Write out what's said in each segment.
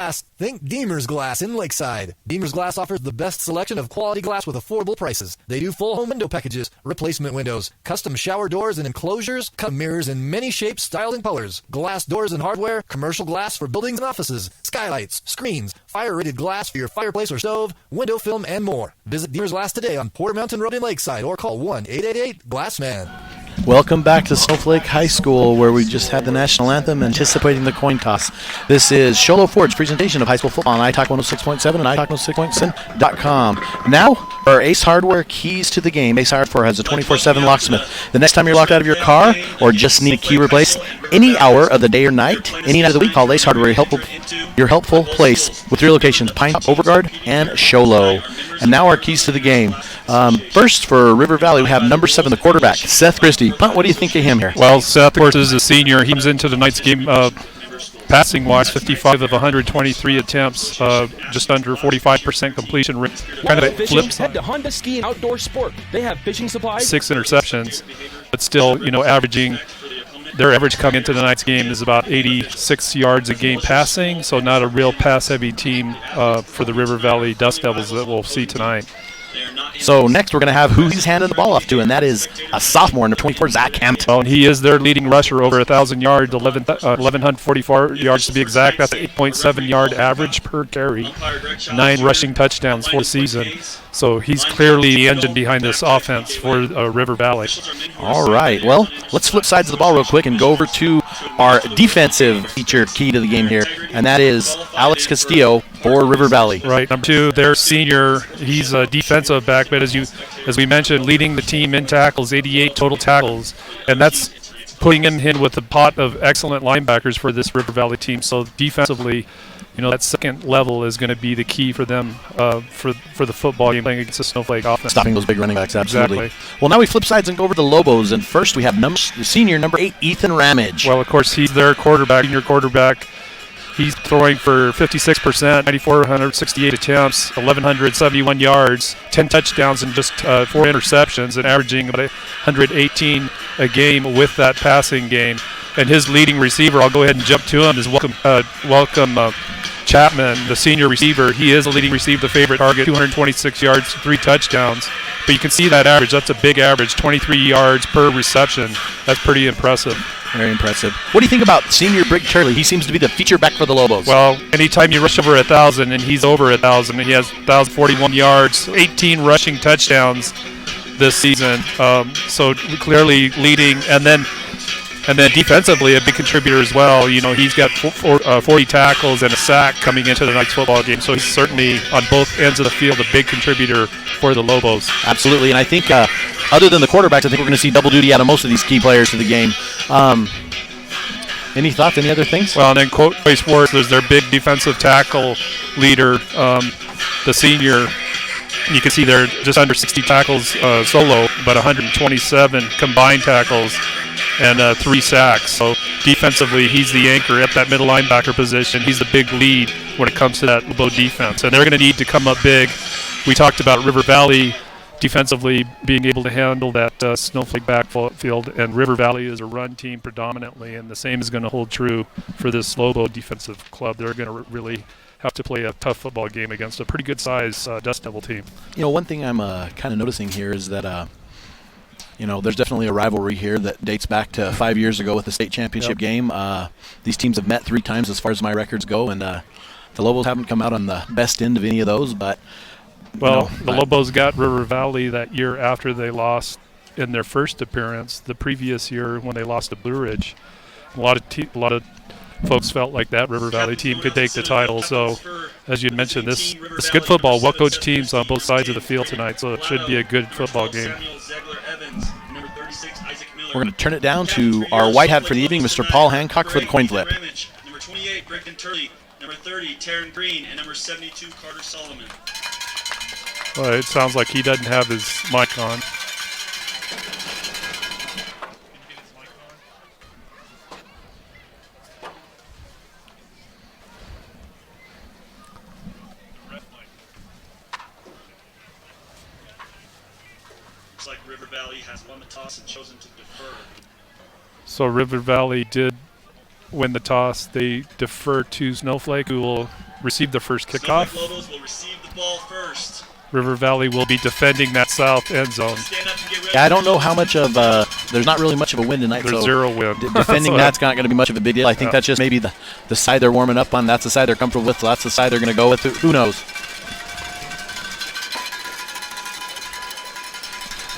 Think Deemer's Glass in Lakeside. Deemer's Glass offers the best selection of quality glass with affordable prices. They do full home window packages, replacement windows, custom shower doors and enclosures, custom mirrors in many shapes, styles, and colors, glass doors and hardware, commercial glass for buildings and offices, skylights, screens, fire-rated glass for your fireplace or stove, window film, and more. Visit Deemer's Glass today on Porter Mountain Road in Lakeside or call 1-888-GLASSMAN. Welcome back to Snowflake High School, where we just had the national anthem anticipating the coin toss. This is Sholo Ford's presentation of high school football on iTalk 106.7 and iTalk106.7.com. Now, for Ace Hardware keys to the game. Ace Hardware has a 24/7 locksmith. The next time you're locked out of your car or just need a key replaced, any hour of the day or night, any night of the week, call Ace Hardware, your helpful place with 3 locations, Pine Top, Overguard, and Sholo. And now our keys to the game. First, for River Valley, we have number 7, the quarterback, Seth Christie. Punt, what do you think of him here? Well, Seth, of course, is a senior. He comes into tonight's game passing-wise, 55 of 123 attempts, just under 45% completion rate. Kind of flips. Head to Honda Ski and Outdoor Sport. They have fishing supplies. 6 interceptions, but still, averaging. Their average coming into tonight's game is about 86 yards a game passing, so not a real pass-heavy team for the River Valley Dust Devils that we'll see tonight. So next we're going to have who he's handing the ball off to, and that is a sophomore, number 24, Zach Hampton. Well, and he is their leading rusher, over 1,000 yards, 1,144 yards to be exact. That's an 8.7 yard average per carry, 9 rushing touchdowns for the season. So he's clearly the engine behind this offense for River Valley. All right, well, let's flip sides of the ball real quick and go over to our defensive feature key to the game here, and that is Alex Castillo for River Valley. Right, number 2, their senior. He's a defensive back, but as we mentioned, leading the team in tackles, 88 total tackles, and that's putting him in with a pot of excellent linebackers for this River Valley team. So defensively, that second level is going to be the key for them for the football game playing against the Snowflake offense. Stopping those big running backs, absolutely. Exactly. Well, now we flip sides and go over to Lobos, and first we have senior number 8, Ethan Ramage. Well, of course, he's their quarterback, senior quarterback. He's throwing for 56%, 9,468 attempts, 1,171 yards, 10 touchdowns, and just 4 interceptions, and averaging about 118 a game with that passing game. And his leading receiver, I'll go ahead and jump to him, is Welcome Chapman, the senior receiver. He is a leading receiver, the favorite target, 226 yards, 3 touchdowns. But you can see that average. That's a big average, 23 yards per reception. That's pretty impressive. Very impressive. What do you think about senior Brig Turley? He seems to be the feature back for the Lobos. Well, anytime you rush over 1,000, and he's over 1,000, he has 1,041 yards, 18 rushing touchdowns this season. So clearly leading, and then defensively a big contributor as well. He's got 40 tackles and a sack coming into tonight's football game. So he's certainly on both ends of the field a big contributor for the Lobos. Absolutely, and I think other than the quarterbacks, I think we're going to see double duty out of most of these key players to the game. Any thoughts? Any other things? Well, and then Coy Sports, there's their big defensive tackle leader, the senior. You can see they're just under 60 tackles solo, but 127 combined tackles and 3 sacks. So defensively, he's the anchor at that middle linebacker position. He's the big lead when it comes to that Lobo defense. And they're going to need to come up big. We talked about River Valley defensively being able to handle that Snowflake backfield, and River Valley is a run team predominantly, and the same is going to hold true for this Lobo defensive club. They're going to really have to play a tough football game against a pretty good-sized Dust Devil team. One thing I'm kind of noticing here is that there's definitely a rivalry here that dates back to 5 years ago with the state championship game. These teams have met 3 times as far as my records go, and the Lobos haven't come out on the best end of any of those. But the Lobos got River Valley that year after they lost in their first appearance, the previous year when they lost to Blue Ridge. A lot of folks felt like that River Valley team could take the title. So, as you mentioned, this good football, well-coached teams on both sides of the field tonight, so it should be a good football game. We're going to turn it down to our white hat for the evening, Mr. Paul Hancock, for the coin flip. Number 28, Brendan Turley. Number 30, Taryn Green. And number 72, Carter Solomon. Well, it sounds like he doesn't have his mic on. Looks like River Valley has won the toss and chosen to defer. So River Valley did win the toss. They defer to Snowflake, who will receive the first Snowflake kickoff. Lobos will receive the ball first. River Valley will be defending that south end zone. Stand up and get ready. Yeah, I don't know how much of there's not really much of a wind tonight. There's so zero wind. defending that's not going to be much of a big deal. I think that's just maybe the side they're warming up on. That's the side they're comfortable with. So that's the side they're going to go with. Who knows?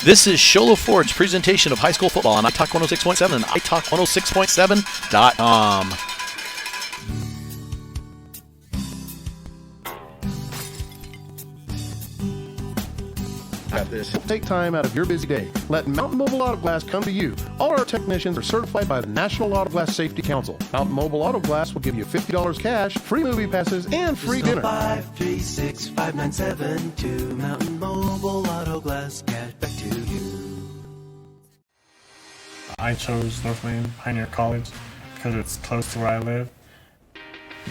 This is Sholo Ford's presentation of high school football on iTalk 106.7 and iTalk106.7.com. Got this. Take time out of your busy day. Let Mountain Mobile Auto Glass come to you. All our technicians are certified by the National Auto Glass Safety Council. Mountain Mobile Auto Glass will give you $50 cash, free movie passes, and free dinner. 536-5972 Mountain Mobile Auto Glass, cash back to you. I chose Northland Pioneer College because it's close to where I live.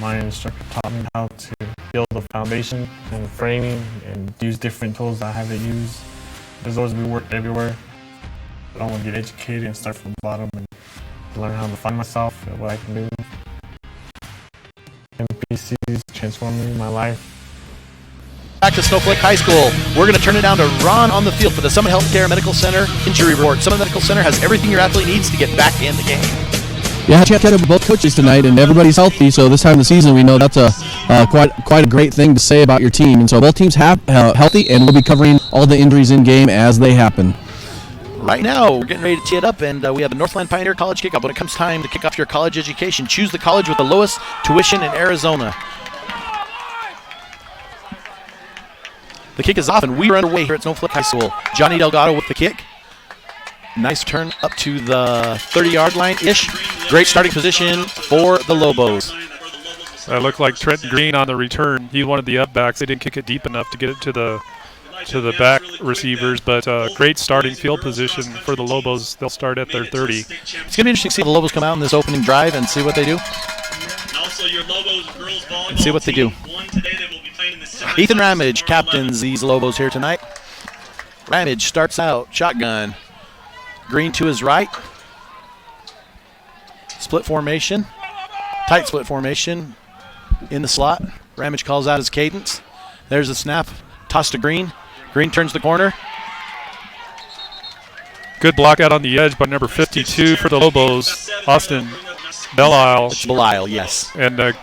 My instructor taught me how to build a foundation and framing and use different tools that I haven't used. There's always be work everywhere. I want to get educated and start from the bottom and learn how to find myself and what I can do. MPC's transforming my life. Back to Snowflake High School. We're going to turn it down to Ron on the field for the Summit Healthcare Medical Center injury report. Summit Medical Center has everything your athlete needs to get back in the game. Yeah, I chatted with both coaches tonight, and everybody's healthy. So this time of the season, we know that's quite a great thing to say about your team. And so both teams have healthy, and we'll be covering all the injuries in game as they happen. Right now, we're getting ready to tee it up, and we have the Northland Pioneer College kickoff. When it comes time to kick off your college education, choose the college with the lowest tuition in Arizona. The kick is off, and we are underway here at Snowflake High School. Johnny Delgado with the kick. Nice turn up to the 30-yard line-ish. Great starting position for the Lobos. That looked like Trent Green on the return. He wanted the up backs. They didn't kick it deep enough to get it to the back receivers, but great starting field position for the Lobos. They'll start at their 30. It's going to be interesting to see the Lobos come out in this opening drive and see what they do. Also, your Lobos girls volleyball And see what they do. team won today. They will be playing in the Ethan Ramage captains these Lobos here tonight. Ramage starts out shotgun. Green to his right. Split formation. Tight split formation in the slot. Ramage calls out his cadence. There's the snap. Toss to Green. Green turns the corner. Good block out on the edge by number 52 for the Lobos, Austin Belisle. It's Belisle, yes. And a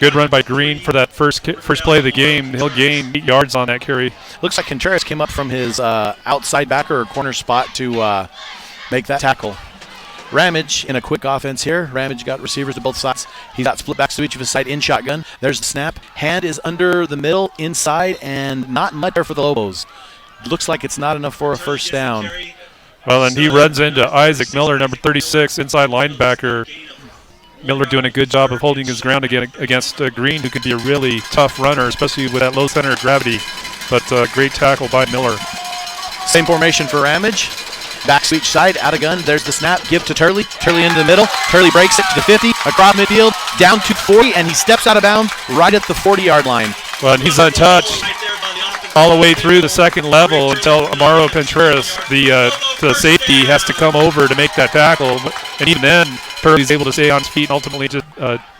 good run by Green for that first play of the game. He'll gain 8 yards on that carry. Looks like Contreras came up from his outside backer or corner spot to make that tackle. Ramage in a quick offense here. Ramage got receivers to both sides. He's got split backs to each of his side in shotgun. There's the snap. Hand is under the middle, inside, and not much there for the Lobos. Looks like it's not enough for a first down. Well, and he runs into Isaac Miller, number 36, inside linebacker. Miller doing a good job of holding his ground again against Green, who could be a really tough runner, especially with that low center of gravity. But great tackle by Miller. Same formation for Ramage. Backs to each side, out of gun. There's the snap. Give to Turley. Turley into the middle. Turley breaks it to the 50, across midfield, down to 40, and he steps out of bounds right at the 40-yard line. Well, and he's untouched all the way through the second level until Amaro Contreras, the safety, has to come over to make that tackle. And even then, Turley's able to stay on his feet and ultimately just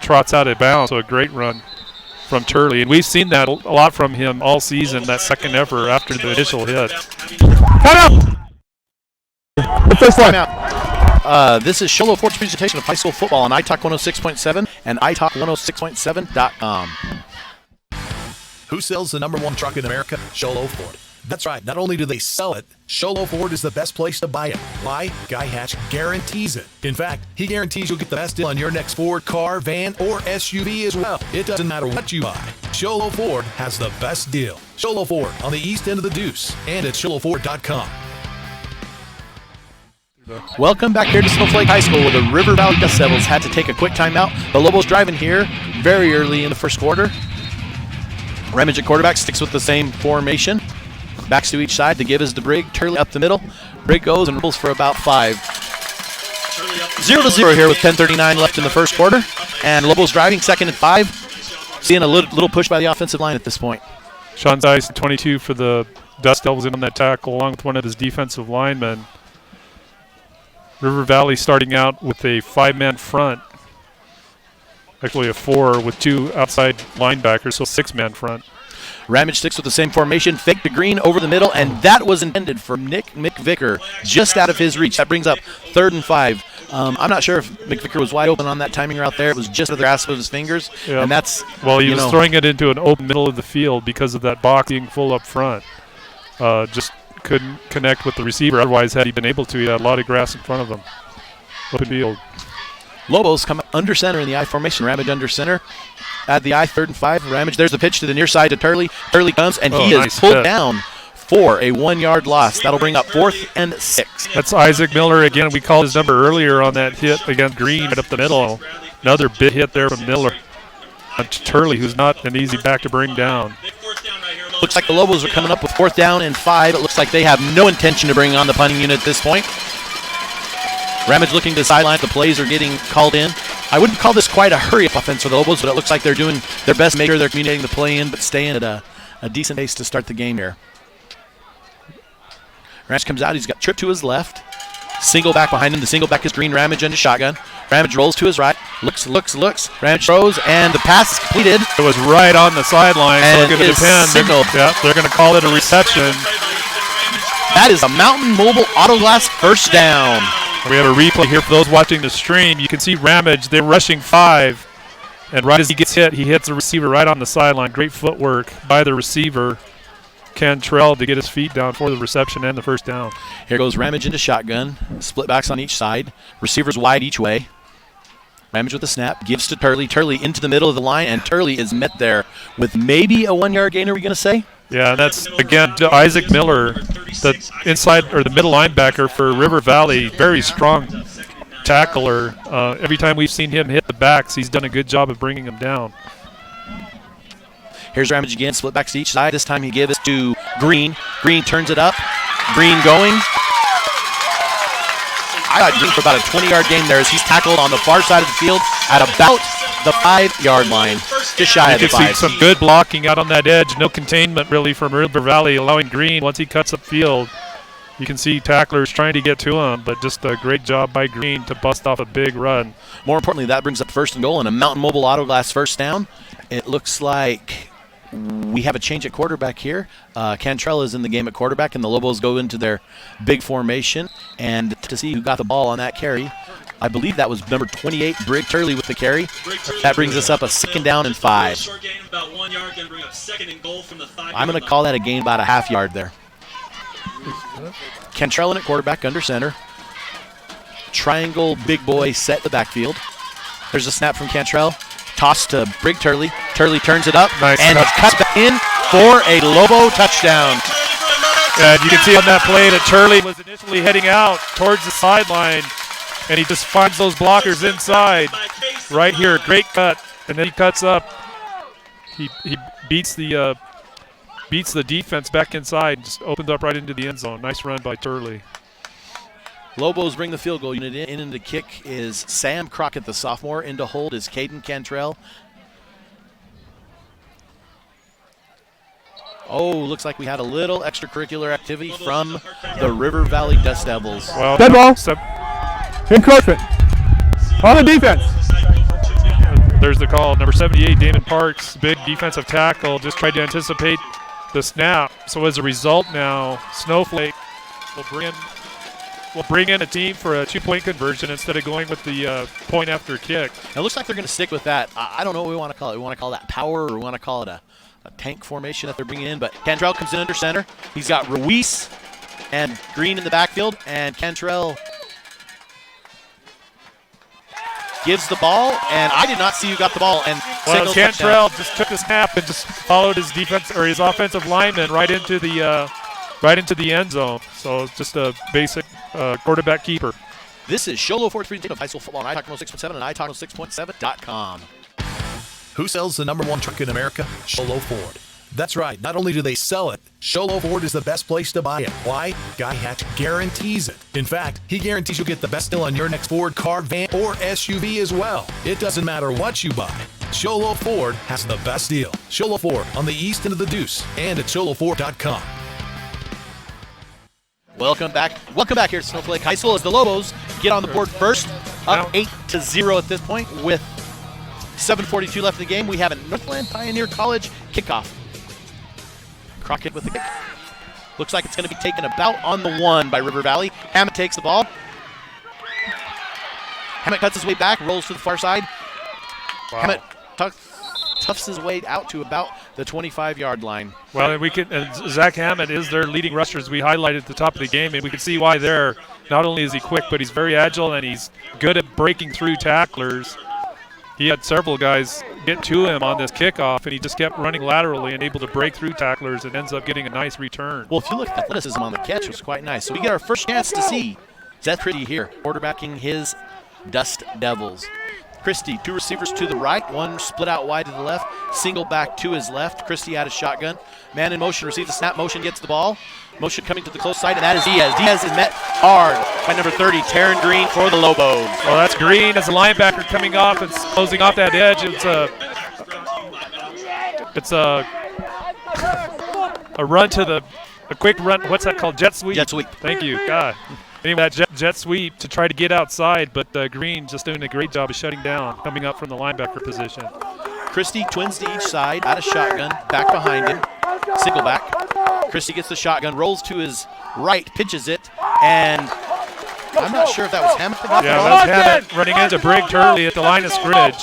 trots out of bounds. So a great run from Turley. And we've seen that a lot from him all season, that second effort after the initial hit. Come out! First one. This is Sholo Ford's presentation of high school football on iTalk 106.7 and iTalk106.7.com. Who sells the #1 truck in America? Sholo Ford. That's right. Not only do they sell it, Sholo Ford is the best place to buy it. Why? Guy Hatch guarantees it. In fact, he guarantees you'll get the best deal on your next Ford car, van, or SUV as well. It doesn't matter what you buy. Sholo Ford has the best deal. Sholo Ford on the east end of the Deuce and at sholoford.com. Welcome back here to Snowflake High School, where the River Valley Dust Devils had to take a quick timeout. The Lobos driving here very early in the first quarter. Ramage at quarterback sticks with the same formation. Backs to each side. The give is to Brigg. Turley up the middle. Brigg goes and dribbles for about 5. 0-0 here with 10:39 left in the first quarter. And Lobos driving, 2nd and 5. Seeing a little push by the offensive line at this point. Sean Zeiss, 22 for the Dust Devils, in on that tackle along with one of his defensive linemen. River Valley starting out with a 5-man front. Actually a 4 with 2 outside linebackers, so 6-man front. Ramage sticks with the same formation, fake to Green over the middle, and that was intended for Nick McVicker, just out of his reach. That brings up 3rd and 5. I'm not sure if McVicker was wide open on that timing route there. It was just at the grasp of his fingers, and that's he was throwing it into an open middle of the field because of that box being full up front. Just couldn't connect with the receiver. Otherwise, had he been able to, he had a lot of grass in front of him. Open field. Lobos come under center in the I formation. Ramage under center. At the I, 3rd and 5. Ramage, there's the pitch to the near side to Turley. Turley comes, and he is pulled down for a 1-yard loss. That'll bring up 4th and 6. That's Isaac Miller again. We called his number earlier on that hit against Green right up the middle. Another big hit there from Miller. Turley, who's not an easy back to bring down. Looks like the Lobos are coming up with 4th down and 5. It looks like they have no intention to bring on the punting unit at this point. Ramage looking to the sidelines. The plays are getting called in. I wouldn't call this quite a hurry-up offense for the Lobos, but it looks like they're doing their best to make sure they're communicating the play in, but staying at a decent pace to start the game here. Ramage comes out. He's got Tripp to his left. Single back behind him. The single back is Green. Ramage into shotgun. Ramage rolls to his right. Looks. Ramage throws, and the pass is completed. It was right on the sideline, so it's going to depend. They're going to call it a reception. That is a Mountain Mobile Auto Glass first down. We have a replay here for those watching the stream. You can see Ramage, they're rushing 5. And right as he gets hit, he hits the receiver right on the sideline. Great footwork by the receiver, Cantrell, to get his feet down for the reception and the first down. Here goes Ramage into shotgun. Split backs on each side. Receivers wide each way. Ramage with the snap. Gives to Turley. Turley into the middle of the line, and Turley is met there with maybe a 1-yard gain, are we going to say? Yeah, that's, again, Isaac Miller, the inside or the middle linebacker for River Valley. Very strong tackler. Every time we've seen him hit the backs, he's done a good job of bringing them down. Here's Ramage again, split backs to each side. This time he gives it to Green. Green turns it up. Green going. I got Green for about a 20-yard gain there as he's tackled on the far side of the field at about the 5-yard line, just shy of the 5. You can see some good blocking out on that edge. No containment really from River Valley, allowing Green, once he cuts upfield, you can see tacklers trying to get to him, but just a great job by Green to bust off a big run. More importantly, that brings up 1st and goal and a Mountain Mobile Auto Glass first down. It looks like we have a change at quarterback here. Cantrell is in the game at quarterback, and the Lobos go into their big formation. And to see who got the ball on that carry, I believe that was number 28, Brig Turley with the carry. That brings us up a 2nd down and 5. I'm going to call that a gain about a half yard there. Cantrell in at quarterback, under center. Triangle big boy set the backfield. There's a snap from Cantrell. Toss to Brig Turley. Turley turns it up and cuts back in for a Lobo touchdown. And you can see on that play that Turley was initially heading out towards the sideline, and he just finds those blockers inside. Right here, great cut, and then he cuts up. He beats the defense back inside, just opened up right into the end zone. Nice run by Turley. Lobos bring the field goal unit in, and the kick is Sam Crockett, the sophomore. Into hold is Caden Cantrell. Oh, looks like we had a little extracurricular activity from the River Valley Dust Devils. Well, dead ball. Encroachment on the defense. There's the call. Number 78, Damon Parks, big defensive tackle, just tried to anticipate the snap. So as a result now, Snowflake will bring in a team for a 2-point conversion instead of going with the point after kick. It looks like they're going to stick with that. I don't know what we want to call it. We want to call that power, or we want to call it a tank formation that they're bringing in. But Cantrell comes in under center. He's got Ruiz and Green in the backfield, and Cantrell gives the ball, and I did not see who got the ball. And well, Cantrell just took a snap and just followed his defense or his offensive lineman right into the end zone. So it's just a basic quarterback keeper. This is Show Low Ford's presentation of high school football on iTalk 106.7 and iTalk 106.7.com. Who sells the #1 truck in America? Show Low Ford. That's right. Not only do they sell it, Show Low Ford is the best place to buy it. Why? Guy Hatch guarantees it. In fact, he guarantees you'll get the best deal on your next Ford car, van, or SUV as well. It doesn't matter what you buy. Show Low Ford has the best deal. Show Low Ford on the east end of the Deuce and at ShowLowFord.com. Welcome back here to Snowflake High School as the Lobos get on the board first, up 8-0 at this point with 7:42 left in the game. We have a Northland Pioneer College kickoff. Crockett with the kick. Looks like it's going to be taken about on the 1 by River Valley. Hammett takes the ball. Hammett cuts his way back, rolls to the far side. Wow. Hammett toughs his way out to about the 25-yard line. Well, Zach Hammett is their leading rusher, as we highlighted at the top of the game, and we can see why there. Not only is he quick, but he's very agile, and he's good at breaking through tacklers. He had several guys get to him on this kickoff, and he just kept running laterally and able to break through tacklers and ends up getting a nice return. Well, if you look at the athleticism on the catch, it was quite nice. So we get our first chance to see Seth Christie here, quarterbacking his Dust Devils. Christie, 2 receivers to the right, 1 split out wide to the left, single back to his left. Christie had a shotgun. Man in motion, receives the snap, motion gets the ball. Motion coming to the close side, and that is Diaz. Diaz is met hard by number 30, Taryn Green for the Lobos. Well, that's Green as a linebacker coming off and closing off that edge. It's a run to a quick run. What's that called? Jet sweep? Jet sweep. Thank you. God. Anyway, that jet sweep to try to get outside, but Green just doing a great job of shutting down, coming up from the linebacker position. Christie twins to each side, out of shotgun, back behind him, single back. Christie gets the shotgun, rolls to his right, pitches it, and I'm not sure if that was Hammett that got the ball. Yeah, that's Hammett running into Brig Turley at the line of scrimmage.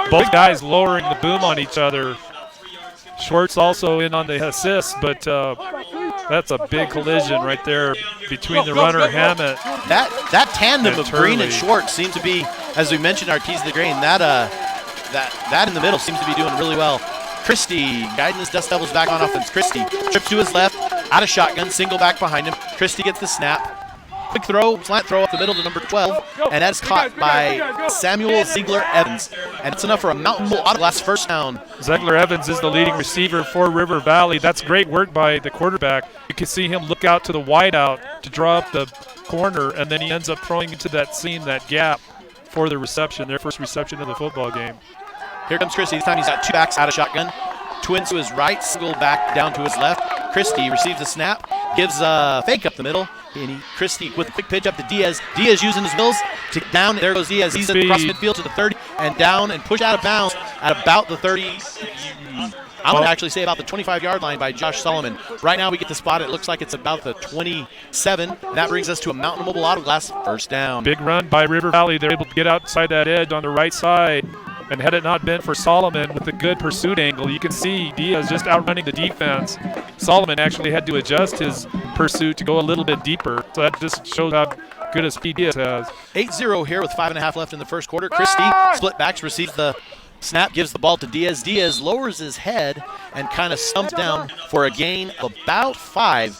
Both guys lowering the boom on each other. Schwartz also in on the assist, but that's a big collision right there between the runner Hammett. That tandem of Turley. Green and Schwartz seems to be, as we mentioned, our Tease the Grain. That in the middle seems to be doing really well. Christie guiding his Dust Devils back on offense. Christie trips to his left, out of shotgun, single back behind him. Christie gets the snap. Quick throw, slant throw up the middle to number 12, and that's caught by Samuel Ziegler Evans. And it's enough for a Mountain Bowl Autoglass first down. Ziegler Evans is the leading receiver for River Valley. That's great work by the quarterback. You can see him look out to the wideout to draw up the corner, and then he ends up throwing into that seam, that gap for the reception, their first reception of the football game. Here comes Christie. This time he's got 2 backs out of shotgun. Twins to his right, single back down to his left. Christie receives the snap, gives a fake up the middle. Christie with a quick pitch up to Diaz. Diaz using his wheels to down. There goes Diaz. He's across midfield to the 30 and down and pushed out of bounds at about the 30. I'm going to actually say about the 25-yard line by Josh Solomon. Right now we get the spot. It looks like it's about the 27. That brings us to a Mountain Mobile Autoglass first down. Big run by River Valley. They're able to get outside that edge on the right side. And had it not been for Solomon with a good pursuit angle, you can see Diaz just outrunning the defense. Solomon actually had to adjust his pursuit to go a little bit deeper. So that just shows how good a speed Diaz has. 8-0 here with 5.5 left in the first quarter. Christie split backs, receives the snap, gives the ball to Diaz. Diaz lowers his head and kind of stumps down for a gain of about 5.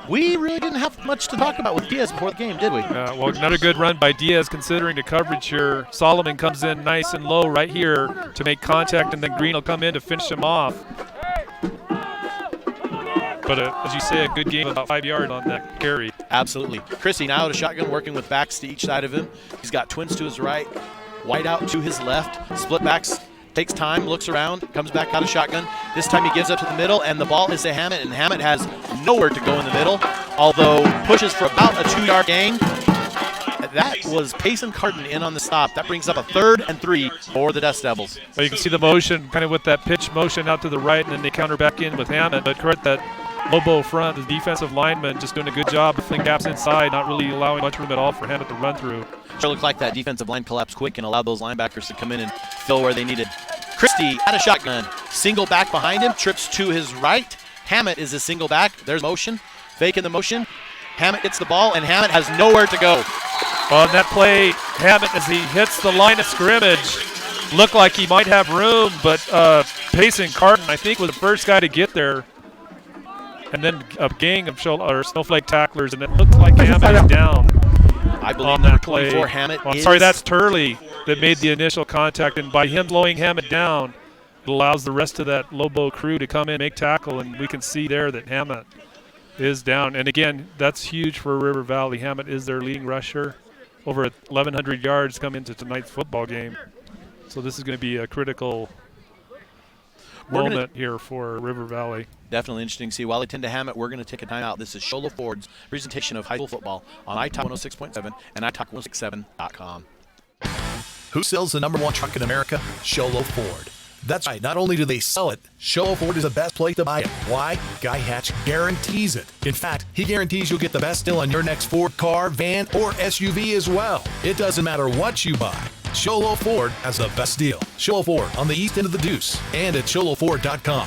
We really didn't have much to talk about with Diaz before the game, did we? Well, another good run by Diaz considering the coverage here. Solomon comes in nice and low right here to make contact, and then Green will come in to finish him off. But as you say, a good game, about 5 yards on that carry. Absolutely. Christie now out of shotgun, working with backs to each side of him. He's got twins to his right, wide out to his left, split backs. Takes time, looks around, comes back out of shotgun. This time he gives up to the middle, and the ball is to Hammett, and Hammett has nowhere to go in the middle, although pushes for about a 2-yard gain. That was Payson Carton in on the stop. That brings up a 3rd and 3 for the Dust Devils. Well, you can see the motion, kind of with that pitch motion out to the right, and then they counter back in with Hammett. But correct that Lobo front, the defensive lineman, just doing a good job of filling gaps inside, not really allowing much room at all for Hammett to run through. Sure looked like that defensive line collapsed quick and allowed those linebackers to come in and fill where they needed. Christie out of shotgun, single back behind him, trips to his right. Hammett is a single back. There's motion, fake in the motion. Hammett gets the ball, and Hammett has nowhere to go. On that play, Hammett, as he hits the line of scrimmage, looked like he might have room, but Payson Carton, I think, was the first guy to get there. And then a gang of Snowflake tacklers, and it looked like Hammett is down. I believe on number that play. 24 Hammett is... Sorry, that's Turley that made the initial contact, and by him blowing Hammett down, it allows the rest of that Lobo crew to come in, make tackle, and we can see there that Hammett is down. And again, that's huge for River Valley. Hammett is their leading rusher. Over 1,100 yards come into tonight's football game. So this is going to be a critical moment here for River Valley. Definitely interesting to see. While I tend to Hammett, we're going to take a timeout. This is Shola Ford's presentation of high school football on iTalk 106.7 and iTalk106.7.com. Who sells the #1 truck in America? Sholo Ford. That's right, not only do they sell it, Sholo Ford is the best place to buy it. Why? Guy Hatch guarantees it. In fact, he guarantees you'll get the best deal on your next Ford car, van, or SUV as well. It doesn't matter what you buy. Sholo Ford has the best deal. Sholo Ford on the east end of the Deuce and at sholoford.com.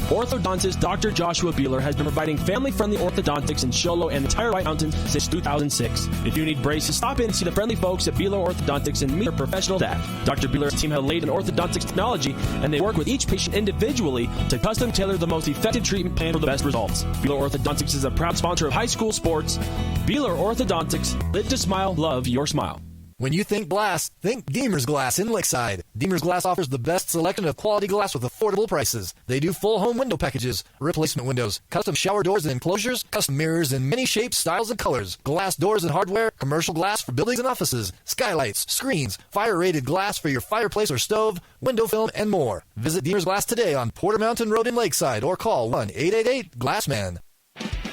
Orthodontist Dr. Joshua Beeler has been providing family-friendly orthodontics in Show Low and the entire White Mountains since 2006. If you need braces, stop in and see the friendly folks at Beeler Orthodontics and meet their professional staff. Dr. Beeler's team have laid in orthodontics technology, and they work with each patient individually to custom tailor the most effective treatment plan for the best results. Beeler Orthodontics is a proud sponsor of high school sports. Beeler Orthodontics, live to smile, love your smile. When you think glass, think Deemer's Glass in Lakeside. Deemer's Glass offers the best selection of quality glass with affordable prices. They do full home window packages, replacement windows, custom shower doors and enclosures, custom mirrors in many shapes, styles, and colors, glass doors and hardware, commercial glass for buildings and offices, skylights, screens, fire-rated glass for your fireplace or stove, window film, and more. Visit Deemer's Glass today on Porter Mountain Road in Lakeside or call 1-888-GLASSMAN.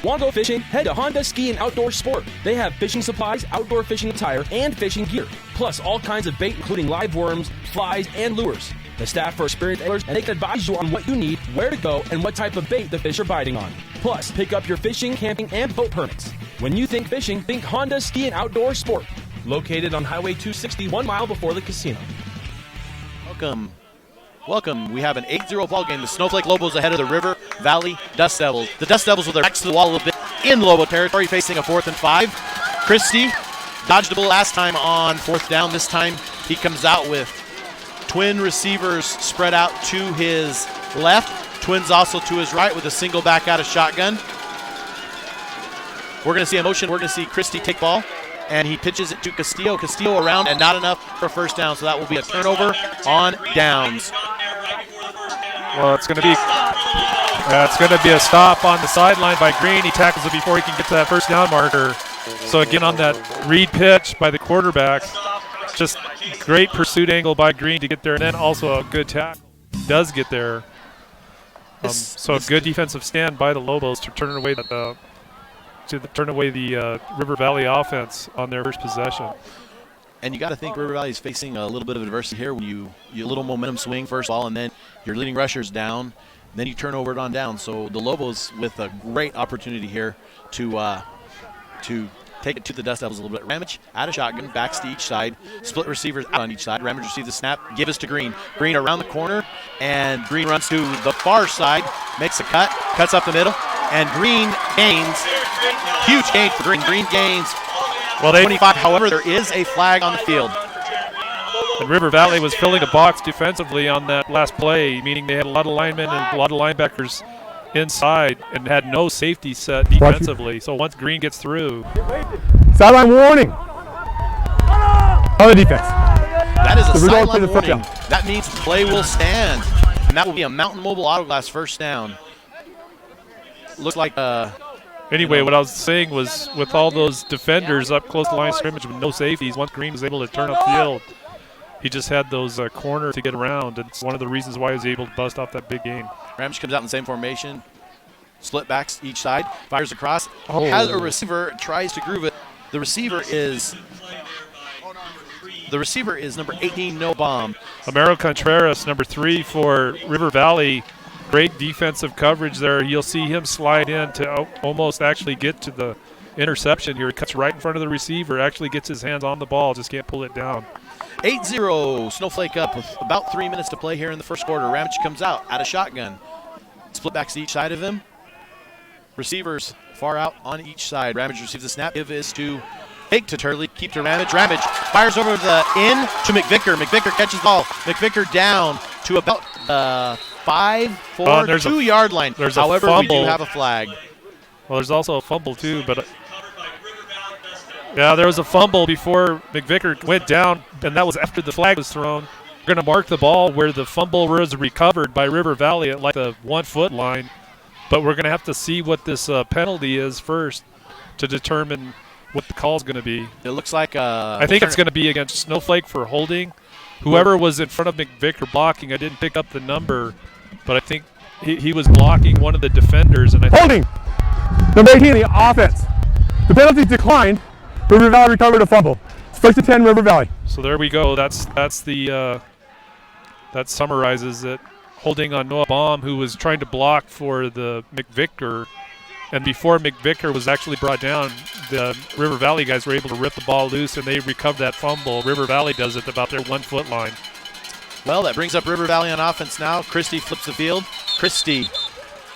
Want to go fishing? Head to Honda Ski and Outdoor Sport. They have fishing supplies, outdoor fishing attire, and fishing gear. Plus all kinds of bait, including live worms, flies, and lures. The staff are experienced anglers, and they can advise you on what you need, where to go, and what type of bait the fish are biting on. Plus, pick up your fishing, camping, and boat permits. When you think fishing, think Honda Ski and Outdoor Sport. Located on Highway 260, 1 mile before the casino. Welcome. We have an 8-0 ball game. The Snowflake Lobos ahead of the River Valley Dust Devils. The Dust Devils with their backs to the wall a little bit in Lobo territory, facing a 4th and 5. Christie dodged the ball last time on 4th down. This time he comes out with twin receivers spread out to his left, twins also to his right with a single back out of shotgun. We're going to see a motion. We're going to see Christie take ball, and he pitches it to Castillo. Castillo around, and not enough for first down, so that will be a turnover on downs. Well, it's going to be a stop on the sideline by Green. He tackles it before he can get to that first down marker. So again, on that read pitch by the quarterback, just great pursuit angle by Green to get there, and then also a good tackle. Does get there. So a good defensive stand by the Lobos to turn away the River Valley offense on their first possession. And you got to think River Valley is facing a little bit of adversity here when you little momentum swing first ball, and then your leading rusher's down, and then you turn over it on down. So the Lobos with a great opportunity here to take it to the Dust Devils a little bit. Ramage out of shotgun, backs to each side, split receivers out on each side. Ramage receives the snap, give us to Green. Green around the corner, and Green runs to the far side, makes a cut, cuts up the middle, and Green gains. Huge gain for Green. Green gains 25. However, there is a flag on the field. And River Valley was filling a box defensively on that last play, meaning they had a lot of linemen and a lot of linebackers inside and had no safety set defensively. So once Green gets through. Sideline warning. On the defense. That is a sideline warning. That means play will stand. And that will be a Mountain Mobile Auto Glass first down. Looks like Anyway, what I was saying was with all those defenders up close to the line of scrimmage with no safeties, once Green was able to turn upfield, he just had those corners to get around. And it's one of the reasons why he was able to bust off that big game. Ramage comes out in the same formation. Split backs each side, fires across, has a receiver, tries to groove it. The receiver is number 18, No Bomb. Amaro Contreras, number 3 for River Valley. Great defensive coverage there. You'll see him slide in to almost actually get to the interception here. He cuts right in front of the receiver, actually gets his hands on the ball, just can't pull it down. 8-0, Snowflake up with about 3 minutes to play here in the first quarter. Ramage comes out of shotgun. Split backs to each side of him. Receivers far out on each side. Ramage receives the snap. Give is to fake to Turley. Keep to Ramage. Ramage fires over the in to McVicker. McVicker catches the ball. McVicker down to about 2-yard line. However, we do have a flag. Well, there's also a fumble too, but yeah, there was a fumble before McVicker went down, and that was after the flag was thrown. We're going to mark the ball where the fumble was recovered by River Valley at like the 1-foot line, but we're going to have to see what this penalty is first to determine what the call is going to be. It looks like I think it's going to be against Snowflake for holding. Whoever was in front of McVicker blocking, I didn't pick up the number, but I think he was blocking one of the defenders. And I holding. Number 18, the offense. The penalty declined. River Valley recovered a fumble. It's 1st and 10, River Valley. So there we go. That's the that summarizes it. Holding on Noah Baum, who was trying to block for the McVicker, and before McVicker was actually brought down, the River Valley guys were able to rip the ball loose, and they recovered that fumble. River Valley does it about their 1 foot line. Well, that brings up River Valley on offense now. Christie flips the field. Christie,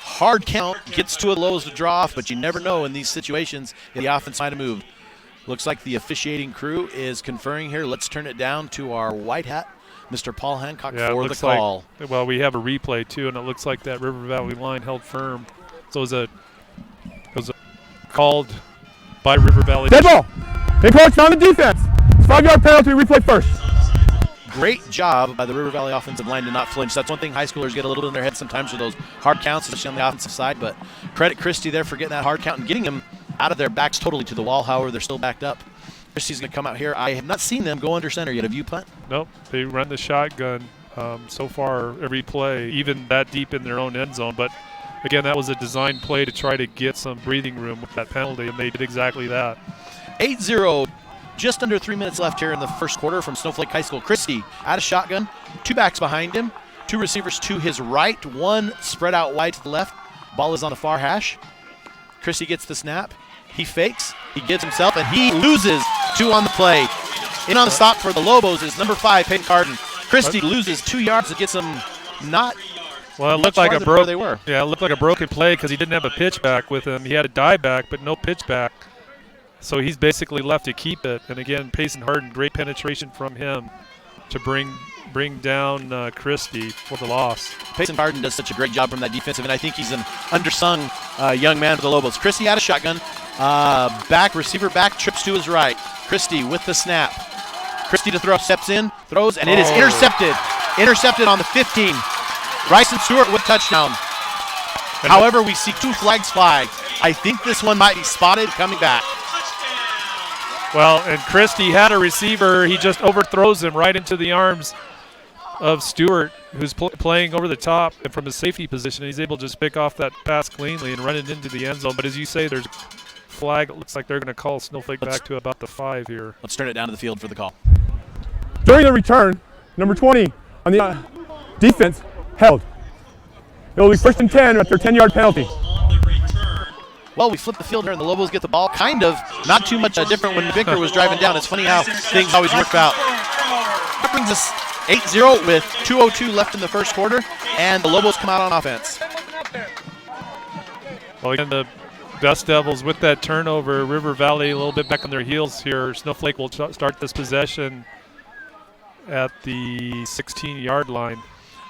hard count, gets to a Lobos to draw off, but you never know in these situations if the offense might have moved. Looks like the officiating crew is conferring here. Let's turn it down to our white hat, Mr. Paul Hancock, for the call. Well, we have a replay, too, and it looks like that River Valley line held firm. So it was called by River Valley. Dead ball. Encroached on the defense. 5-yard penalty, replay first. Great job by the River Valley offensive line to not flinch. That's one thing high schoolers get a little bit in their head sometimes with those hard counts, especially on the offensive side. But credit Christie there for getting that hard count and getting them out of their backs totally to the wall. However, they're still backed up. Christie's going to come out here. I have not seen them go under center yet. Have you, Punt? Nope. They run the shotgun so far every play, even that deep in their own end zone. But, again, that was a design play to try to get some breathing room with that penalty, and they did exactly that. 8-0. Just under 3 minutes left here in the first quarter from Snowflake High School. Christie out of shotgun, 2 backs behind him, 2 receivers to his right, 1 spread out wide to the left. Ball is on the far hash. Christie gets the snap. He fakes, he gives himself, and he loses 2 on the play. In on the stop for the Lobos is number 5, Peyton Carden. Christie loses 2 yards. It gets him not. Well, it looked like a broken play because he didn't have a pitch back with him. He had a dive back, but no pitch back. So he's basically left to keep it. And again, Payson Harden, great penetration from him to bring down Christie for the loss. Payson Harden does such a great job from that defensive, and I think he's an undersung young man for the Lobos. Christie out of shotgun. Receiver back, trips to his right. Christie with the snap. Christie to throw, steps in, throws, and it is intercepted. Intercepted on the 15. Bryson Stewart with touchdown. However, we see 2 flags fly. I think this one might be spotted coming back. Well, and Christie had a receiver. He just overthrows him right into the arms of Stewart, who's playing over the top and from his safety position. He's able to just pick off that pass cleanly and run it into the end zone. But as you say, there's flag. It looks like they're going to call Snowflake back to about the 5 here. Let's turn it down to the field for the call. During the return, number 20 on the defense held. It will be 1st and 10 after a 10-yard penalty. Well, we flip the field here, and the Lobos get the ball. Kind of not too much different when Vicker was driving down. It's funny how things always work out. That brings us 8-0 with 2:02 left in the first quarter, and the Lobos come out on offense. Well, again, the Dust Devils with that turnover. River Valley a little bit back on their heels here. Snowflake will start this possession at the 16-yard line.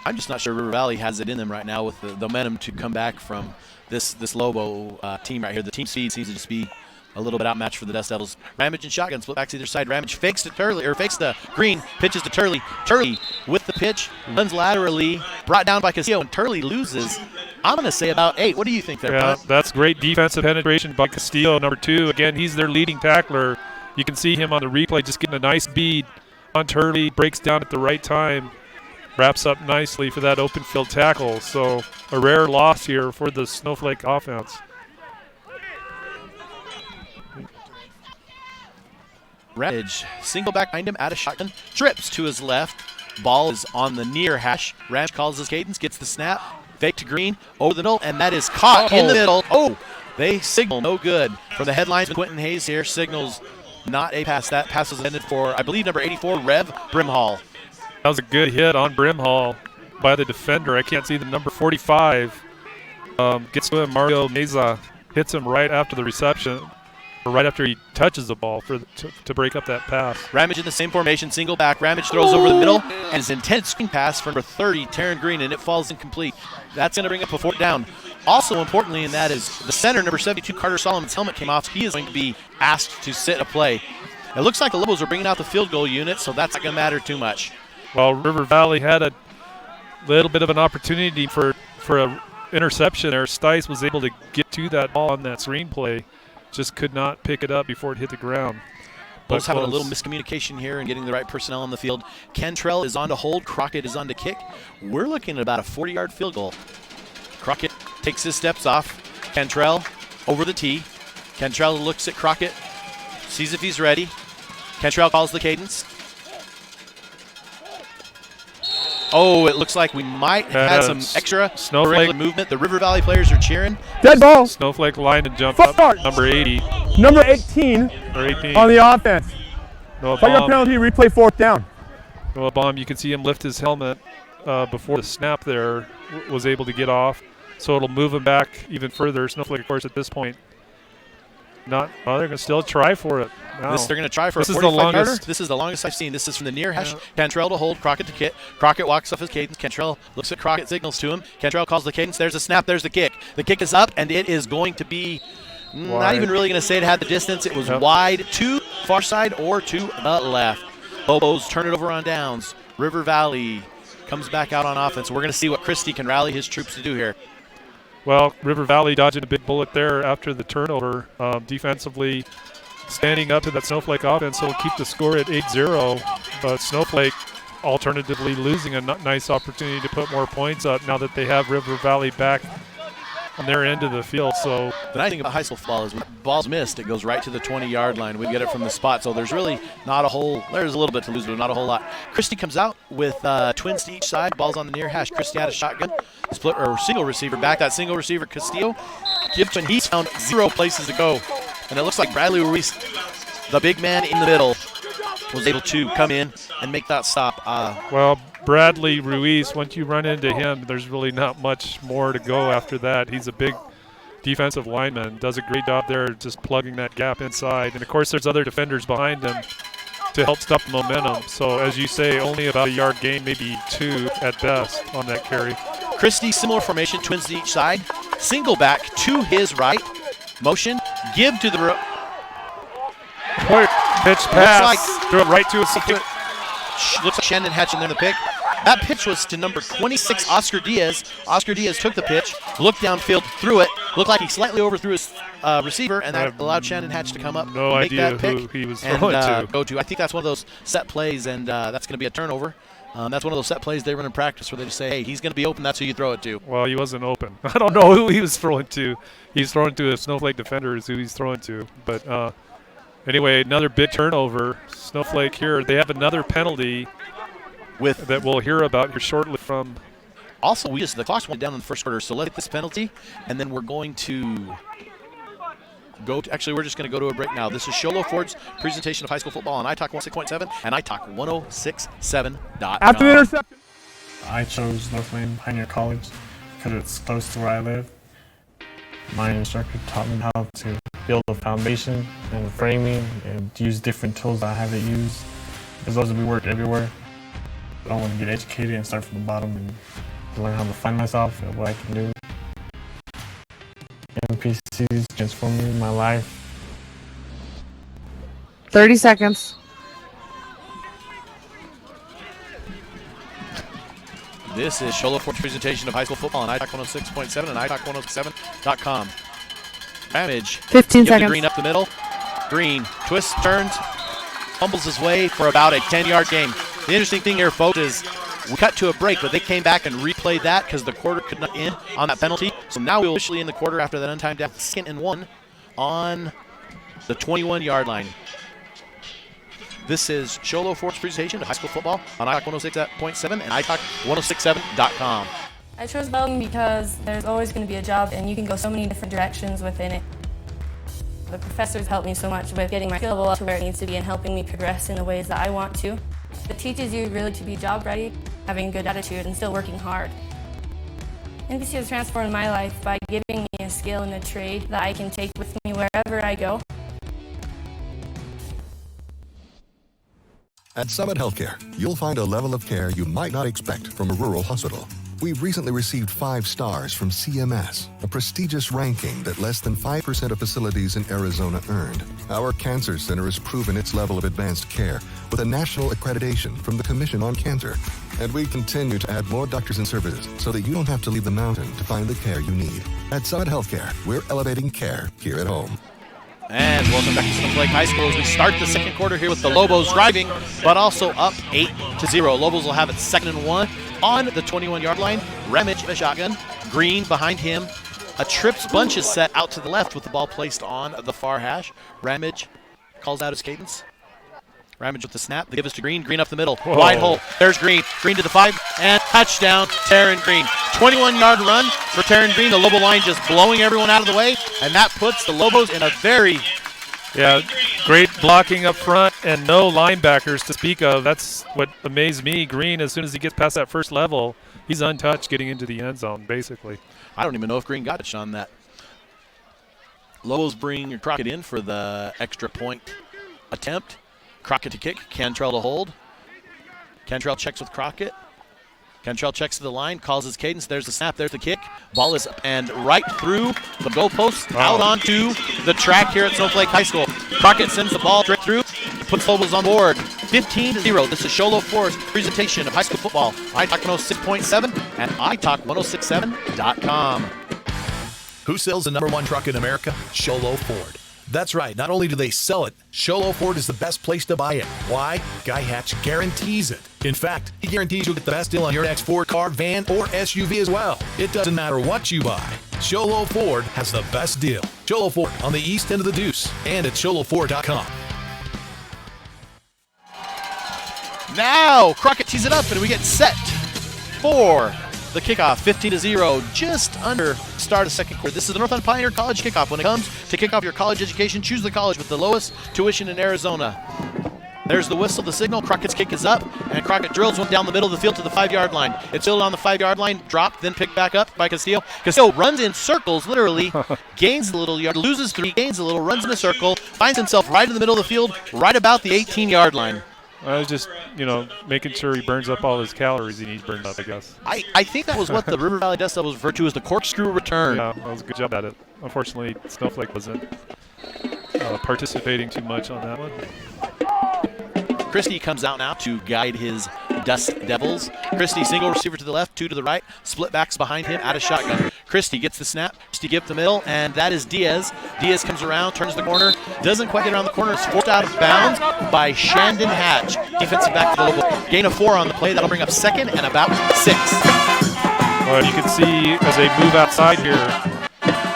I'm just not sure River Valley has it in them right now with the momentum to come back from this Lobo team right here. The team speed seems to just be a little bit outmatched for the Dust Devils. Ramage and shotgun split back to either side. Ramage fakes to Turley, or fakes to Green, pitches to Turley. Turley with the pitch, runs laterally, brought down by Castillo, and Turley loses. I'm going to say about 8. What do you think there, Yeah, Pat? that's great defensive penetration by Castillo, number 2. Again, he's their leading tackler. You can see him on the replay just getting a nice bead on Turley, breaks down at the right time, wraps up nicely for that open field tackle. So a rare loss here for the Snowflake offense. Ramage, single back behind him, out of shotgun, trips to his left. Ball is on the near hash. Ramage calls his cadence, gets the snap, fake to Green, over the middle, and that is caught in the middle. Oh, they signal no good. From the headlines, Quentin Hayes here signals not a pass. That pass was intended for, I believe, number 84, Rev Brimhall. That was a good hit on Brimhall by the defender. I can't see the number 45. Gets to him, Mario Meza hits him right after the reception, or right after he touches the ball to break up that pass. Ramage in the same formation, single back. Ramage throws over the middle, and his intended screen pass for number 30, Taryn Green, and it falls incomplete. That's going to bring up a 4th down. Also importantly in that is the center, number 72, Carter Solomon's helmet came off. He is going to be asked to sit a play. It looks like the Lobos are bringing out the field goal unit, so that's not going to matter too much. Well, River Valley had a little bit of an opportunity for an interception there. Stice was able to get to that ball on that screen play, just could not pick it up before it hit the ground. Both having a little miscommunication here and getting the right personnel on the field. Cantrell is on to hold. Crockett is on to kick. We're looking at about a 40-yard field goal. Crockett takes his steps off. Cantrell over the tee. Cantrell looks at Crockett. sees if he's ready. Cantrell calls the cadence. Oh, it looks like we might have had some extra Snowflake movement. The River Valley players are cheering. Dead ball. Snowflake line and jump Foot up. start. Number 80. Number 18 Or 18. on the offense. Noah Fire Baum. penalty, replay 4th down. Noah Baum, you can see him lift his helmet before the snap there was able to get off. So it'll move him back even further. Snowflake, of course, at this point. They're going to still try for it. No. They're going to try for this a 45-yarder. This is the longest I've seen. This is from the near hash. Cantrell to hold, Crockett to Kit. Crockett walks off his cadence. Cantrell looks at Crockett, signals to him. Cantrell calls the cadence. There's a snap. There's the kick. The kick is up, and it is going to be not even really going to say it had the distance. It was wide to far side or to the left. Lobos turn it over on downs. River Valley comes back out on offense. We're going to see what Christie can rally his troops to do here. Well, River Valley dodging a big bullet there after the turnover. Defensively standing up to that Snowflake offense, so will keep the score at 8-0. But Snowflake alternatively losing a nice opportunity to put more points up now that they have River Valley back on their end of the field. So the nice thing about high school football is when the ball's missed, it goes right to the 20-yard line. We get it from the spot, so there's really not a whole – there's a little bit to lose, but not a whole lot. Christie comes out with twins to each side. Ball's on the near hash. Christie had a shotgun. Split or single receiver back. That single receiver, Castillo, Gibson, he's found 0 places to go. And it looks like Bradley Ruiz, the big man in the middle, was able to come in and make that stop. Well, Bradley Ruiz, once you run into him, there's really not much more to go after that. He's a big defensive lineman, does a great job there just plugging that gap inside. And, of course, there's other defenders behind him to help stop the momentum. So, as you say, only about a yard gain, maybe 2 at best on that carry. Christie, similar formation, twins to each side. Single back to his right. Motion, give to the pitch pass. Throw it right to his foot. Looks like Shandon Hatch in there the pick. That pitch was to number 26, Oscar Diaz. Oscar Diaz took the pitch, looked downfield, threw it. Looked like he slightly overthrew his receiver, and that allowed Shandon Hatch to come up, no make idea that pick, who he was and go to. I think that's one of those set plays, and that's going to be a turnover. That's one of those set plays they run in practice where they just say, hey, he's going to be open, that's who you throw it to. Well, he wasn't open. I don't know who he was throwing to. He's throwing to a Snowflake defender is who he's throwing to. But anyway, another big turnover. Snowflake here. They have another penalty that we'll hear about here shortly from. Also, the clock's went down in the first quarter, so let's get this penalty, and then we're going to we're just going to go to a break now. This is Sholo Ford's presentation of high school football on iTalk 106.7 and iTalk 106.7.com. After the interception. I chose North Lane Pioneer College because it's close to where I live. My instructor taught me how to build a foundation and framing and use different tools that I haven't used. Because those will be worked everywhere. I want to get educated and start from the bottom and learn how to find myself and what I can do. MPC's transforming my life. 30 seconds. This is Sholo Ford's presentation of high school football on iTalk 106.7 and iTalk 106.7.com. Ramage. 15 seconds. Green up the middle. Green twists, turns, fumbles his way for about a 10-yard gain. The interesting thing here, folks, is we cut to a break, but they came back and replayed that because the quarter could not end on that penalty. So now we're officially in the quarter after that untimed death. 2nd and 1 on the 21-yard line. This is Sholo Ford's presentation of high school football on iTalk 106.7 and iTalk 106.7.com. I chose Belton because there's always going to be a job and you can go so many different directions within it. The professors helped me so much with getting my skill level up to where it needs to be and helping me progress in the ways that I want to. It teaches you really to be job ready, having a good attitude, and still working hard. NBC has transformed my life by giving me a skill and a trade that I can take with me wherever I go. At Summit Healthcare, you'll find a level of care you might not expect from a rural hospital. We've recently received 5 stars from CMS, a prestigious ranking that less than 5% of facilities in Arizona earned. Our cancer center has proven its level of advanced care with a national accreditation from the Commission on Cancer. And we continue to add more doctors and services so that you don't have to leave the mountain to find the care you need. At Summit Healthcare, we're elevating care here at home. And welcome back to Snowflake High School as we start the second quarter here with the Lobos driving, but also up 8-0. Lobos will have it 2nd and 1 on the 21-yard line. Ramage, a shotgun. Green behind him. A trips bunch is set out to the left with the ball placed on the far hash. Ramage calls out his cadence. Ramage with the snap. They give us to Green. Green up the middle. Whoa. Wide hole. There's Green. Green to the 5. And touchdown, Taryn Green. 21-yard run for Taryn Green. The Lobo line just blowing everyone out of the way. And that puts the Lobos in a very... Yeah, great blocking up front and no linebackers to speak of. That's what amazed me. Green, as soon as he gets past that first level, he's untouched getting into the end zone, basically. I don't even know if Green got it on that. Lobos bring Crockett in for the extra point attempt. Crockett to kick. Cantrell to hold. Cantrell checks with Crockett. Cantrell checks to the line, calls his cadence. There's the snap. There's the kick. Ball is up and right through the goalpost, out onto the track here at Snowflake High School. Crockett sends the ball straight through, puts Lobos on board. 15-0. This is Sholo Ford's presentation of high school football. iTalk 106.7 and iTalk1067.com. Who sells the #1 truck in America? Sholo Ford. That's right. Not only do they sell it, Sholo Ford is the best place to buy it. Why? Guy Hatch guarantees it. In fact, he guarantees you'll get the best deal on your next Ford car, van, or SUV as well. It doesn't matter what you buy. Sholo Ford has the best deal. Sholo Ford on the east end of the Deuce and at sholoford.com. Now, Crockett tees it up and we get set for the kickoff. 15-0, just under start of second quarter. This is the Northland Pioneer College kickoff. When it comes to kick off your college education, choose the college with the lowest tuition in Arizona. There's the whistle, the signal. Crockett's kick is up, and Crockett drills one down the middle of the field to the 5-yard line. It's fielded on the 5-yard line, dropped, then picked back up by Castillo. Castillo runs in circles, literally, gains a little yard, loses 3, gains a little, runs in a circle, finds himself right in the middle of the field, right about the 18-yard line. I was just, making sure he burns up all his calories he needs burned up, I guess. I think that was what the River Valley Dust Devils referred to as the corkscrew return. Yeah, that was a good job at it. Unfortunately, Snowflake wasn't participating too much on that one. Christie comes out now to guide his Dust Devils. Christie, single receiver to the left, 2 to the right. Split backs behind him out of shotgun. Christie gets the snap. Christie gives the middle, and that is Diaz. Diaz comes around, turns the corner, doesn't quite get around the corner. It's forced out of bounds by Shandon Hatch. Defensive back to the Lobo. Gain of 4 on the play. That'll bring up second and about 6. Well, you can see as they move outside here,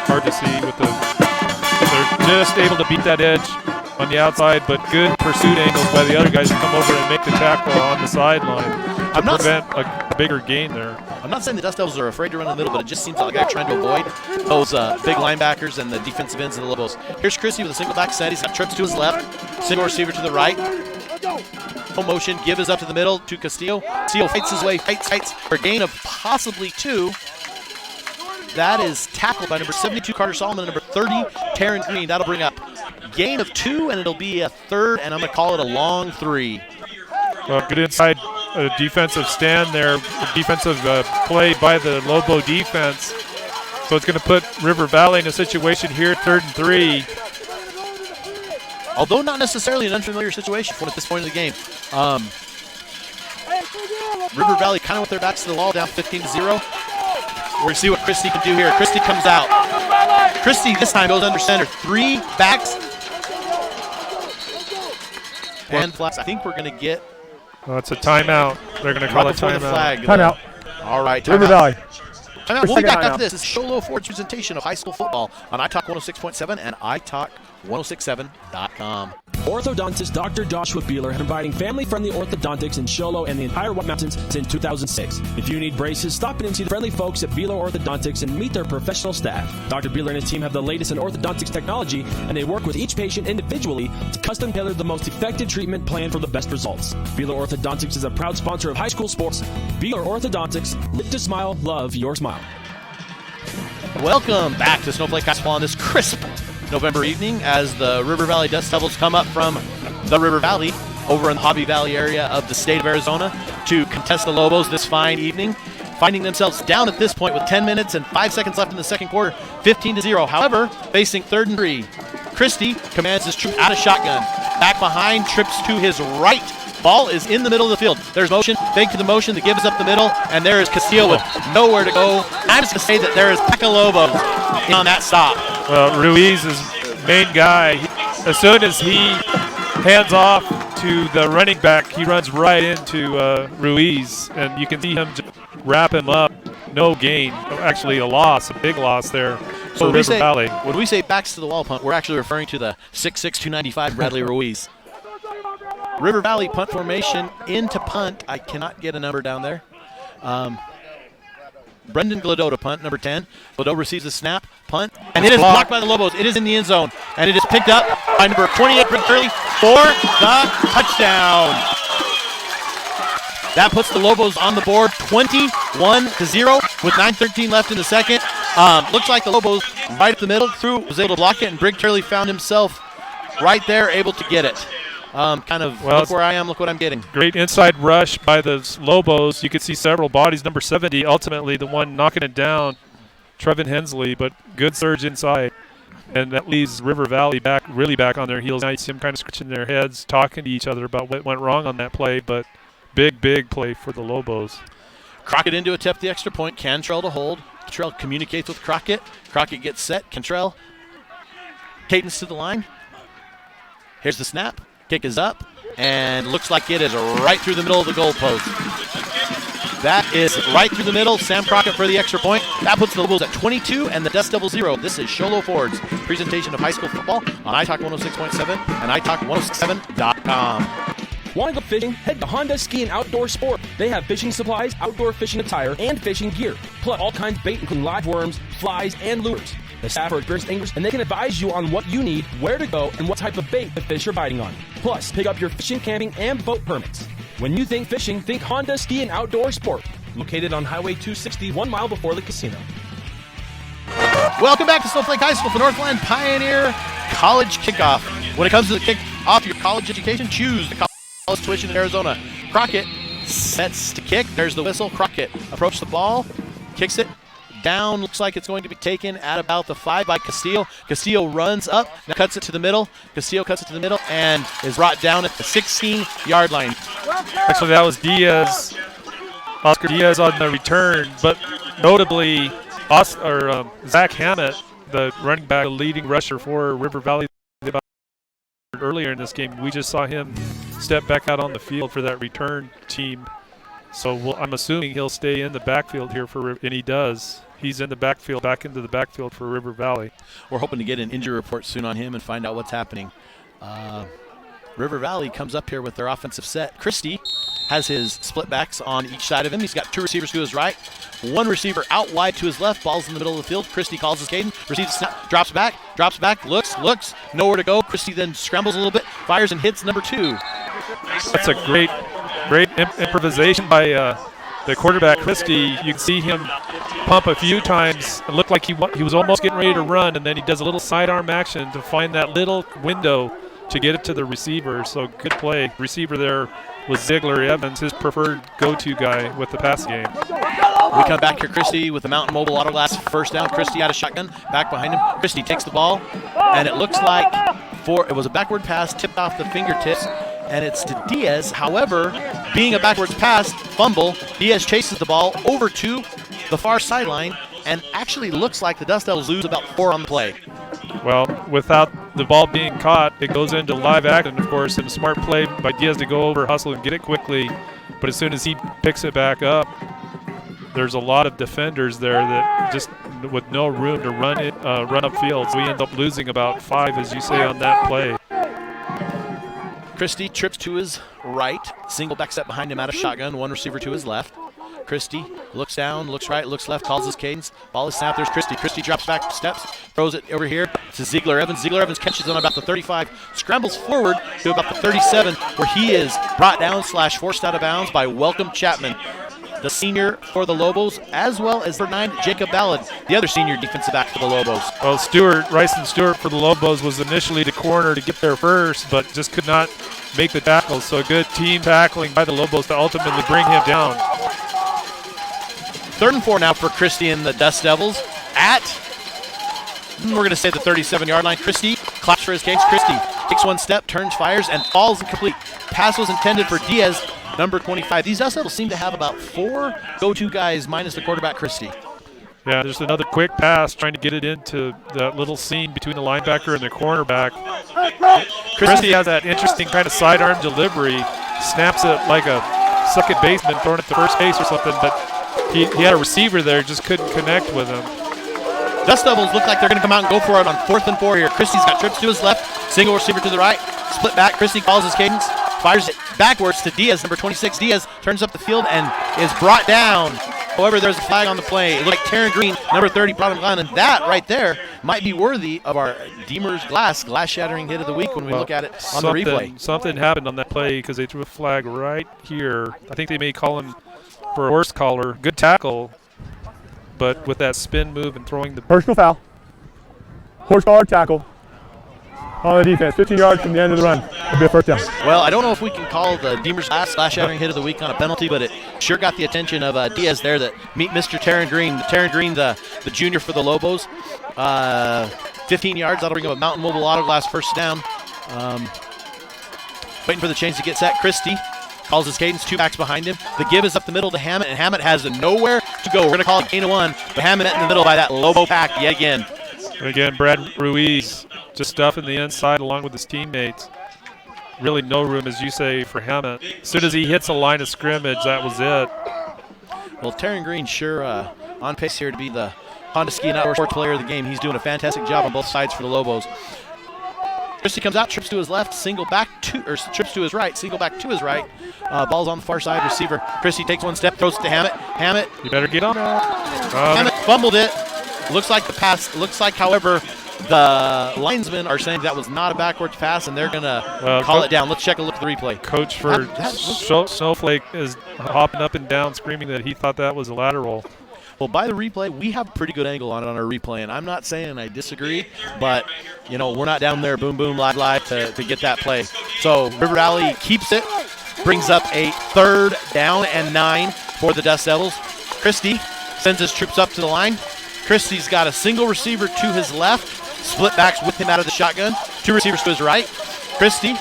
hard to see with they're just able to beat that edge on the outside, but good pursuit angles by the other guys to come over and make the tackle on the sideline to prevent a bigger gain there. I'm not saying the Dust Devils are afraid to run in the middle, but it just seems like they're trying to avoid those big linebackers and the defensive ends of the Lobos. Here's Christie with a single back set. He's got trips to his left, single receiver to the right. Full motion, give is up to the middle to Castillo. Castillo fights his way, fights for a gain of possibly 2. That is tackled by number 72, Carter Solomon, and number 30, Taryn Green. That'll bring up gain of 2, and it'll be a 3rd, and I'm going to call it a long 3. Well, good inside defensive stand there, defensive play by the Lobo defense. So it's going to put River Valley in a situation here, 3rd and 3. Although not necessarily an unfamiliar situation for them at this point in the game. River Valley kind of with their backs to the wall, down 15-0. We're going to see what Christie can do here. Christie comes out. Christie this time goes under center. 3 backs. And flats. I think we're going to get... it's a timeout. They're going to call a timeout. Timeout. All right, River Valley. Timeout. We'll be back after this. This is Sholo Ford's presentation of high school football on iTalk 106.7 and iTalk1067.com. Orthodontist Dr. Joshua Beeler, providing family-friendly orthodontics in Sholo and the entire White Mountains since 2006. If you need braces, stop in and see the friendly folks at Beeler Orthodontics and meet their professional staff. Dr. Beeler and his team have the latest in orthodontics technology, and they work with each patient individually to custom tailor the most effective treatment plan for the best results. Beeler Orthodontics is a proud sponsor of high school sports. Beeler Orthodontics, live to smile, love your smile. Welcome back to Snowflake High School on this crisp November evening as the River Valley Dust Devils come up from the River Valley over in the Hobby Valley area of the state of Arizona to contest the Lobos this fine evening, finding themselves down at this point with 10 minutes and 5 seconds left in the second quarter, 15-0. However, facing 3rd and 3. Christie commands his troop out of shotgun. Back behind, trips to his right. Ball is in the middle of the field. There's motion, fake to the motion, the give is up the middle, and there is Castillo with nowhere to go. I'm just going to say that there is Pekka Lobo on that stop. Well, Ruiz is main guy. As soon as he hands off to the running back, he runs right into Ruiz, and you can see him just wrap him up. No gain. Actually, a loss, a big loss there. So for River Valley. when we say backs to the wall punt, we're actually referring to the 6'6", 295 Bradley Ruiz. River Valley punt formation into punt. I cannot get a number down there. Brendan Gladeau to punt, number 10. Gladeau receives the snap, punt, and it is blocked by the Lobos. It is in the end zone, and it is picked up by number 28, Brent Curley, for the touchdown. That puts the Lobos on the board 21-0 with 9:13 left in the second. Looks like the Lobos right up the middle was able to block it, and Brig Turley found himself right there able to get it. Look where I am, look what I'm getting. Great inside rush by the Lobos. You could see several bodies. Number 70, ultimately the one knocking it down, Trevin Hensley, but good surge inside. And that leaves River Valley really back on their heels. Now you see them kind of scratching their heads, talking to each other about what went wrong on that play, but big play for the Lobos. Crockett into attempt the extra point. Cantrell to hold. Cantrell communicates with Crockett. Crockett gets set. Cantrell cadence to the line. Here's the snap. Kick is up, and looks like it is right through the middle of the goalpost. That is right through the middle. Sam Crockett for the extra point. That puts the Lobos at 22 and the Dust Devils 0. This is Sholo Ford's presentation of high school football on iTalk 106.7 and iTalk106.7.com. Want to go fishing? Head to Honda Ski and Outdoor Sport. They have fishing supplies, outdoor fishing attire, and fishing gear, plus all kinds of bait, including live worms, flies, and lures. The staff are experienced anglers, and they can advise you on what you need, where to go, and what type of bait the fish are biting on. Plus, pick up your fishing, camping, and boat permits. When you think fishing, think Honda Ski and Outdoor Sport. Located on Highway 260, 1 mile before the casino. Welcome back to Snowflake High School for Northland Pioneer College Kickoff. When it comes to the kick off your college education, choose the college tuition in Arizona. Crockett sets to kick. There's the whistle. Crockett approaches the ball, kicks it down. Looks like it's going to be taken at about the 5 by Castillo. Castillo runs up, now cuts it to the middle. Castillo cuts it to the middle and is brought down at the 16-yard line. Actually, that was Diaz, Oscar Diaz on the return, but notably Zach Hammett, the running back, the leading rusher for River Valley. Earlier in this game, we just saw him step back out on the field for that return team. So I'm assuming he'll stay in the backfield here and he does. He's in the backfield, back into the backfield for River Valley. We're hoping to get an injury report soon on him and find out what's happening. River Valley comes up here with their offensive set. Christie has his split backs on each side of him. He's got 2 receivers to his right, 1 receiver out wide to his left. Ball's in the middle of the field. Christie calls his cadence, receives the snap, drops back, looks, nowhere to go. Christie then scrambles a little bit, fires and hits number 2. That's a great improvisation by the quarterback, Christie. You can see him pump a few times. It looked like he was almost getting ready to run, and then he does a little sidearm action to find that little window to get it to the receiver. So good play. Receiver there was Ziegler Evans, his preferred go-to guy with the pass game. We come back here, Christie with the Mountain Mobile Auto Glass first down. Christie out of shotgun, back behind him. Christie takes the ball, and it looks like it was a backward pass tipped off the fingertips, and it's to Diaz. However, being a backwards pass, fumble, Diaz chases the ball over to the far sideline, and actually looks like the Dust Devils lose about 4 on the play. Well, without the ball being caught, it goes into live action, of course, and a smart play by Diaz to go over, hustle, and get it quickly. But as soon as he picks it back up, there's a lot of defenders there that just with no room to run upfield. So we end up losing about 5, as you say, on that play. Christie trips to his right, single back set behind him out of shotgun, 1 receiver to his left. Christie looks down, looks right, looks left, calls his cadence. Ball is snapped. There's Christie. Christie drops back, steps, throws it over here to Ziegler Evans. Ziegler Evans catches on about the 35, scrambles forward to about the 37, where he is brought down / forced out of bounds by Welcome Chapman, the senior for the Lobos, as well as number 9, Jacob Ballard, the other senior defensive back for the Lobos. Well, Ryson Stewart for the Lobos was initially the corner to get there first, but just could not make the tackle. So a good team tackling by the Lobos to ultimately bring him down. 3rd and 4 now for Christie and the Dust Devils at, we're going to say, the 37-yard line. Christie claps for his case. Christie takes 1 step, turns, fires, and falls incomplete. Pass was intended for Diaz, number 25. These Dust Devils seem to have about 4 go-to guys minus the quarterback, Christie. Yeah, just another quick pass trying to get it into that little seam between the linebacker and the cornerback. Christie has that interesting kind of sidearm delivery, snaps it like a second baseman throwing it to first base or something, but he had a receiver there, just couldn't connect with him. Dust Devils look like they're going to come out and go for it on 4th and 4 here. Christie's got trips to his left, single receiver to the right, split back. Christie calls his cadence, fires it backwards to Diaz, number 26. Diaz turns up the field and is brought down. However, there's a flag on the play. It looked like Taryn Green, number 30, brought him down, and that right there might be worthy of our Deemer's glass-shattering hit of the week when we look at it on the replay. Something happened on that play because they threw a flag right here. I think they may call him for a horse collar. Good tackle, but with that spin move and throwing the... Personal foul. Horse collar tackle on the defense. 15 yards from the end of the run. It'll be a first down. Well, I don't know if we can call the Deemer's glass-shattering hit of the week on a penalty, but it sure got the attention of Diaz there. That meet Mr. Taryn Green. Taryn Green, the junior for the Lobos. 15 yards. That'll bring up a Mountain Mobile Auto Glass first down. Waiting for the change to get set. Christie calls his cadence, 2 backs behind him. The give is up the middle to Hammett, and Hammett has nowhere to go. We're going to call it gain of 1, but Hammett met in the middle by that Lobo pack yet again. And again, Brad Ruiz just stuffing the inside along with his teammates. Really no room, as you say, for Hammett. As soon as he hits a line of scrimmage, that was it. Well, Taryn Green sure on pace here to be the Honda Ski and Outdoor Sports Player of the game. He's doing a fantastic job on both sides for the Lobos. Christie comes out, trips to his left, trips to his right, single back to his right. Ball's on the far side, receiver. Christie takes 1 step, throws it to Hammett. Hammett. You better get on that. Hammett fumbled it. Looks like the pass. Looks like, however, the linesmen are saying that was not a backwards pass, and they're going to call it down. Let's check a look at the replay. Coach for Snowflake is hopping up and down, screaming that he thought that was a lateral. Well, by the replay, we have a pretty good angle on it on our replay, and I'm not saying I disagree, but, you know, we're not down there boom, boom, live to get that play. So River Valley keeps it, brings up a 3rd down and 9 for the Dust Devils. Christie sends his troops up to the line. Christie's got a single receiver to his left, split backs with him out of the shotgun, 2 receivers to his right. Christie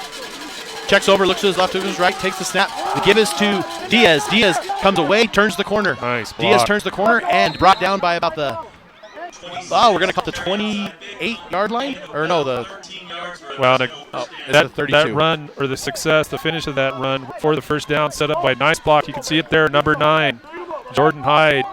checks over, looks to his left, to his right, takes the snap. The give is to Diaz. Diaz comes away, turns the corner. Nice block. Diaz turns the corner and brought down by about the, we're going to call it the 28-yard line? Or no, the... Well, the 32. That run, or the success, the finish of that run for the first down, set up by nice block. You can see it there, number 9, Jordan Hyde,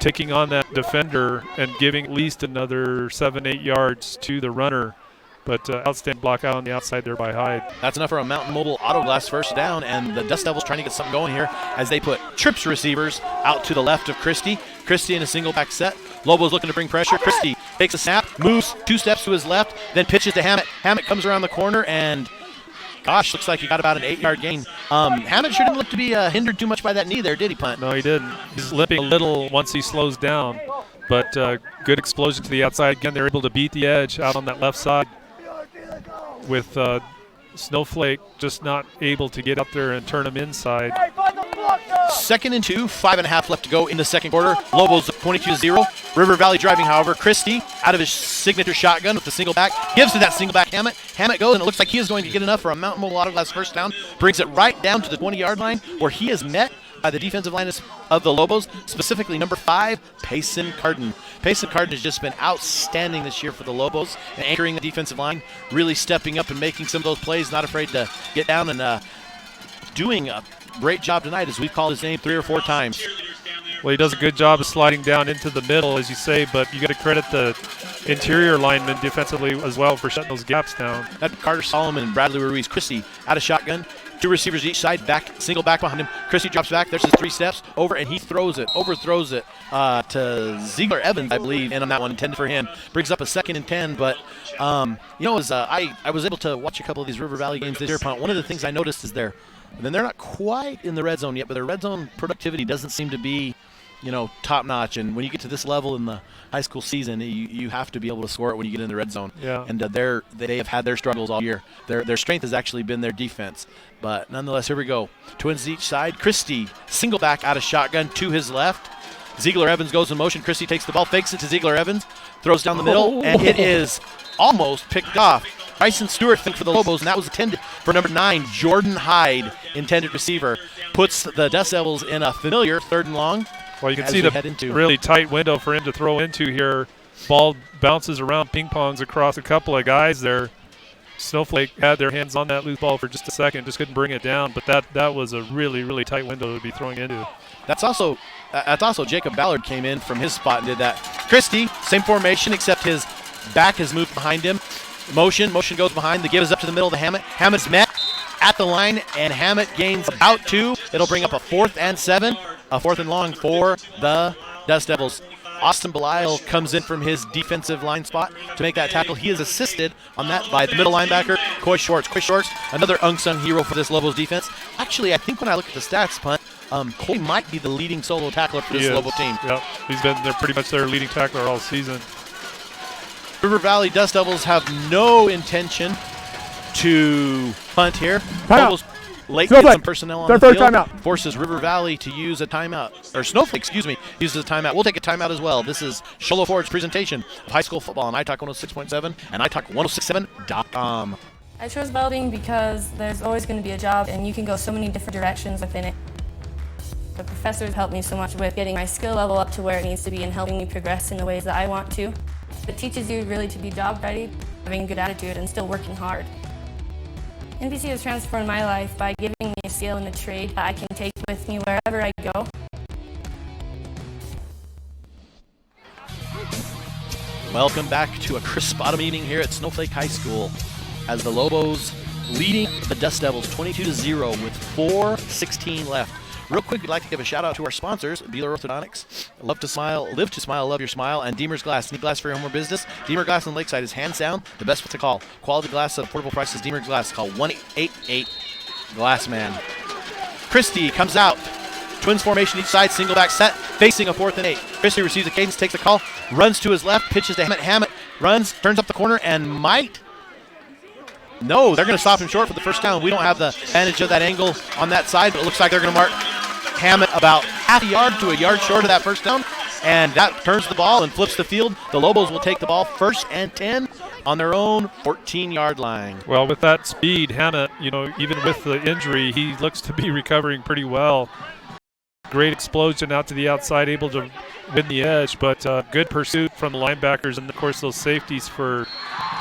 taking on that defender and giving at least another 7-8 yards to the runner. But outstanding block out on the outside there by Hyde. That's enough for a Mountain Mobile Auto Glass first down, and the Dust Devils trying to get something going here as they put trips receivers out to the left of Christie. Christie in a single back set. Lobos looking to bring pressure. Christie takes a snap, moves 2 steps to his left, then pitches to Hammett. Hammett comes around the corner, and gosh, looks like he got about an 8-yard gain. Hammett sure didn't look to be hindered too much by that knee there, did he, Punt? No, he didn't. He's limping a little once he slows down, but good explosion to the outside. Again, they're able to beat the edge out on that left side with Snowflake just not able to get up there and turn him inside. 2nd and 2, 5.5 left to go in the second quarter. Lobos 22-0. River Valley driving, however. Christie out of his signature shotgun with the single back. Gives to that single back Hammett. Hammett goes, and it looks like he is going to get enough for a Mountain Mobile Auto Glass first down. Brings it right down to the 20-yard line where he is met by the defensive line of the Lobos, specifically number 5, Payson Carden. Payson Carden has just been outstanding this year for the Lobos and anchoring the defensive line, really stepping up and making some of those plays, not afraid to get down and doing a great job tonight, as we've called his name 3 or 4 times. Well, he does a good job of sliding down into the middle, as you say, but you got to credit the interior linemen defensively as well for shutting those gaps down. That Carter Solomon and Bradley Ruiz. Christie out of shotgun. 2 receivers each side, single back behind him. Christie drops back. There's his 3 steps over, and he overthrows it to Ziegler Evans, I believe, and on that one intended for him. Brings up a 2nd and 10, but as I was able to watch a couple of these River Valley games this year, Punt. One of the things I noticed is they're not quite in the red zone yet, but their red zone productivity doesn't seem to be, top notch. And when you get to this level in the high school season, you have to be able to score it when you get in the red zone. Yeah. And they have had their struggles all year. Their strength has actually been their defense. But nonetheless, here we go. Twins each side. Christie, single back out of shotgun to his left. Ziegler Evans goes in motion. Christie takes the ball, fakes it to Ziegler Evans, throws down the middle, and it is almost picked off. Tyson Stewart think for the Lobos, and that was intended for number 9, Jordan Hyde, intended receiver. Puts the Dust Devils in a familiar 3rd and long. Well, you can see the really tight window for him to throw into here. Ball bounces around, ping-pongs across a couple of guys there. Snowflake had their hands on that loose ball for just a second, just couldn't bring it down, but that was a really, really tight window to be throwing into. That's also That's also Jacob Ballard came in from his spot and did that. Christie, same formation, except his back has moved behind him. Motion goes behind. The give is up to the middle to Hammett. Hammett's met at the line, and Hammett gains about 2. It'll bring up a 4th and 7, a 4th and long for the Dust Devils. Austin Belial comes in from his defensive line spot to make that tackle. He is assisted on that by the middle linebacker, Coy Schwartz. Coy Schwartz, another unsung hero for this Lobos defense. Actually, I think when I look at the stats, Punt, Coy might be the leading solo tackler for this Lobos team. Yep, he's been pretty much their leading tackler all season. River Valley Dust Devils have no intention to punt here. Lobos late gets some personnel on the field. Timeout. Forces River Valley to use a timeout. Or Snowflake, uses a timeout. We'll take a timeout as well. This is Sholo Ford's presentation of high school football on iTalk 106.7 and iTalk1067.com. I chose welding because there's always going to be a job and you can go so many different directions within it. The professors helped me so much with getting my skill level up to where it needs to be and helping me progress in the ways that I want to. It teaches you really to be job ready, having a good attitude, and still working hard. NBC has transformed my life by giving me a skill and a trade that I can take with me wherever I go. Welcome back to a crisp autumn evening here at Snowflake High School as the Lobos leading the Dust Devils 22-0 with 4:16 left. Real quick, we'd like to give a shout out to our sponsors, Beeler Orthodontics, Love to Smile, Live to Smile, Love Your Smile, and Deemer's Glass. Need glass for your home or business? Deemer Glass in Lakeside is hands down the best to call. Quality glass at affordable prices. Deemer's Glass. Call 1-888-GLASSMAN. Christie comes out. Twins formation each side, single back set, facing a 4th and 8. Christie receives a cadence, takes the call, runs to his left, pitches to Hammett. Hammett runs, turns up the corner, and might. No, they're going to stop him short for the first down. We don't have the advantage of that angle on that side, but it looks like they're going to mark Hammett about half a yard to a yard short of that first down, and that turns the ball and flips the field. The Lobos will take the ball 1st and 10 on their own 14-yard line. Well, with that speed, Hammett, even with the injury, he looks to be recovering pretty well. Great explosion out to the outside, able to win the edge, but good pursuit from the linebackers, and of course those safeties for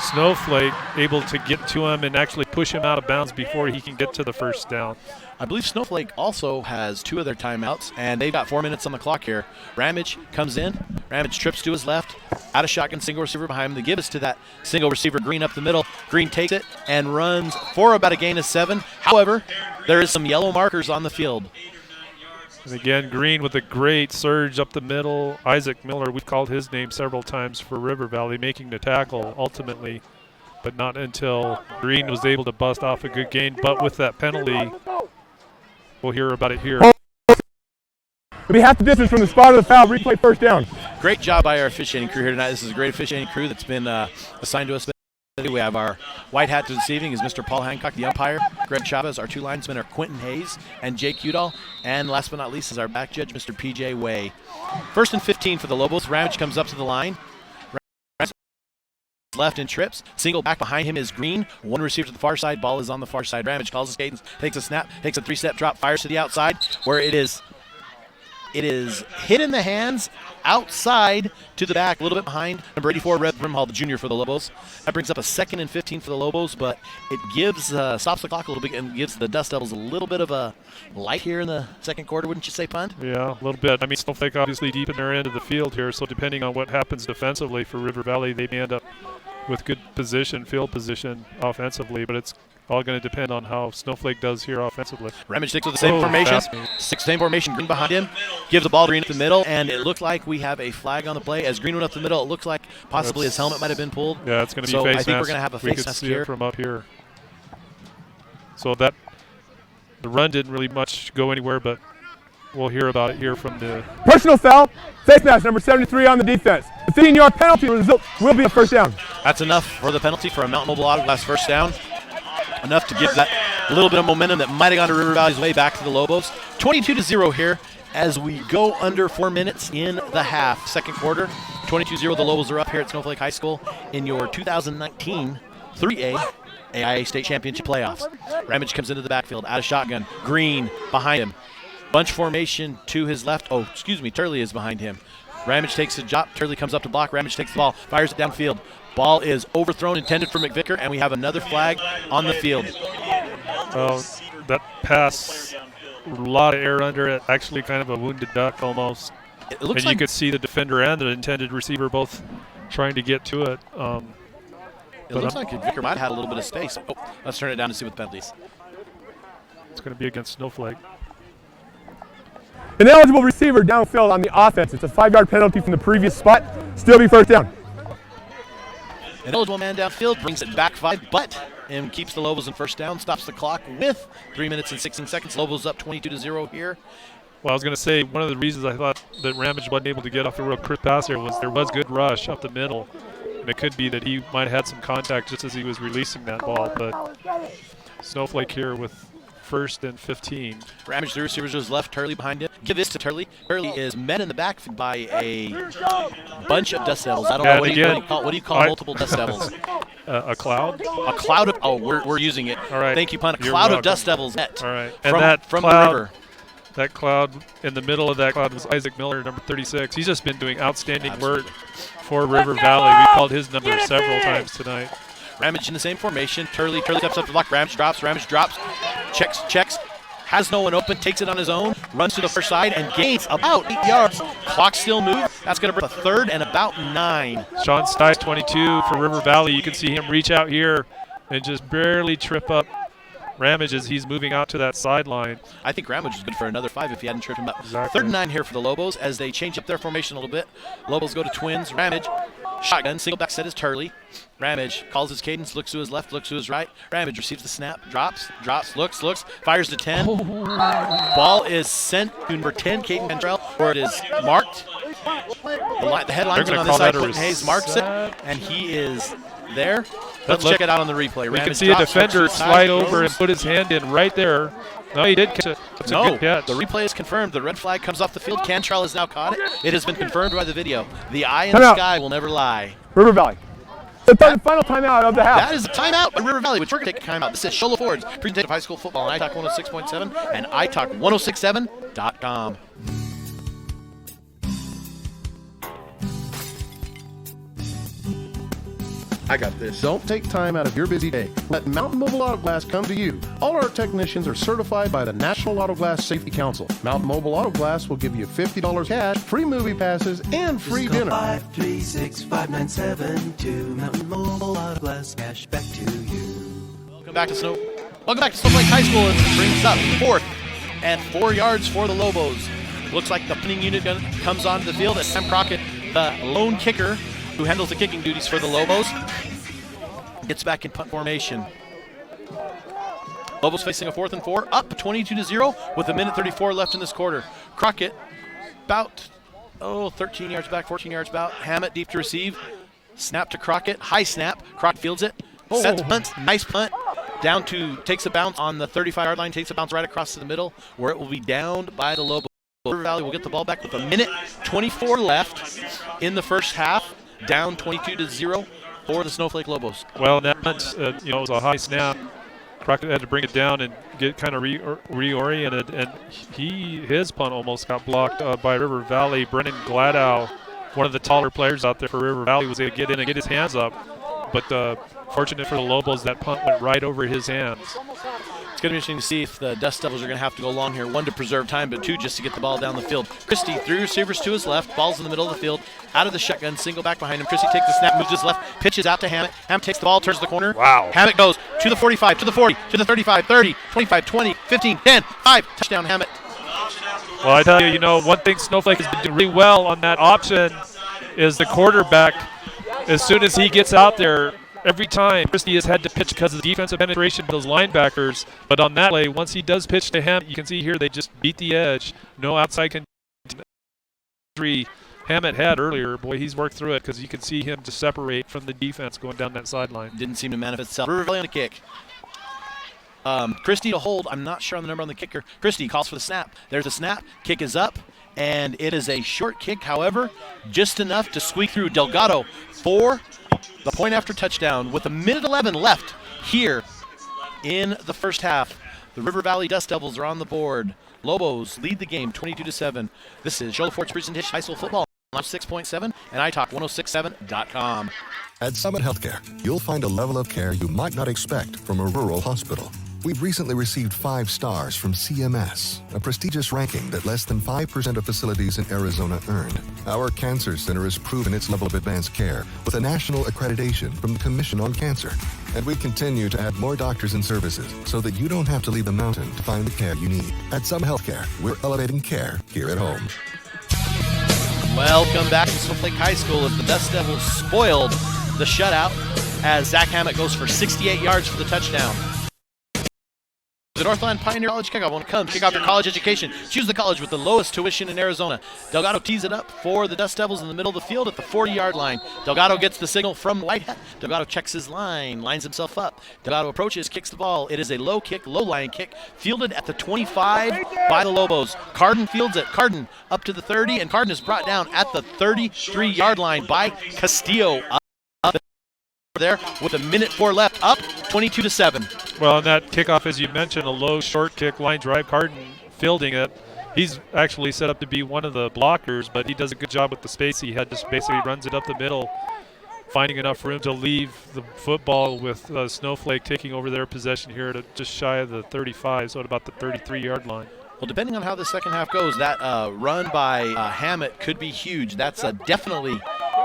Snowflake able to get to him and actually push him out of bounds before he can get to the first down. I believe Snowflake also has 2 of their timeouts, and they've got 4 minutes on the clock here. Ramage comes in. Ramage trips to his left. Out of shotgun, single receiver behind him. The give is to that single receiver, Green up the middle. Green takes it and runs for about a gain of 7. However, there is some yellow markers on the field. And again, Green with a great surge up the middle. Isaac Miller, we've called his name several times for River Valley, making the tackle ultimately, but not until Green was able to bust off a good gain. But with that penalty, we'll hear about it here. It'll be half the distance from the spot of the foul, replay first down. Great job by our officiating crew here tonight. This is a great officiating crew that's been assigned to us. We have our white hat this evening is Mr. Paul Hancock, the umpire. Greg Chavez, our 2 linesmen are Quentin Hayes and Jake Udall. And last but not least is our back judge, Mr. PJ Way. 1st and 15 for the Lobos. Ramage comes up to the line. Ramage left and trips. Single back behind him is Green. 1 receiver to the far side. Ball is on the far side. Ramage calls his cadence, takes a snap, takes a 3-step drop, fires to the outside where it is hit in the hands outside to the back, a little bit behind number 84, Red Brimhall, the junior for the Lobos. That brings up a 2nd and 15 for the Lobos, but it gives stops the clock a little bit and gives the Dust Devils a little bit of a light here in the second quarter, wouldn't you say, Pund? Yeah, a little bit. I mean, Snowflake obviously deep in their end of the field here, so depending on what happens defensively for River Valley, they may end up with good field position offensively, but it's all going to depend on how Snowflake does here offensively. Ramage sticks with the same formation. Same formation. Green behind him. Gives the ball to Green up the middle, and it looked like we have a flag on the play. As Green went up the middle, it looked like possibly his helmet might have been pulled. Yeah, it's going to be so face mask. I think we're going to have a face mask here. We could see it from up here. So the run didn't really much go anywhere, but we'll hear about it here from the... Personal foul, face mask, number 73 on the defense. The 15-yard penalty result will be a first down. That's enough for the penalty for a Mountain Mobile Auto Glass first down. Enough to give that little bit of momentum that might have gone to River Valley's way back to the Lobos. 22-0 here as we go under 4 minutes in the half. Second quarter, 22-0. The Lobos are up here at Snowflake High School in your 2019 3A AIA State Championship playoffs. Ramage comes into the backfield, out of shotgun. Green behind him. Bunch formation to his left. Oh, excuse me, Turley is behind him. Ramage takes a drop. Turley comes up to block. Ramage takes the ball, fires it downfield. Ball is overthrown, intended for McVicker, and we have another flag on the field. That pass lot of air under it, actually kind of a wounded duck almost. It looks and like you could see the defender and the intended receiver both trying to get to it. It looks like Vicar might have had a little bit of space. Oh, let's turn it down to see what the penalty is. It's going to be against Snowflake. An eligible receiver downfield on the offense. It's a 5-yard penalty from the previous spot. Still be first down. An eligible man downfield brings it back 5, but keeps the Lobos in first down, stops the clock with 3 minutes and 16 seconds. Lobos up 22-0 here. Well, I was going to say, one of the reasons I thought that Ramage wasn't able to get off the real crisp pass here was there was good rush up the middle. And it could be that he might have had some contact just as he was releasing that ball. But Snowflake here with 1st and 15. Ramage, the receiver, to his left. Turley behind him. Give this to Turley. Turley is met in the back by a bunch of Dust Devils. I don't know what do you call multiple Dust Devils? A cloud? A cloud of, oh, we're using it. All right. Thank you, Pun. A You're cloud welcome. of Dust Devils met. All right. And from the river. That cloud, in the middle of that cloud was Isaac Miller, number 36. He's just been doing outstanding work for River Valley. We called his number several times tonight. Ramage in the same formation. Turley steps up the block. Ramage drops. Checks. Has no one open. Takes it on his own. Runs to the first side and gains about 8 yards. Clock still moving. That's going to bring a 3rd and about 9. Sean Stice, 22 for River Valley. You can see him reach out here and just barely trip up Ramage as he's moving out to that sideline. I think Ramage was good for another 5 if he hadn't tripped him up. Exactly. 3rd and 9 here for the Lobos as they change up their formation a little bit. Lobos go to twins. Ramage, shotgun, single back set is Turley. Ramage calls his cadence, looks to his left, looks to his right. Ramage receives the snap, drops, looks, fires to 10. Ball is sent to number 10, Caden Cantrell, where it is marked. The headlines on this side, Clinton Hayes marks it, and he is there. Let's check it out on the replay. You can see a defender slide over and put his hand in right there. No, he did catch it. That's a good catch. The replay is confirmed. The red flag comes off the field. Cantrell has now caught it. It has been confirmed by the video. The eye in the sky will never lie. River Valley. The final timeout of the half. That is a timeout by River Valley, which we're going to take a timeout. This is Shola Ford's presentation of high school football on iTalk 106.7 and iTalk1067.com. I got this. Don't take time out of your busy day. Let Mountain Mobile Auto Glass come to you. All our technicians are certified by the National Auto Glass Safety Council. Mountain Mobile Auto Glass will give you $50 cash, free movie passes, and free dinner. 536-5972. Mountain Mobile Auto Glass cash back to you. Welcome back to Snowflake High School. It brings up 4th and 4 yards for the Lobos. Looks like the punting unit comes onto the field as Sam Crockett, the lone kicker, who handles the kicking duties for the Lobos, gets back in punt formation. Lobos facing a 4th and 4, up 22-0 with 1:34 left in this quarter. Crockett about 13 yards back, 14 yards back. Hammett deep to receive. Snap to Crockett, high snap. Crockett fields it. Sets punt, nice punt. Takes a bounce on the 35-yard line, takes a bounce right across to the middle, where it will be downed by the Lobos. River Valley will get the ball back with 1:24 left in the first half. Down 22-0 for the Snowflake Lobos. Well, that it was a high snap. Crockett had to bring it down and get kind of reoriented, and his punt almost got blocked by River Valley. Brennan Gladow, one of the taller players out there for River Valley, was able to get in and get his hands up. But fortunate for the Lobos, that punt went right over his hands. It's going to be interesting to see if the Dust Devils are going to have to go long here. 1, to preserve time, but 2, just to get the ball down the field. Christie, 3 receivers to his left. Ball's in the middle of the field. Out of the shotgun, single back behind him. Christie takes the snap, moves to his left, pitches out to Hammett. Hammett takes the ball, turns the corner. Wow. Hammett goes to the 45, to the 40, to the 35, 30, 25, 20, 15, 10, 5. Touchdown, Hammett. Well, I tell you, one thing Snowflake has been doing really well on that option is the quarterback, as soon as he gets out there, every time Christie has had to pitch because of the defensive penetration of those linebackers. But on that play, once he does pitch to him, you can see here they just beat the edge. No outside control. Hammett had earlier. Boy, he's worked through it because you can see him just separate from the defense going down that sideline. Didn't seem to manifest itself. River Valley on the kick. Christie to hold. I'm not sure on the number on the kicker. Christie calls for the snap. There's a snap. Kick is up, and it is a short kick, however, just enough to squeak through. Delgado for the point after touchdown with 1:11 left here in the first half. The River Valley Dust Devils are on the board. Lobos lead the game 22-7. This is Shola Ford's presentation high school football on 6.7 and iTalk1067.com. At Summit Healthcare, you'll find a level of care you might not expect from a rural hospital. We've recently received 5 stars from CMS, a prestigious ranking that less than 5% of facilities in Arizona earned. Our Cancer Center has proven its level of advanced care with a national accreditation from the Commission on Cancer. And we continue to add more doctors and services so that you don't have to leave the mountain to find the care you need. At Summit Healthcare, we're elevating care here at home. Welcome back to Snowflake High School as the Dust Devils spoiled the shutout as Zach Hammett goes for 68 yards for the touchdown. The Northland Pioneer College kickoff won't come. Kick off your college education. Choose the college with the lowest tuition in Arizona. Delgado tees it up for the Dust Devils in the middle of the field at the 40-yard line. Delgado gets the signal from Whitehead. Delgado checks his line, lines himself up. Delgado approaches, kicks the ball. It is a low kick, low line kick, fielded at the 25 by the Lobos. Carden fields it. Carden up to the 30, and Carden is brought down at the 33-yard line by Castillo. Up there with 1:04 left, up 22-7. Well, on that kickoff, as you mentioned, a low short kick line drive, Carden fielding it. He's actually set up to be one of the blockers, but he does a good job with the space he had. Just basically runs it up the middle, finding enough room to leave the football with Snowflake taking over their possession here at just shy of the 35, so at about the 33-yard line. Well, depending on how the second half goes, that run by Hammett could be huge. That's definitely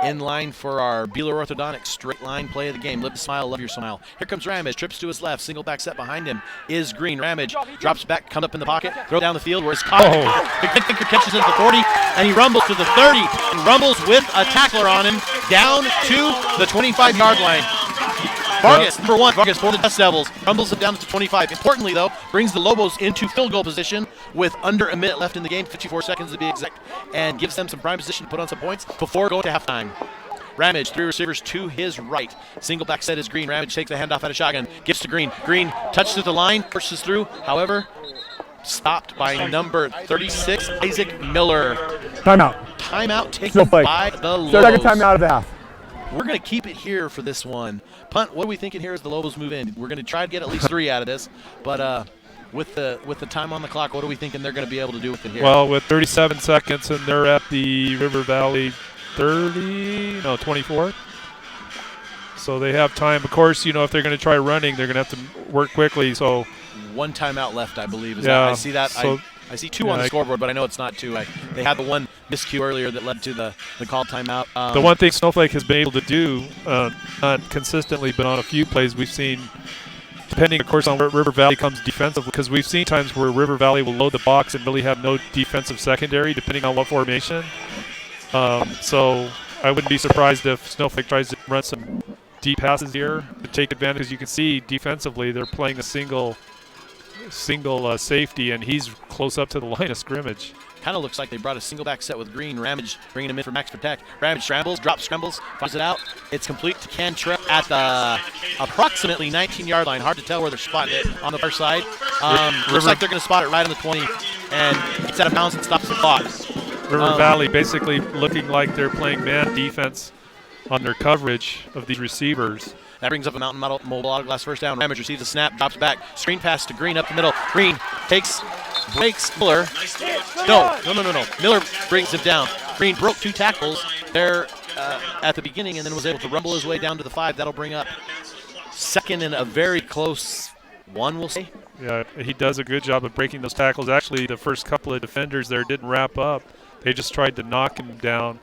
in line for our Beeler Orthodontics straight line play of the game. Live the smile, love your smile. Here comes Ramage, trips to his left, single back set behind him is Green. Ramage drops back, comes up in the pocket, throw down the field where it's caught. Big Tinker catches into the 40, and he rumbles to the 30, and rumbles with a tackler on him down to the 25-yard line. Vargas, number 1, Vargas for the Dust Devils, rumbles it down to 25. Importantly, though, brings the Lobos into field goal position with under a minute left in the game, 54 seconds to be exact, and gives them some prime position to put on some points before going to halftime. Ramage, 3 receivers to his right. Single back set is Green. Ramage takes the handoff out of shotgun, gives to Green. Green touches the line, pushes through, however, stopped by number 36, Isaac Miller. Timeout. Timeout taken Snowflake. by the Lobos. Second timeout of the half. We're going to keep it here for this one. Punt, what are we thinking here as the Lobos move in? We're going to try to get at least 3 out of this, but with the time on the clock, what are we thinking they're going to be able to do with it here? Well, with 37 seconds, and they're at the River Valley 24. So they have time. Of course, if they're going to try running, they're going to have to work quickly. So 1 timeout left, I believe. Yeah, I see that. so I see 2 on the scoreboard, but I know it's not 2. They had the one miscue earlier that led to the called timeout. The one thing Snowflake has been able to do, not consistently, but on a few plays we've seen, depending, of course, on where River Valley comes defensively, because we've seen times where River Valley will load the box and really have no defensive secondary, depending on what formation. So I wouldn't be surprised if Snowflake tries to run some deep passes here to take advantage. As you can see, defensively, they're playing a single safety, and he's close up to the line of scrimmage. Kind of looks like they brought a single back set with Green. Ramage bringing him in for max protect. Ramage scrambles, drops, scrambles, finds it out. It's complete to Cantrell at the approximately 19-yard line. Hard to tell where they're spotting it on the far side. Looks like they're going to spot it right on the 20, and it's out of bounds and stops the clock. River Valley basically looking like they're playing man defense on their coverage of these receivers. That brings up a Mountain Mobile Auto Glass first down. Ramage receives a snap, drops back. Screen pass to Green up the middle. Green breaks Miller. No. Miller brings him down. Green broke 2 tackles there at the beginning and then was able to rumble his way down to the 5. That'll bring up second and a very close 1, we'll say. Yeah, he does a good job of breaking those tackles. Actually, the first couple of defenders there didn't wrap up. They just tried to knock him down.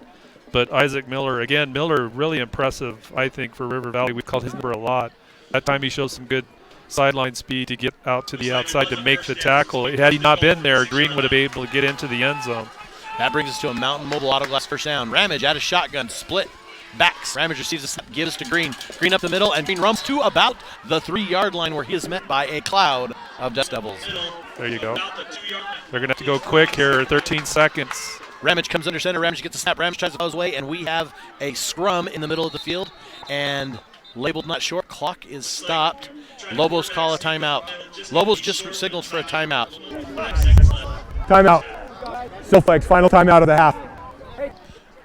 But Isaac Miller, again, really impressive, I think, for River Valley. We've called his number a lot. That time he shows some good sideline speed to get out to the outside to make the tackle. Had he not been there, Green would have been able to get into the end zone. That brings us to a Mountain Mobile Auto Glass first down. Ramage out of shotgun, split backs. Ramage receives a snap, gives to Green. Green up the middle, and Green runs to about the 3-yard line where he is met by a cloud of Dust Devils. There you go. They're going to have to go quick here, 13 seconds. Ramage comes under center. Ramage gets a snap. Ramage tries to follow his way, and we have a scrum in the middle of the field. And labeled not short. Clock is stopped. Lobos call a timeout. Lobos just signaled for a timeout. Timeout. Snowflake's final timeout of the half.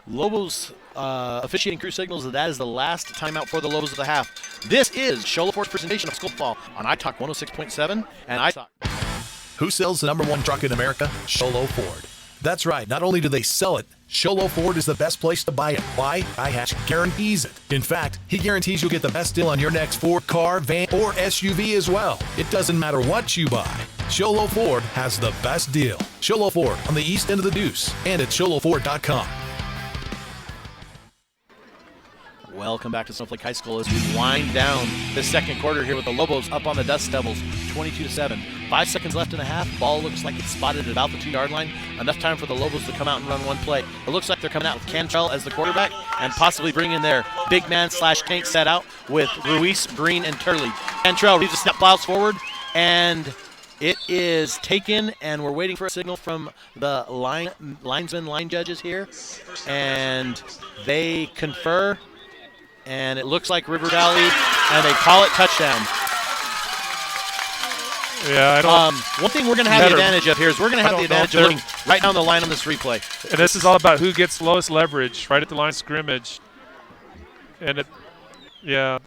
Lobos officiating crew signals that is the last timeout for the Lobos of the half. This is Shola Ford's presentation of school football on iTalk 106.7 and iTalk. Who sells the #1 truck in America? Sholo Ford. That's right. Not only do they sell it, Sholo Ford is the best place to buy it. Why? Guy Hatch guarantees it. In fact, he guarantees you'll get the best deal on your next Ford car, van, or SUV as well. It doesn't matter what you buy. Sholo Ford has the best deal. Sholo Ford on the east end of the Deuce and at sholoford.com. Welcome back to Snowflake High School as we wind down the second quarter here with the Lobos up on the Dust Devils, 22-7. 5 seconds left in the half. Ball looks like it's spotted at about the 2-yard line. Enough time for the Lobos to come out and run one play. It looks like they're coming out with Cantrell as the quarterback and possibly bringing their big man / tank set out with Ruiz, Green, and Turley. Cantrell reads a snap, plows forward, and it is taken, and we're waiting for a signal from the line judges here, and they confer. And it looks like River Valley, and they call it touchdown. Yeah, I don't. One thing we're going to have the advantage of here is we're going to have the advantage of looking right down the line on this replay. And this is all about who gets lowest leverage right at the line of scrimmage. And I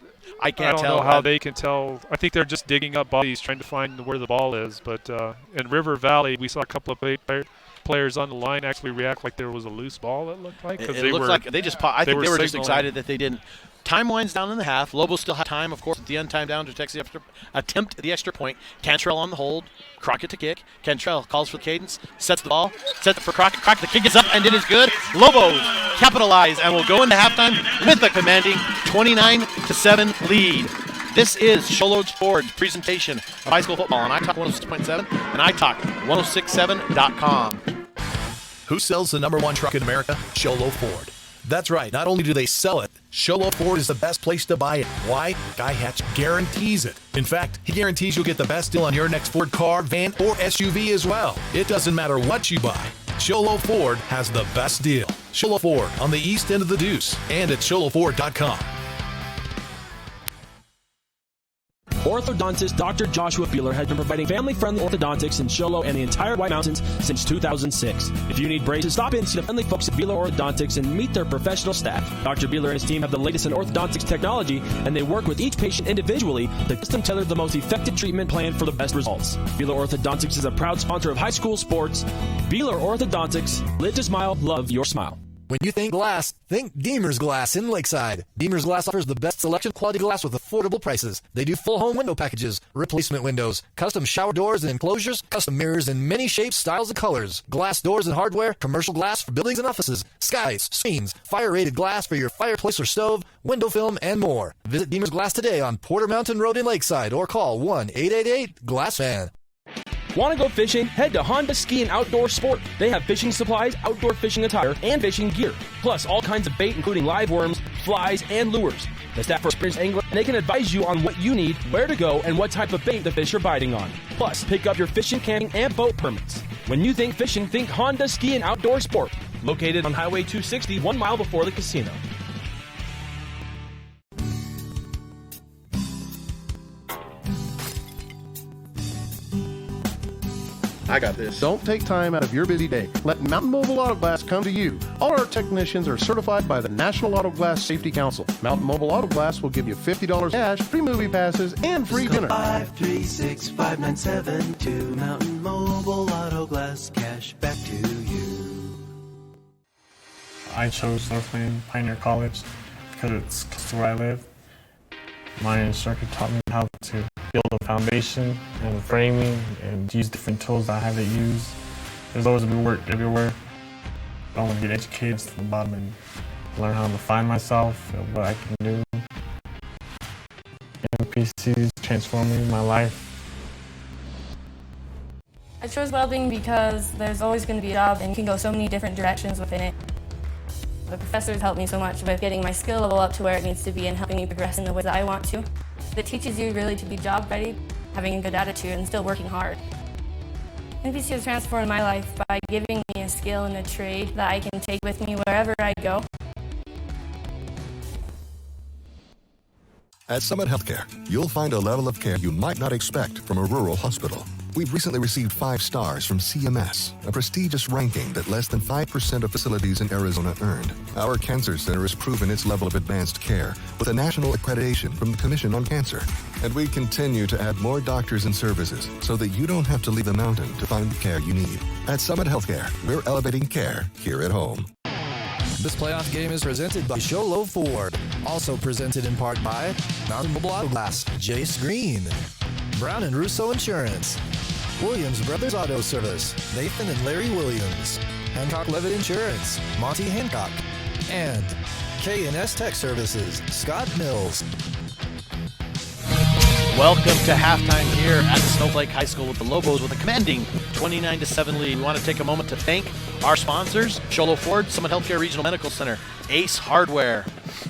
don't know how they can tell. I think they're just digging up bodies, trying to find where the ball is. But in River Valley, we saw a couple of players on the line actually react like there was a loose ball. It looked like it looked like they just. I think they were just excited that they didn't. Time winds down in the half. Lobos still have time, of course, at the end time down to attempt the extra point. Cantrell on the hold. Crockett to kick. Cantrell calls for the cadence, sets the ball, sets it for Crockett. Crockett, the kick is up, and it is good. Lobos capitalize and will go into halftime with a commanding 29-7 lead. This is Sholo Ford's presentation of high school football on iTalk 106.7 and iTalk1067.com. Who sells the #1 truck in America? Sholo Ford. That's right. Not only do they sell it, Sholo Ford is the best place to buy it. Why? Guy Hatch guarantees it. In fact, he guarantees you'll get the best deal on your next Ford car, van, or SUV as well. It doesn't matter what you buy. Sholo Ford has the best deal. Sholo Ford on the east end of the Deuce and at sholoford.com. Orthodontist Dr. Joshua Beeler has been providing family-friendly orthodontics in Sholo and the entire White Mountains since 2006. If you need braces, stop in to the friendly folks at Beeler Orthodontics and meet their professional staff. Dr. Beeler and his team have the latest in orthodontics technology, and they work with each patient individually to custom tailor the most effective treatment plan for the best results. Beeler Orthodontics is a proud sponsor of high school sports. Beeler Orthodontics, live to smile, love your smile. When you think glass, think Deemer's Glass in Lakeside. Deemer's Glass offers the best selection of quality glass with affordable prices. They do full home window packages, replacement windows, custom shower doors and enclosures, custom mirrors in many shapes, styles, and colors, glass doors and hardware, commercial glass for buildings and offices, skies, screens, fire-rated glass for your fireplace or stove, window film, and more. Visit Deemer's Glass today on Porter Mountain Road in Lakeside or call 1-888-GLASS-FAN. Want to go fishing? Head to Honda Ski and Outdoor Sport. They have fishing supplies, outdoor fishing attire, and fishing gear. Plus, all kinds of bait, including live worms, flies, and lures. The staff are experienced anglers, and they can advise you on what you need, where to go, and what type of bait the fish are biting on. Plus, pick up your fishing, camping, and boat permits. When you think fishing, think Honda Ski and Outdoor Sport. Located on Highway 260, 1 mile before the casino. I got this. Don't take time out of your busy day. Let Mountain Mobile Auto Glass come to you. All our technicians are certified by the National Auto Glass Safety Council. Mountain Mobile Auto Glass will give you $50 cash, free movie passes, and free dinner. 536-5972. Mountain Mobile Auto Glass, cash back to you. I chose Snowflake Pioneer College because it's close to where I live. My instructor taught me how to build a foundation and framing and use different tools that I haven't used. There's always been work everywhere. I want to get educated to the bottom and learn how to find myself and what I can do. MPC is transforming my life. I chose welding because there's always going to be a job and you can go so many different directions within it. The professors helped me so much with getting my skill level up to where it needs to be and helping me progress in the way that I want to. It teaches you really to be job ready, having a good attitude, and still working hard. NPC has transformed my life by giving me a skill and a trade that I can take with me wherever I go. At Summit Healthcare, you'll find a level of care you might not expect from a rural hospital. We've recently received 5 stars from CMS, a prestigious ranking that less than 5% of facilities in Arizona earned. Our cancer center has proven its level of advanced care with a national accreditation from the Commission on Cancer. And we continue to add more doctors and services so that you don't have to leave the mountain to find the care you need. At Summit Healthcare, we're elevating care here at home. This playoff game is presented by Sholo Ford. Also presented in part by Mountain Mobile Auto Glass, Jace Green, Brown and Russo Insurance, Williams Brothers Auto Service, Nathan and Larry Williams, Hancock Levitt Insurance, Monty Hancock, and K&S Tech Services, Scott Mills. Welcome to halftime here at Snowflake High School with the Lobos with a commanding 29-7 lead. We want to take a moment to thank our sponsors, Sholo Ford, Summit Healthcare Regional Medical Center, Ace Hardware,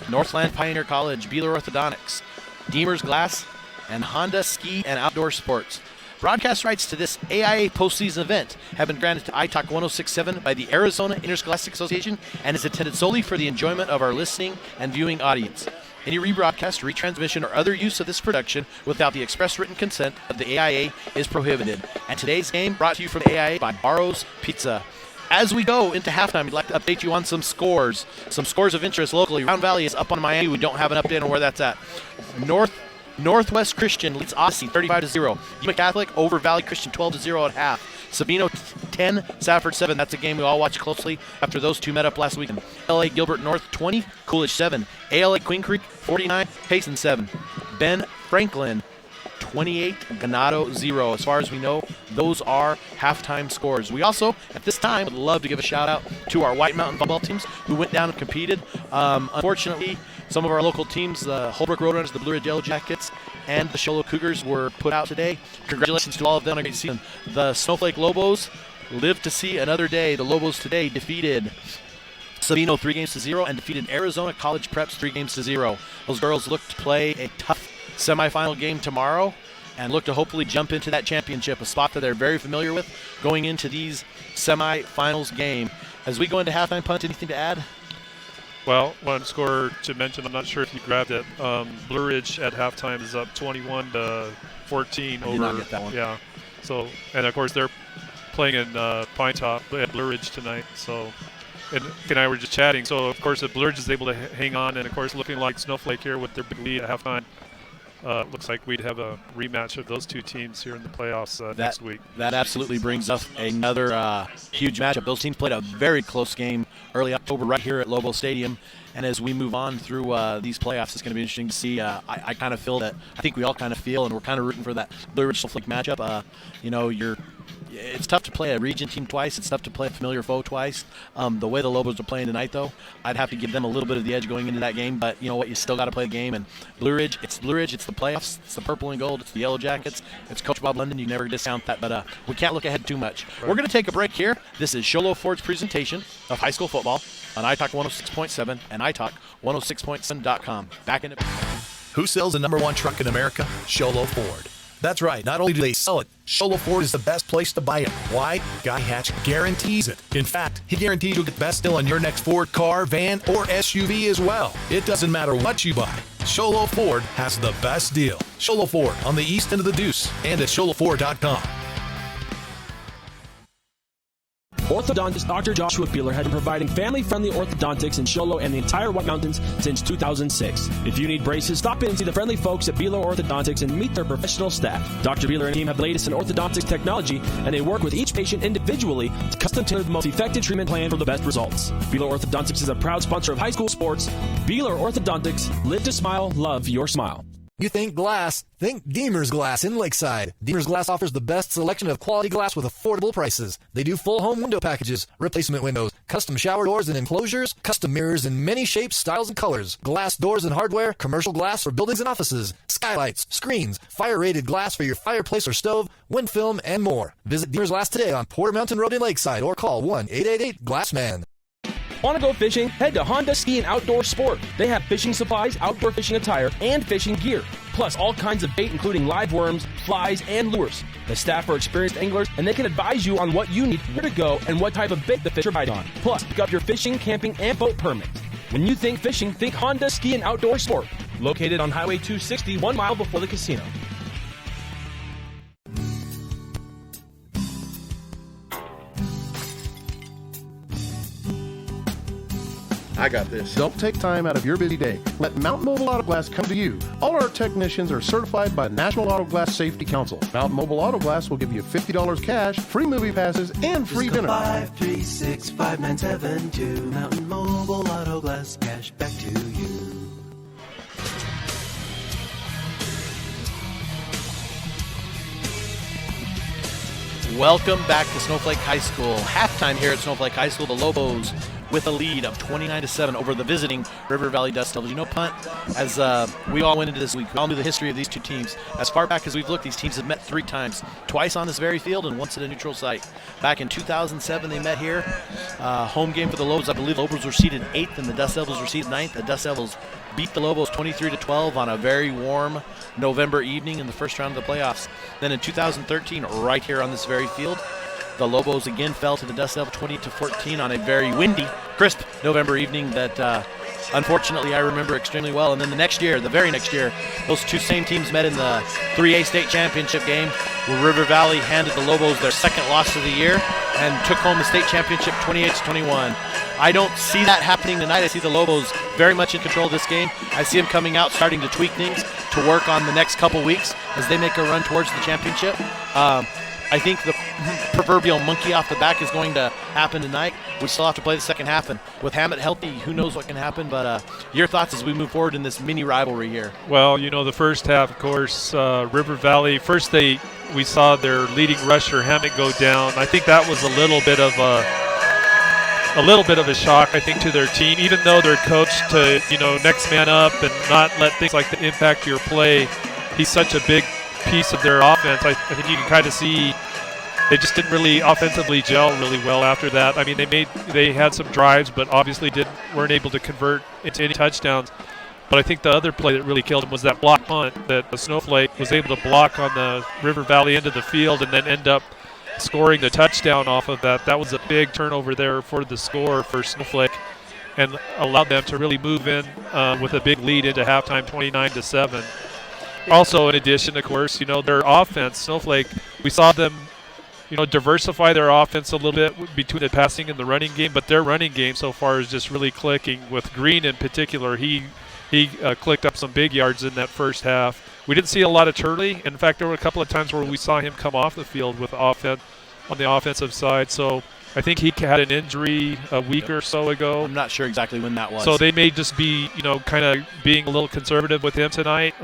Northland Pioneer College, Beeler Orthodontics, Deemer's Glass, and Honda Ski and Outdoor Sports. Broadcast rights to this AIA postseason event have been granted to iTalk 106.7 by the Arizona Interscholastic Association and is intended solely for the enjoyment of our listening and viewing audience. Any rebroadcast, retransmission, or other use of this production without the express written consent of the AIA is prohibited. And today's game brought to you from the AIA by Barro's Pizza. As we go into halftime, we'd like to update you on some scores of interest locally. Round Valley is up on Miami. We don't have an update on where that's at. Northwest Christian leads Odyssey 35-0. Yuma Catholic over Valley Christian 12-0 at half. Sabino 10, Safford 7. That's a game we all watched closely after those two met up last weekend. LA Gilbert North 20, Coolidge 7. ALA Queen Creek 49, Payson 7. Ben Franklin 28, Ganado 0. As far as we know, those are halftime scores. We also, at this time, would love to give a shout out to our White Mountain football teams who went down and competed. Unfortunately, some of our local teams, the Holbrook Roadrunners, the Blue Ridge Yellow Jackets, and the Sholo Cougars were put out today. Congratulations to all of them on a great season. The Snowflake Lobos lived to see another day. The Lobos today defeated Sabino 3-0 and defeated Arizona College Preps 3-0. Those girls look to play a tough semifinal game tomorrow and look to hopefully jump into that championship, a spot that they're very familiar with going into these semifinals game. As we go into halftime, Punt, anything to add? Well, one score to mention, I'm not sure if you grabbed it. Blue Ridge at halftime is up 21-14 over. Did not get that one. Yeah. So, and of course they're playing in Pine Top at Blue Ridge tonight. So, and I were just chatting. So of course, if Blue Ridge is able to hang on, and of course looking like Snowflake here with their big lead at halftime, looks like we'd have a rematch of those two teams here in the playoffs next week. That absolutely brings up another huge matchup. Those teams played a very close game early October right here at Lobos Stadium. And as we move on through these playoffs, it's going to be interesting to see. I kind of feel that, I think we all kind of feel, and we're kind of rooting for that Blue Ridge Snowflake matchup. It's tough to play a region team twice. It's tough to play a familiar foe twice. The way the Lobos are playing tonight, though, I'd have to give them a little bit of the edge going into that game. But you know what? You still got to play the game. And Blue Ridge, it's the playoffs. It's the purple and gold. It's the Yellow Jackets. It's Coach Bob London. You never discount that. But we can't look ahead too much. Right. We're going to take a break here. This is Sholo Ford's presentation of high school football on iTalk 106.7 and iTalk 106.7.com. Back in a Who sells the #1 truck in America? Sholo Ford. That's right. Not only do they sell it, Sholo Ford is the best place to buy it. Why? Guy Hatch guarantees it. In fact, he guarantees you'll get the best deal on your next Ford car, van, or SUV as well. It doesn't matter what you buy. Sholo Ford has the best deal. Sholo Ford on the east end of the Deuce and at sholoford.com. Orthodontist Dr. Joshua Beeler has been providing family-friendly orthodontics in Sholo and the entire White Mountains since 2006. If you need braces, stop in and see the friendly folks at Beeler Orthodontics and meet their professional staff. Dr. Beeler and team have the latest in orthodontics technology, and they work with each patient individually to custom tailor the most effective treatment plan for the best results. Beeler Orthodontics is a proud sponsor of high school sports. Beeler Orthodontics, live to smile, love your smile. You think glass? Think Deemer's Glass in Lakeside. Deemer's Glass offers the best selection of quality glass with affordable prices. They do full home window packages, replacement windows, custom shower doors and enclosures, custom mirrors in many shapes, styles, and colors, glass doors and hardware, commercial glass for buildings and offices, skylights, screens, fire-rated glass for your fireplace or stove, wind film, and more. Visit Deemer's Glass today on Porter Mountain Road in Lakeside or call 1-888-GLASSMAN. Want to go fishing? Head to Honda Ski and Outdoor Sport. They have fishing supplies, outdoor fishing attire, and fishing gear. Plus all kinds of bait including live worms, flies, and lures. The staff are experienced anglers and they can advise you on what you need, where to go, and what type of bait the fish are bite on. Plus, pick up your fishing, camping, and boat permit. When you think fishing, think Honda Ski and Outdoor Sport. Located on Highway 260, 1 mile before the casino. I got this. Don't take time out of your busy day. Let Mountain Mobile Auto Glass come to you. All our technicians are certified by the National Auto Glass Safety Council. Mountain Mobile Auto Glass will give you $50 cash, free movie passes, and free dinner. 536-5972. Mountain Mobile Auto Glass cash back to you. Welcome back to Snowflake High School. Halftime here at Snowflake High School. The Lobos with a lead of 29-7 over the visiting River Valley Dust Devils. You know, Punt, as we all went into this week, we all knew the history of these two teams. As far back as we've looked, these teams have met 3 times, twice on this very field and once at a neutral site. Back in 2007, they met here. Home game for the Lobos. I believe the Lobos were seeded 8th and the Dust Devils were seeded 9th. The Dust Devils beat the Lobos 23-12 on a very warm November evening in the first round of the playoffs. Then in 2013, right here on this very field, the Lobos again fell to the Dust Devils 20-14 on a very windy, crisp November evening that unfortunately I remember extremely well. And then the very next year, those two same teams met in the 3A state championship game where River Valley handed the Lobos their second loss of the year and took home the state championship 28-21. I don't see that happening tonight. I see the Lobos very much in control of this game. I see them coming out, starting to tweak things to work on the next couple weeks as they make a run towards the championship. I think the proverbial monkey off the back is going to happen tonight. We still have to play the second half, and with Hammett healthy, who knows what can happen. But your thoughts as we move forward in this mini rivalry here? Well, you know, the first half, of course, River Valley, first we saw their leading rusher, Hammett, go down. I think that was a little bit of a shock, I think, to their team, even though they're coached to, next man up and not let things like that impact your play. He's such a big piece of their offense. I think you can kind of see they just didn't really offensively gel really well after that. I mean, they had some drives, but obviously weren't able to convert into any touchdowns. But I think the other play that really killed him was that block punt that the Snowflake was able to block on the River Valley end of the field and then end up scoring the touchdown off of that. That was a big turnover there for the score for Snowflake and allowed them to really move in with a big lead into halftime, 29-7. Also, in addition, of course, their offense, Snowflake, we saw them, diversify their offense a little bit between the passing and the running game, but their running game so far is just really clicking. With Green in particular, he clicked up some big yards in that first half. We didn't see a lot of Turley. In fact, there were a couple of times where we saw him come off the field with offense on the offensive side. So I think he had an injury a week or so ago. I'm not sure exactly when that was. So they may just be, kind of being a little conservative with him tonight.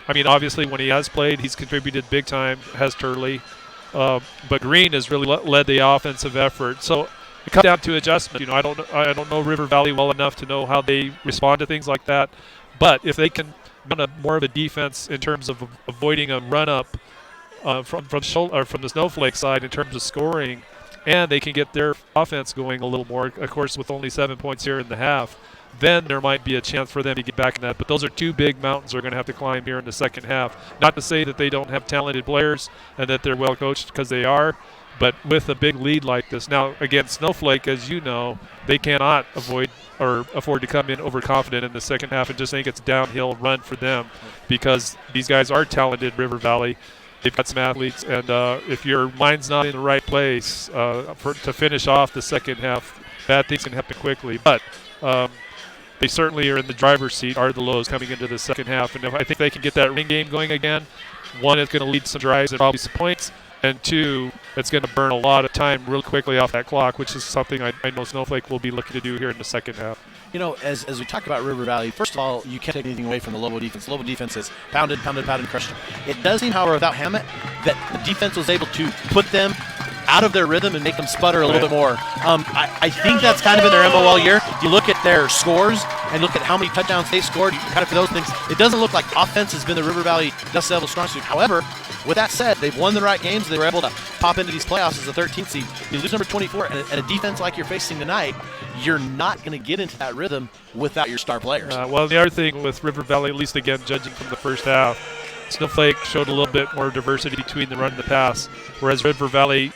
I mean, obviously, when he has played, he's contributed big time, has Turley. But Green has really led the offensive effort. So it comes down to adjustment. I don't know River Valley well enough to know how they respond to things like that. But if they can mount more of a defense in terms of avoiding a run-up from the Snowflake side in terms of scoring, and they can get their offense going a little more, of course, with only 7 points here in the half, then there might be a chance for them to get back in that. But those are two big mountains they're going to have to climb here in the second half. Not to say that they don't have talented players and that they're well coached, because they are, but with a big lead like this. Now, again, Snowflake, as you know, they cannot afford to come in overconfident in the second half and just think it's a downhill run for them, because these guys are talented, River Valley. They've got some athletes, and if your mind's not in the right place to finish off the second half, bad things can happen quickly. But they certainly are in the driver's seat, are the Lobos, coming into the second half. And if I think they can get that ring game going again, one, it's going to lead some drives and probably some points, and two, it's going to burn a lot of time real quickly off that clock, which is something I know Snowflake will be looking to do here in the second half. As we talk about River Valley, first of all, you can't take anything away from the Lobo defense. Lobo defense is pounded, crushed. It does seem, however, without Hammett, that the defense was able to put them out of their rhythm and make them sputter a little bit more. I think that's kind of in their MO all year. You look at their scores and look at how many touchdowns they scored, kind of for those things. It doesn't look like offense has been the River Valley Dust Devils' strong suit. However, with that said, they've won the right games. They were able to pop into these playoffs as a 13th seed. You lose number 24, and a defense like you're facing tonight, you're not going to get into that rhythm without your star players. Well, the other thing with River Valley, at least again, judging from the first half, Snowflake showed a little bit more diversity between the run and the pass, whereas River Valley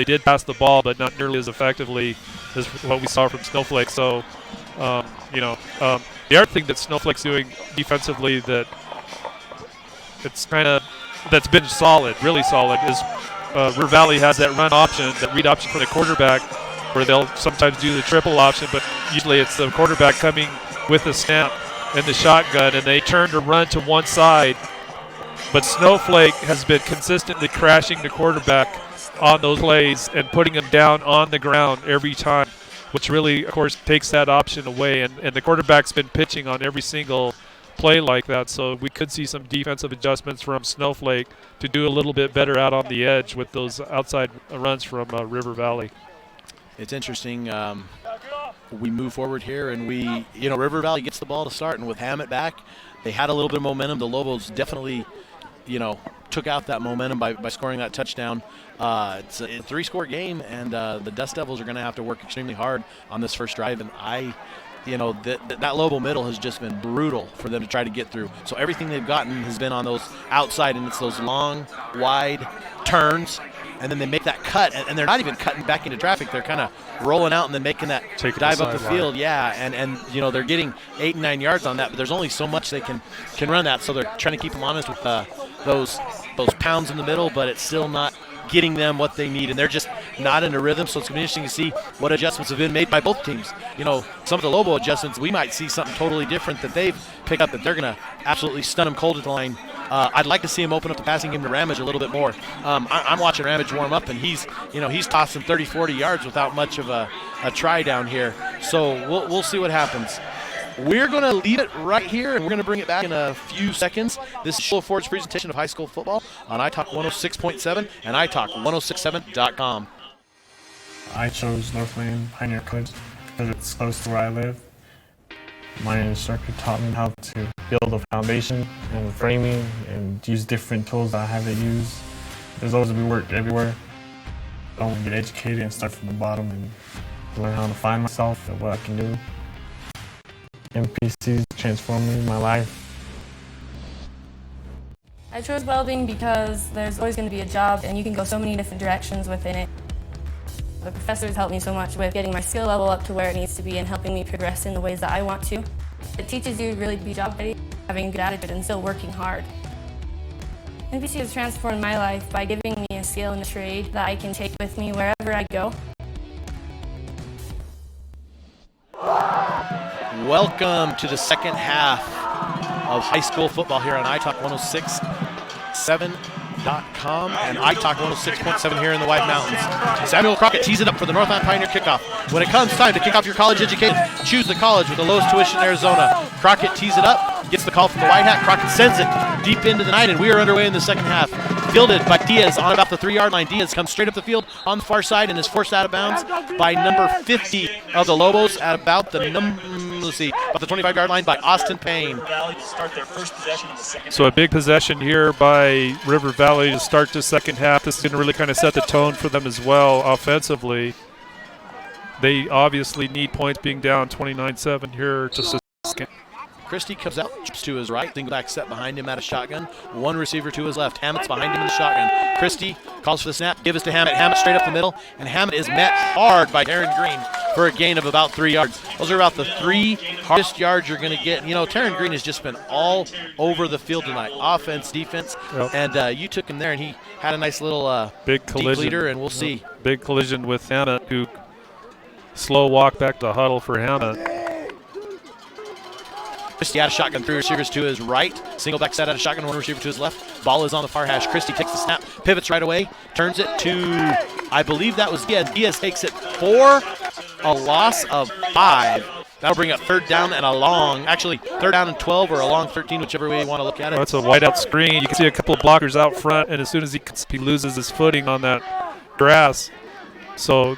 did pass the ball, but not nearly as effectively as what we saw from Snowflake. So, the other thing that Snowflake's doing defensively that's been solid, really solid, is River Valley has that run option, that read option for the quarterback, where they'll sometimes do the triple option, but usually it's the quarterback coming with the snap and the shotgun, and they turn to run to one side. But Snowflake has been consistently crashing the quarterback on those plays and putting them down on the ground every time. which really, of course, takes that option away. And the quarterback's been pitching on every single play like that, so we could see some defensive adjustments from Snowflake to do a little bit better out on the edge with those outside runs from River Valley. It's interesting. We move forward here, and River Valley gets the ball to start, and with Hammett back, they had a little bit of momentum. The Lobos definitely, took out that momentum by scoring that touchdown. It's a 3-score game, and the Dust Devils are going to have to work extremely hard on this first drive, and that Lobo middle has just been brutal for them to try to get through. So everything they've gotten has been on those outside, and it's those long, wide turns, and then they make that cut, and they're not even cutting back into traffic. They're kind of rolling out and then making that dive up the field. Yeah, and they're getting 8 and 9 yards on that, but there's only so much they can run that. So they're trying to keep them honest with those pounds in the middle, but it's still not getting them what they need, and they're just not in a rhythm. So it's going to be interesting to see what adjustments have been made by both teams. Some of the Lobo adjustments, we might see something totally different that they've picked up, that they're going to absolutely stun them cold at the line. I'd like to see him open up the passing game to Ramage a little bit more. I'm watching Ramage warm up, and he's tossing 30, 40 yards without much of a try down here. So we'll see what happens. We're going to leave it right here, and we're going to bring it back in a few seconds. This is Show Ford's presentation of high school football on iTalk 106.7 and iTalk1067.com. I chose Northland Pioneer College because it's close to where I live. My instructor taught me how to build a foundation and framing and use different tools that I haven't used. There's always be work everywhere. I want to get educated and start from the bottom and learn how to find myself and what I can do. MPC's transforming my life. I chose welding because there's always going to be a job, and you can go so many different directions within it. The professors helped me so much with getting my skill level up to where it needs to be and helping me progress in the ways that I want to. It teaches you really to be job ready, having a good attitude, and still working hard. NBC has transformed my life by giving me a skill and a trade that I can take with me wherever I go. Welcome to the second half of high school football here on iTalk 1067.com and iTalk 106.7 here in the White Mountains. Samuel Crockett tees it up for the Northland Pioneer kickoff. When it comes time to kick off your college education, choose the college with the lowest tuition in Arizona. Crockett tees it up, gets the call from the White Hat. Crockett sends it deep into the night, and we are underway in the second half. Fielded by Diaz on about the 3-yard line. Diaz comes straight up the field on the far side and is forced out of bounds by number 50 of the Lobos at about the 25-yard line by Austin Payne. So a big possession here by River Valley to start the second half. This is going to really kind of set the tone for them as well offensively. They obviously need points, being down 29-7 here to Saskatchewan. Christie comes out, chips to his right, single back set behind him at a shotgun. One receiver to his left. Hammett's behind him in the shotgun. Christie calls for the snap, gives it to Hammett. Hammett straight up the middle, and Hammett is met hard by Taryn Green for a gain of about 3 yards. Those are about the 3 hardest yards you're going to get. Taryn Green has just been all over the field tonight, offense, defense, and you took him there, and he had a nice little big collision leader, and we'll see. Big collision with Hammett, who slow walk back to huddle for Hammett. Christie out of shotgun, 3 receivers to his right. Single back set out of shotgun, 1 receiver to his left. Ball is on the far hash. Christie takes the snap, pivots right away, turns it to, I believe that was Diaz. Diaz takes it for a loss of 5. That'll bring up 3rd down and a long, actually 3rd down and 12 or a long 13, whichever way you want to look at it. That's a wideout screen. You can see a couple of blockers out front, and as soon as he loses his footing on that grass. So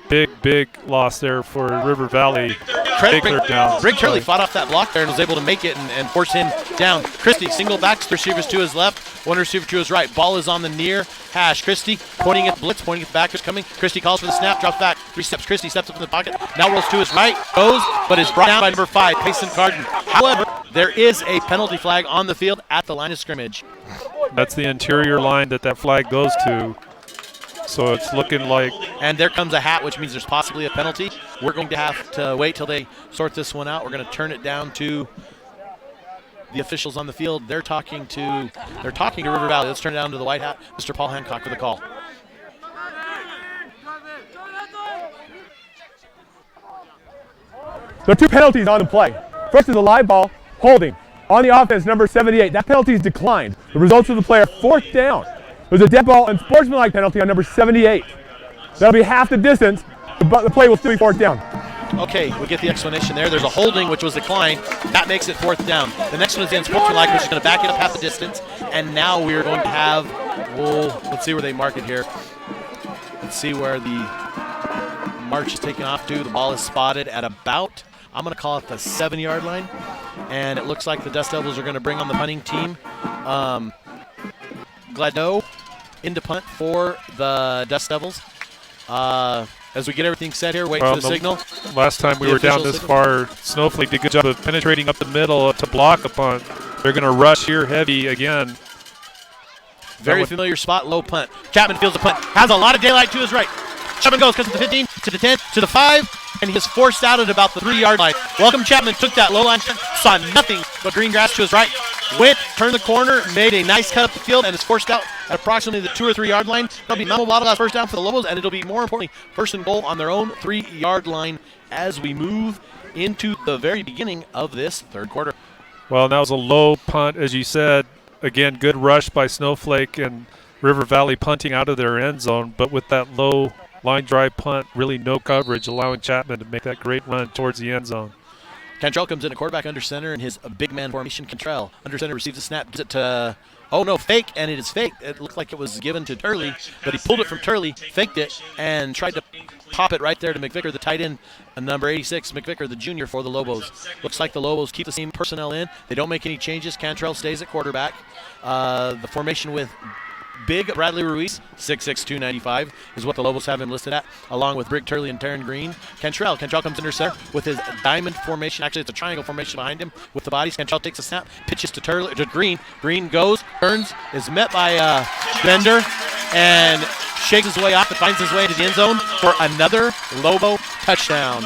big loss there for River Valley. Big 3rd down. Brig Turley fought off that block there and was able to make it and force him down. Christie single backs, receivers to his left, 1 receiver to his right. Ball is on the near hash. Christie pointing at blitz, pointing at the backers coming. Christie calls for the snap, drops back, 3 steps. Christie steps up in the pocket, now rolls to his right, goes, but is brought down by number 5, Payson Carden. However, there is a penalty flag on the field at the line of scrimmage. That's the interior line that flag goes to. So it's looking like... And there comes a hat, which means there's possibly a penalty. We're going to have to wait till they sort this one out. We're going to turn it down to the officials on the field. They're talking to River Valley. Let's turn it down to the White Hat, Mr. Paul Hancock, for the call. There are 2 penalties on the play. First is a live ball, holding. On the offense, number 78. That penalty is declined. The results of the play are 4th down. There's a dead ball and sportsmanlike penalty on number 78. That'll be half the distance, but the play will still be 4th down. Okay, we get the explanation there. There's a holding, which was declined. That makes it 4th down. The next one is the unsportsmanlike, which is going to back it up half the distance. And now we're going to have, let's see where they mark it here. Let's see where the march is taken off to. The ball is spotted at about, I'm going to call it the 7-yard line. And it looks like the Dust Devils are going to bring on the punting team. Gladeau into punt for the Dust Devils. As we get everything set here, wait for the signal. Last time we were down this far, Snowflake did a good job of penetrating up the middle to block a punt. They're going to rush here heavy again. Very familiar spot, low punt. Chapman fields the punt. Has a lot of daylight to his right. Chapman goes because of the 15, to the 10, to the 5, and he is forced out at about the 3-yard line. Welcome Chapman took that low line, saw nothing but green grass to his right. Went, turned the corner, made a nice cut up the field, and is forced out at approximately the 2 or 3 yard line. It'll be Mount Mobile Autoglass first down for the Lobos, and it'll be, more importantly, first and goal on their own 3-yard line as we move into the very beginning of this third quarter. Well, that was a low punt, as you said. Again, good rush by Snowflake and River Valley punting out of their end zone, but with that low line drive punt, really no coverage, allowing Chapman to make that great run towards the end zone. Cantrell comes in at quarterback under center in his big man formation. Cantrell under center receives the snap, gives it to, fake, and it is fake. It looked like it was given to Turley, but he pulled it from Turley, faked it, and tried to pop it right there to McVicker, the tight end, number 86, McVicker, the junior for the Lobos. Looks like the Lobos keep the same personnel in. They don't make any changes. Cantrell stays at quarterback. The formation with Big Bradley Ruiz, 6'6", 295, is what the Lobos have him listed at, along with Brig Turley and Taryn Green. Cantrell comes under center with his diamond formation. Actually, it's a triangle formation behind him with the bodies. Cantrell takes a snap, pitches to Green. Green goes, turns, is met by Bender, and shakes his way off and finds his way to the end zone for another Lobo touchdown.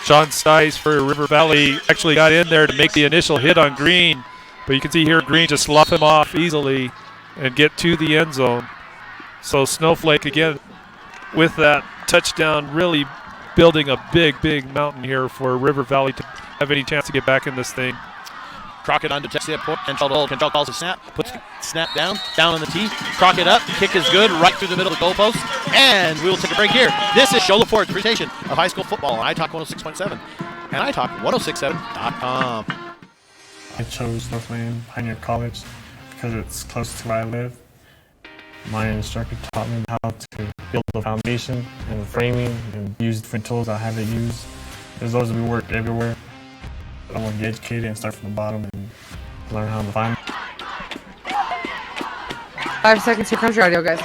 Sean Stice for River Valley actually got in there to make the initial hit on Green, but you can see here Green just slough him off easily and get to the end zone. So Snowflake, again, with that touchdown, really building a big mountain here for River Valley to have any chance to get back in this thing. Crockett on to test the point. Cantrell calls a snap, puts the snap down on the tee. Crockett up, kick is good, right through the middle of the goalpost. And we will take a break here. This is Shola Ford's presentation of high school football on iTalk 106.7 and iTalk1067.com. I chose Northland Pioneer College because it's close to where I live. My instructor taught me how to build the foundation and the framing and use different tools I haven't used. There's those we work everywhere. I want to be educated and start from the bottom and learn how to find. 5 seconds to country audio, guys.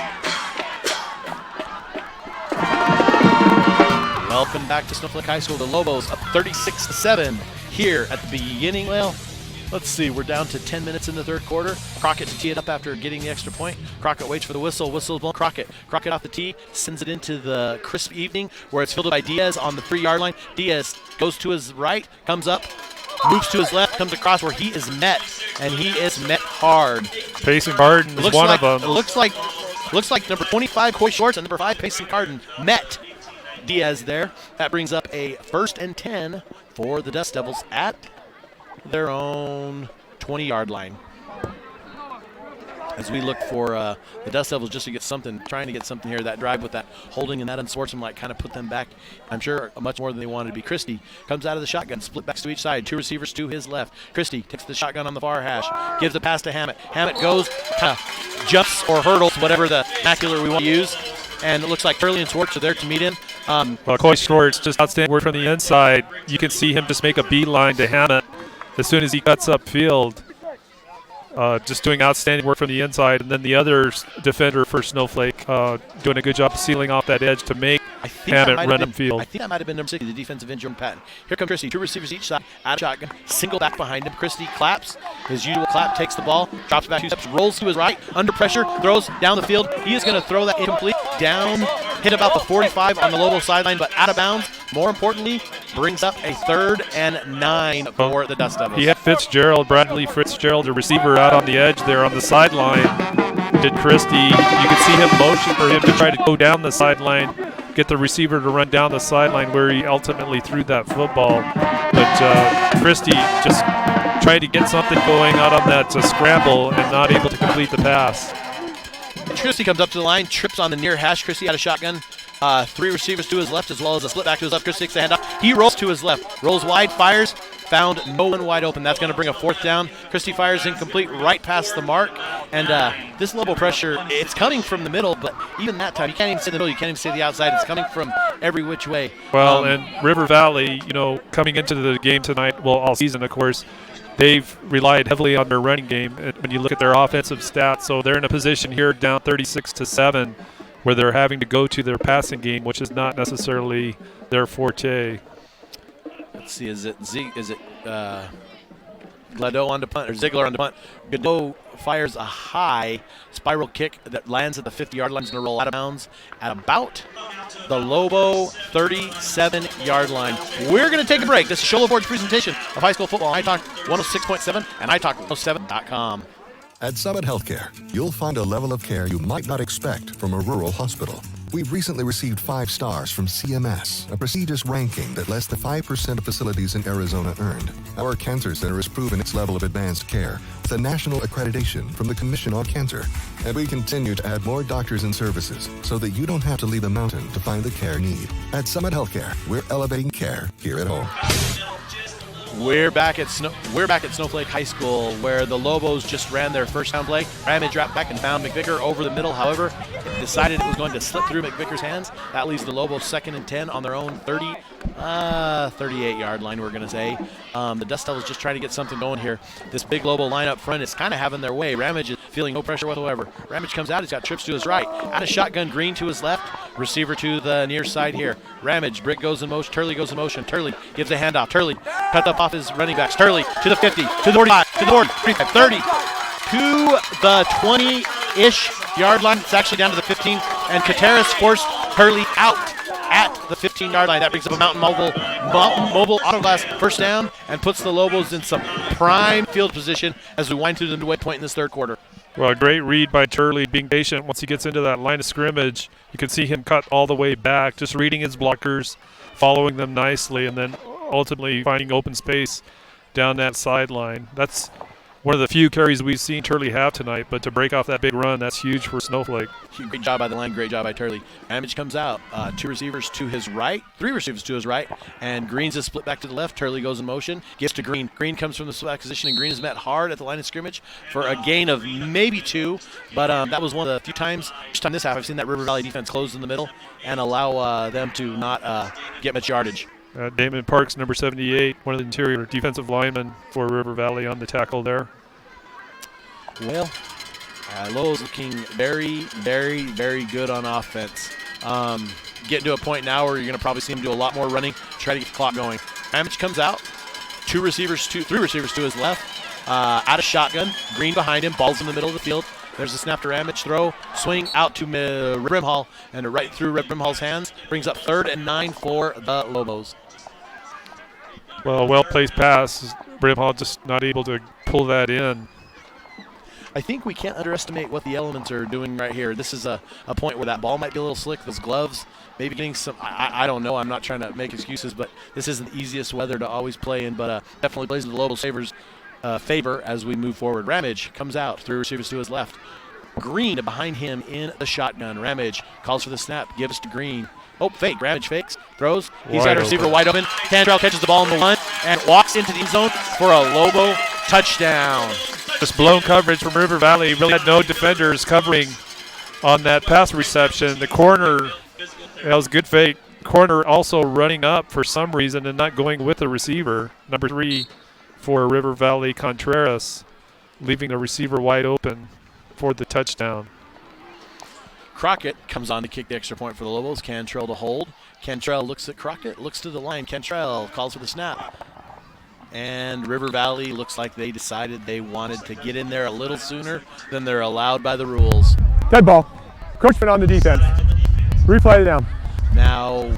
Welcome back to Snowflake High School. The Lobos up 36-7 here at the beginning. Well, let's see, we're down to 10 minutes in the third quarter. Crockett to tee it up after getting the extra point. Crockett waits for the whistle. Whistle's blown. Crockett off the tee, sends it into the crisp evening where it's fielded by Diaz on the 3-yard line. Diaz goes to his right, comes up, moves to his left, comes across where he is met, and he is met hard. Payson Carden is one of them. It looks like number 25, Coy Schwartz, and number 5, Payson Carden, met Diaz there. That brings up a 1st and 10 for the Dust Devils at their own 20-yard line. As we look for the Dust Devils just to get something, trying to get something here. That drive with that holding and that unsportsmanlike kind of put them back, I'm sure, much more than they wanted to be. Christie comes out of the shotgun, split backs to each side, 2 receivers to his left. Christie takes the shotgun on the far hash, gives the pass to Hammett. Hammett goes, kind of jumps or hurdles, whatever the vernacular we want to use. And it looks like Turley and Schwartz are there to meet him. Well, Coy Schwartz just outstanding work from the inside. You can see him just make a beeline to Hammett as soon as he cuts upfield. Just doing outstanding work from the inside. And then the other defender for Snowflake doing a good job of sealing off that edge to make Hammett run upfield. I think that might have been number 60, the defensive end, Jordan Patton. Here comes Christie, 2 receivers each side, out of shotgun, single back behind him. Christie claps, his usual clap, takes the ball, drops back 2 steps, rolls to his right, under pressure, throws down the field. He is going to throw that incomplete, down, hit about the 45 on the Lobo sideline, but out of bounds. More importantly, brings up a 3rd and 9 for the Dust Devils. He had Bradley Fitzgerald, a receiver out on the edge there on the sideline. Did Christie. You could see him motion for him to try to go down the sideline, get the receiver to run down the sideline where he ultimately threw that football. But Christie just tried to get something going out on that scramble and not able to complete the pass. Christie comes up to the line, trips on the near hash. Christie out of shotgun, Three receivers to his left, as well as a split back to his left. Chris takes the handoff. He rolls to his left, rolls wide, fires, found no one wide open. That's going to bring a fourth down. Christie fires incomplete right past the mark. And this Lobo pressure, it's coming from the middle, but even that time, you can't even say the middle, you can't even say the outside. It's coming from every which way. Well, and River Valley, coming into the game tonight, well, all season, of course, they've relied heavily on their running game when you look at their offensive stats. So they're in a position here down 36-7 where they're having to go to their passing game, which is not necessarily their forte. Let's see, is it Gladeau on to punt, or Ziegler on to punt? Gladeau fires a high spiral kick that lands at the 50-yard line. It's going to roll out of bounds at about the Lobo 37-yard line. We're going to take a break. This is Show Ford's presentation of high school football on iTalk 106.7 and iTalk107.com. At Summit Healthcare, you'll find a level of care you might not expect from a rural hospital. We've recently received 5 stars from CMS, a prestigious ranking that less than 5% of facilities in Arizona earned. Our cancer center has proven its level of advanced care with a national accreditation from the Commission on Cancer. And we continue to add more doctors and services so that you don't have to leave a mountain to find the care you need. At Summit Healthcare, we're elevating care here at home. We're back at Snowflake High School, where the Lobos just ran their first down play. Ramage dropped back and found McVicker over the middle. However, it decided it was going to slip through McVicker's hands. That leaves the Lobos 2nd and 10 on their own 38-yard line, we're going to say. The Dust Devils just trying to get something going here. This big Lobo line up front is kind of having their way. Ramage is feeling no pressure whatsoever. Ramage comes out. He's got trips to his right. Out of shotgun, Green to his left. Receiver to the near side here. Ramage, Brick goes in motion. Turley goes in motion. Turley gives a handoff. Turley cut up off his running backs. Turley to the 50, to the 45, to the 40, 35, 30, to the 20-ish yard line. It's actually down to the 15, and Kateris forced Turley out at the 15-yard line. That brings up a Mountain Mobile Autoglass first down and puts the Lobos in some prime field position as we wind through the midway point in this third quarter. Well, a great read by Turley, being patient. Once he gets into that line of scrimmage, you can see him cut all the way back, just reading his blockers, following them nicely, and then ultimately finding open space down that sideline. That's one of the few carries we've seen Turley have tonight, but to break off that big run, that's huge for Snowflake. Great job by the line, great job by Turley. Ramage comes out, 2 receivers to his right, 3 receivers to his right, and Green's a split back to the left. Turley goes in motion, gives to Green. Green comes from the split back position, and Green is met hard at the line of scrimmage for a gain of maybe 2, but that was one of the few times, each time this half, I've seen that River Valley defense close in the middle and allow them to not get much yardage. Damon Parks, number 78, one of the interior defensive linemen for River Valley on the tackle there. Well, Lowell's looking very, very, very good on offense. Getting to a point now where you're going to probably see him do a lot more running, try to get the clock going. Ramage comes out, 3 receivers to his left, out of shotgun, Green behind him, ball's in the middle of the field. There's a snap to Ramage, throw, swing out to Brimhall, and right through Brimhall's hands. Brings up 3rd and 9 for the Lobos. Well, well-placed pass. Brimhall just not able to pull that in. I think we can't underestimate what the elements are doing right here. This is a point where that ball might be a little slick. Those gloves, maybe getting some, I don't know. I'm not trying to make excuses, but this isn't the easiest weather to always play in, but definitely plays in the Lobos' favor as we move forward. Ramage comes out, 3 receivers to his left. Green behind him in the shotgun. Ramage calls for the snap, gives to Green. Oh, fake. Ramage fakes, throws. He's got a receiver wide open. Cantrell catches the ball in the 1 and walks into the end zone for a Lobo touchdown. Just blown coverage from River Valley. Really had no defenders covering on that pass reception. The corner, that was a good fake. Corner also running up for some reason and not going with the receiver. Number 3 for River Valley, Contreras, leaving the receiver wide open for the touchdown. Crockett comes on to kick the extra point for the Lobos. Cantrell to hold. Cantrell looks at Crockett, looks to the line. Cantrell calls for the snap. And River Valley looks like they decided they wanted to get in there a little sooner than they're allowed by the rules. Dead ball. Coachman on the defense. Replay it down. Now,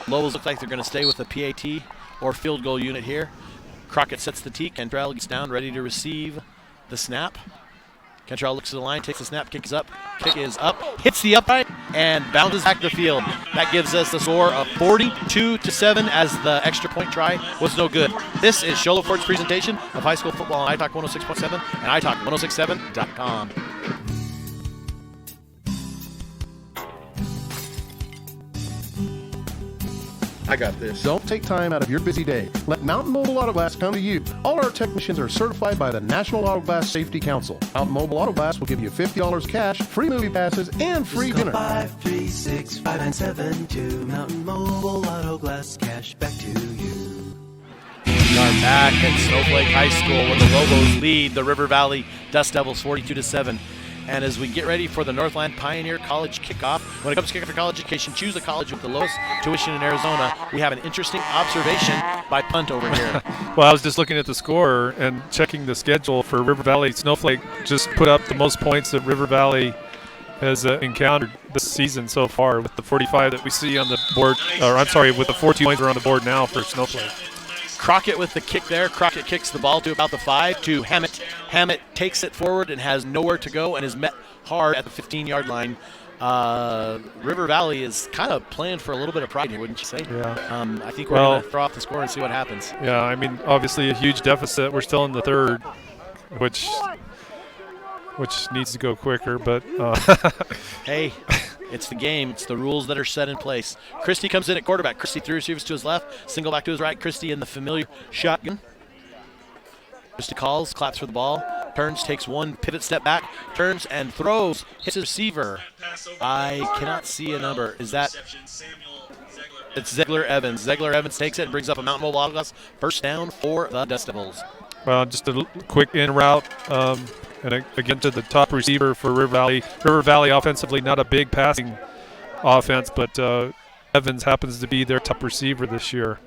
Lobos look like they're going to stay with the PAT or field goal unit here. Crockett sets the tee. Cantrell gets down, ready to receive the snap. Cantrell looks to the line, takes the snap, kick is up, hits the upright, and bounces back the field. That gives us the score of 42-7 as the extra point try was no good. This is Show Ford's presentation of high school football on iTalk 106.7 and iTalk106.7.com. I got this. Don't take time out of your busy day. Let Mountain Mobile Auto Glass come to you. All our technicians are certified by the National Auto Glass Safety Council. Mountain Mobile Auto Glass will give you $50 cash, free movie passes, and free dinner. 536-5972. Mountain Mobile Auto Glass, cash back to you. We are back at Snowflake High School where the Lobos lead the River Valley Dust Devils 42-7. And as we get ready for the Northland Pioneer College kickoff, when it comes to kickoff for college education, choose a college with the lowest tuition in Arizona. We have an interesting observation by Punt over here. Well, I was just looking at the score and checking the schedule for River Valley. Snowflake just put up the most points that River Valley has encountered this season so far with the 45 that we see on the board, or I'm sorry, with the 42 points are on the board now for Snowflake. Crockett with the kick there. Crockett kicks the ball to about the 5 to Hammett. Hammett takes it forward and has nowhere to go and is met hard at the 15-yard line. River Valley is kind of playing for a little bit of pride here, wouldn't you say? Yeah. I think we're going to throw off the score and see what happens. Yeah, I mean, obviously a huge deficit. We're still in the third, which needs to go quicker, but hey, it's the game. It's the rules that are set in place. Christie comes in at quarterback. Christie 3 receivers to his left, single back to his right. Christie in the familiar shotgun. Christie calls, claps for the ball, turns, takes one pivot step back, turns and throws, hits his receiver. I cannot see a number. Is that? It's Ziegler Evans. Ziegler Evans takes it and brings up a Mountain Mobile Auto Glass first down for the Dust Devils. Well, just a quick in route. And again to the top receiver for River Valley. River Valley offensively not a big passing offense, but Evans happens to be their top receiver this year.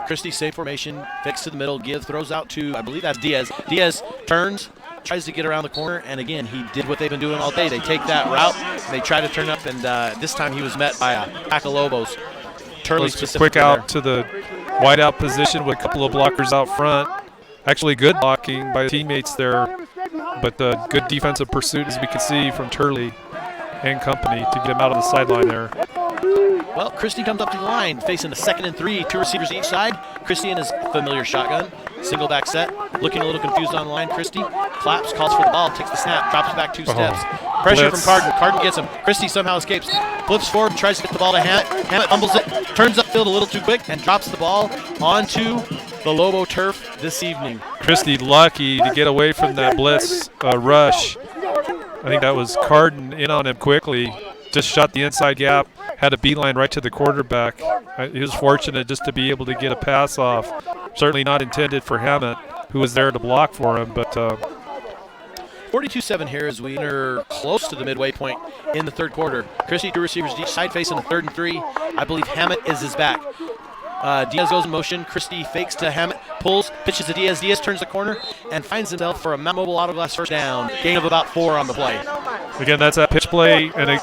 Christie safe formation, fixed to the middle, throws out to, I believe that's Diaz. Diaz turns, tries to get around the corner, and again, he did what they've been doing all day. They take that route, they try to turn up, and this time he was met by a pack of Lobos. Turley specifically quick out to the wide out position with a couple of blockers out front. Actually good blocking by teammates there, but good defensive pursuit, as we can see from Turley and company, to get him out on the sideline there. Well, Christie comes up to the line, facing a 2nd and 3, 2 receivers each side. Christie in his familiar shotgun, single back set, looking a little confused on the line. Christie claps, calls for the ball, takes the snap, drops back 2 steps. Pressure from Carden. Carden gets him. Christie somehow escapes, flips forward, tries to get the ball to Hammett. Hammett fumbles it, turns upfield a little too quick, and drops the ball onto the Lobo turf this evening. Christie lucky to get away from that blitz rush. I think that was Carden in on him quickly. Just shot the inside gap, had a beeline right to the quarterback. He was fortunate just to be able to get a pass off. Certainly not intended for Hammett, who was there to block for him, but 42-7 here as we enter close to the midway point in the third quarter. Christie 2 receivers each side facing the 3rd and 3. I believe Hammett is his back. Diaz goes in motion. Christie fakes to Hammett, pulls, pitches to Diaz. Diaz turns the corner and finds himself for a Mountain Mobile Auto Glass first down. Gain of about 4 on the play. Again, that's that pitch play, and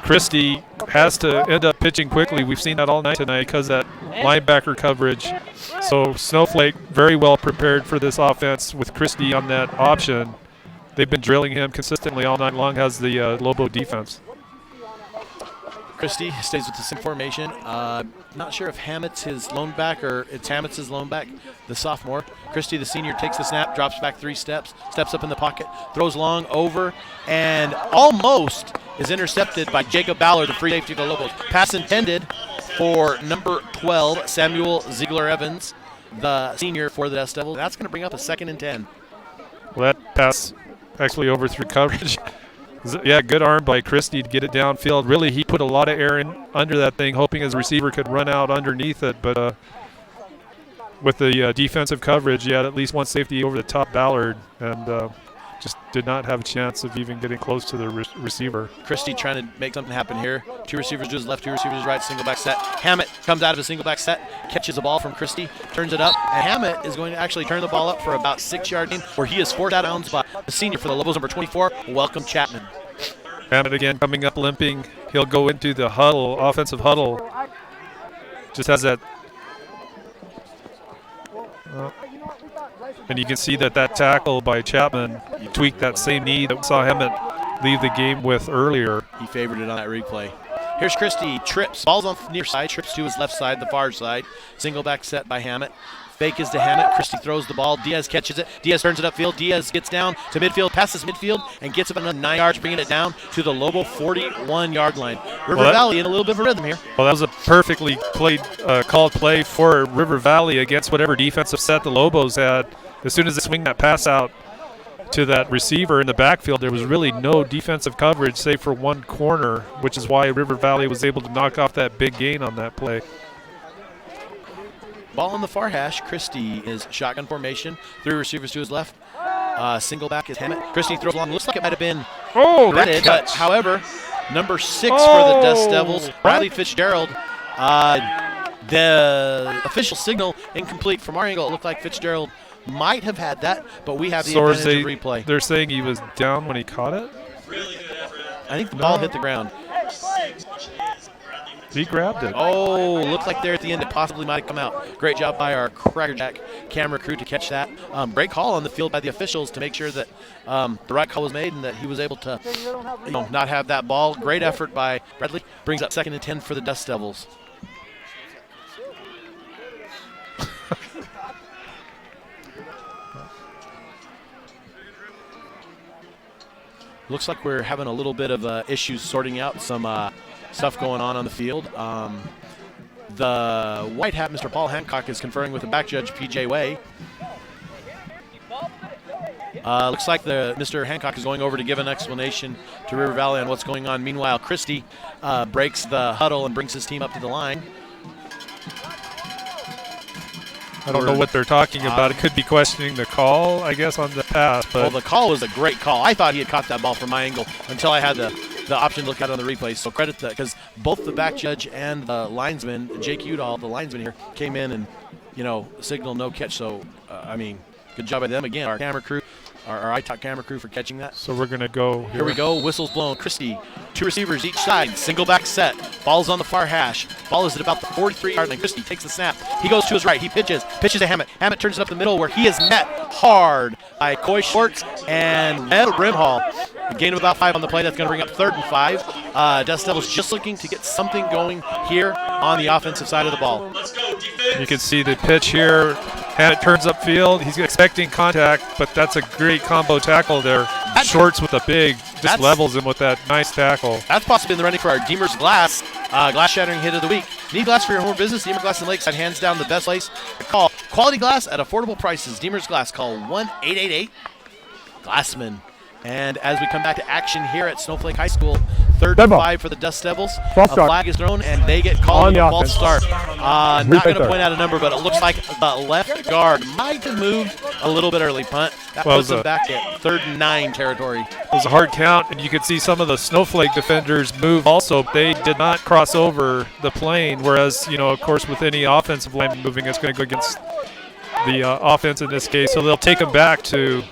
Christie has to end up pitching quickly. We've seen that all night tonight because of that linebacker coverage. So Snowflake very well prepared for this offense with Christie on that option. They've been drilling him consistently all night long, has the Lobo defense. Christie stays with the same formation. Not sure if Hammett's his lone back or it's Hammett's his lone back, the sophomore. Christie, the senior, takes the snap, drops back 3 steps, steps up in the pocket, throws long over, and almost is intercepted by Jacob Ballard, the free safety of the Lobos. Pass intended for number 12, Samuel Ziegler Evans, the senior for the Dust Devils. That's going to bring up a 2nd and 10. Well, that pass actually overthrew coverage. Yeah, good arm by Christie to get it downfield. Really, he put a lot of air in under that thing, hoping his receiver could run out underneath it. But with the defensive coverage, he had at least one safety over the top Ballard, and just did not have a chance of even getting close to the receiver. Christie trying to make something happen here. 2 receivers to his left, 2 receivers to his right, single back set. Hammett comes out of a single back set, catches a ball from Christie, turns it up, and Hammett is going to actually turn the ball up for about 6-yard gain, where he is forced out of bounds by the senior for the Lobos, number 24, Welcome Chapman. Hammett again coming up limping. He'll go into the huddle, offensive huddle. Just has that. And you can see that tackle by Chapman tweaked that same knee that we saw Hammett leave the game with earlier. He favored it on that replay. Here's Christie, trips, ball's on the near side, trips to his left side, the far side. Single back set by Hammett. Fake is to Hammett. Christie throws the ball. Diaz catches it. Diaz turns it upfield. Diaz gets down to midfield, passes midfield, and gets up another 9 yards, bringing it down to the Lobo 41-yard line. River Valley in a little bit of a rhythm here. Well, that was a perfectly called play for River Valley against whatever defensive set the Lobos had. As soon as they swing that pass out to that receiver in the backfield, there was really no defensive coverage save for one corner, which is why River Valley was able to knock off that big gain on that play. Ball on the far hash. Christie is shotgun formation. 3 receivers to his left. Single back is Hammett. Christie throws long. Looks like it might have been threaded, but however, number 6 for the Dust Devils, Bradley Fitzgerald. The official signal incomplete. From our angle, it looked like Fitzgerald might have had that, but we have the advantage of replay. They're saying he was down when he caught it? I think the ball hit the ground. He grabbed it. Oh, looked like there at the end it possibly might have come out. Great job by our Crackerjack camera crew to catch that. Great call on the field by the officials to make sure that the right call was made and that he was able to not have that ball. Great effort by Bradley. Brings up 2nd and 10 for the Dust Devils. Looks like we're having a little bit of issues sorting out some stuff going on the field. The white hat, Mr. Paul Hancock, is conferring with the back judge, P.J. Way. Looks like Mr. Hancock is going over to give an explanation to River Valley on what's going on. Meanwhile, Christie breaks the huddle and brings his team up to the line. I don't know what they're talking about. It could be questioning the call, I guess, on the pass. But well, the call was a great call. I thought he had caught that ball from my angle until I had the option to look at it on the replay. So credit that, because both the back judge and the linesman, Jake Udall, the linesman here, came in and, signaled no catch. So, good job by them. Again, our camera crew, our iTalk camera crew for catching that. So we're going to go here. We go. Whistles blown. Christie, 2 receivers each side. Single back set. Ball's on the far hash. Ball is at about the 43-yard line. Christie takes the snap. He goes to his right. He pitches to Hammett. Hammett turns it up the middle where he is met hard by Coy Schwartz and Ed Brimhall. A gain of about 5 on the play. That's going to bring up 3rd and 5. Dust Devils just looking to get something going here on the offensive side of the ball. You can see the pitch here. Hammett turns upfield. He's expecting contact, but that's a great combo tackle there. Shorts with a big, just levels him with that nice tackle. That's possibly in the running for our Deemer's Glass, glass shattering hit of the week. Need glass for your home business? Deemer's Glass in Lakeside, hands down the best place. Call quality glass at affordable prices. Deemer's Glass, call 1-888-GLASSMAN. And as we come back to action here at Snowflake High School, 3rd and 5 for the Dust Devils. A flag is thrown, and they get called on a false start. Not going to point out a number, but it looks like the left guard might have moved a little bit early. Punt. That puts them back at 3rd and 9 territory. It was a hard count, and you could see some of the Snowflake defenders move also. They did not cross over the plane, whereas, of course, with any offensive line moving, it's going to go against the offense in this case. So they'll take them back to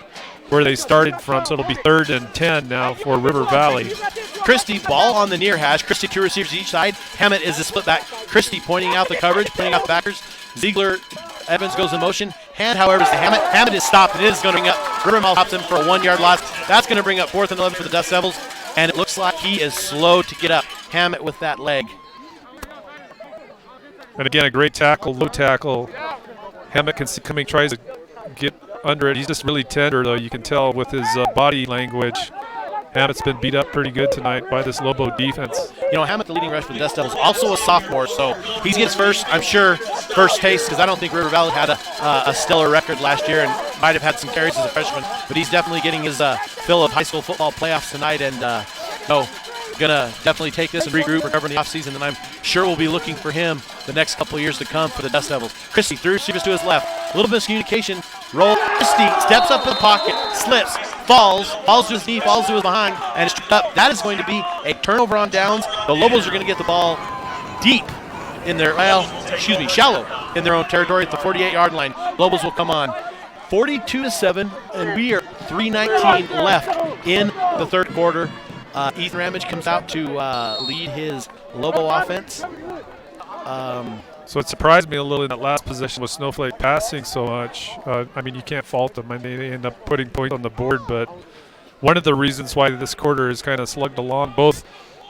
where they started from, so it'll be 3rd and 10 now for River Valley. Christie, ball on the near hash. Christie, 2 receivers each side. Hammett is the split back. Christie pointing out the coverage, pointing out the backers. Ziegler, Evans goes in motion. Hand, however, is to Hammett. Hammett is stopped, and it is going to bring up. Rivermouth stops him for a 1-yard loss. That's going to bring up 4th and 11 for the Dust Devils, and it looks like he is slow to get up. Hammett with that leg. And again, a great tackle, low tackle. Hammett tries to get under it. He's just really tender, though. You can tell with his body language. Hammett's been beat up pretty good tonight by this Lobo defense. Hammett, the leading rush for the Dust Devils, also a sophomore, so he gets first taste, because I don't think River Valley had a stellar record last year and might have had some carries as a freshman, but he's definitely getting his fill of high school football playoffs tonight, and gonna definitely take this and regroup, recover in the offseason, and I'm sure we'll be looking for him the next couple of years to come for the Dust Devils. Christie, 3 receivers to his left. A little miscommunication. Roll. Christie steps up in the pocket, slips, falls to his knee, falls to his behind, and is tripped up. That is going to be a turnover on downs. The Lobos are going to get the ball deep in shallow in their own territory at the 48-yard line. Lobos will come on. 42-7, and we are 3:19 left in the 3rd quarter. Ethan Ramage comes out to lead his Lobo offense. So it surprised me a little in that last position with Snowflake passing so much. You can't fault them. They end up putting points on the board, but one of the reasons why this quarter is kind of slugged along, both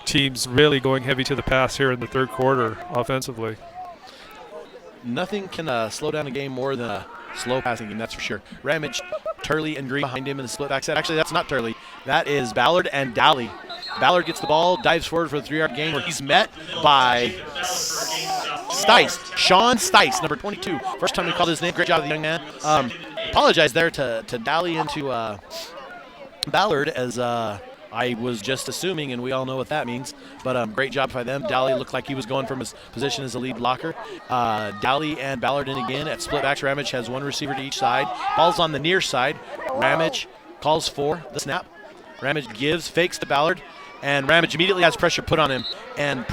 teams really going heavy to the pass here in the 3rd quarter offensively. Nothing can slow down a game more than a slow passing game, that's for sure. Ramage, Turley, and Green behind him in the split back set. Actually, that's not Turley. That is Ballard and Dally. Ballard gets the ball, dives forward for the 3-yard gain, where he's met by Stice. Sean Stice, number 22. First time we called his name. Great job of the young man. Apologize there to Dally and to Ballard, as I was just assuming, and we all know what that means. But great job by them. Dally looked like he was going from his position as a lead blocker. Dally and Ballard in again at split backs. Ramage has one receiver to each side. Ball's on the near side. Ramage calls for the snap. Ramage gives, fakes to Ballard, and Ramage immediately has pressure put on him. And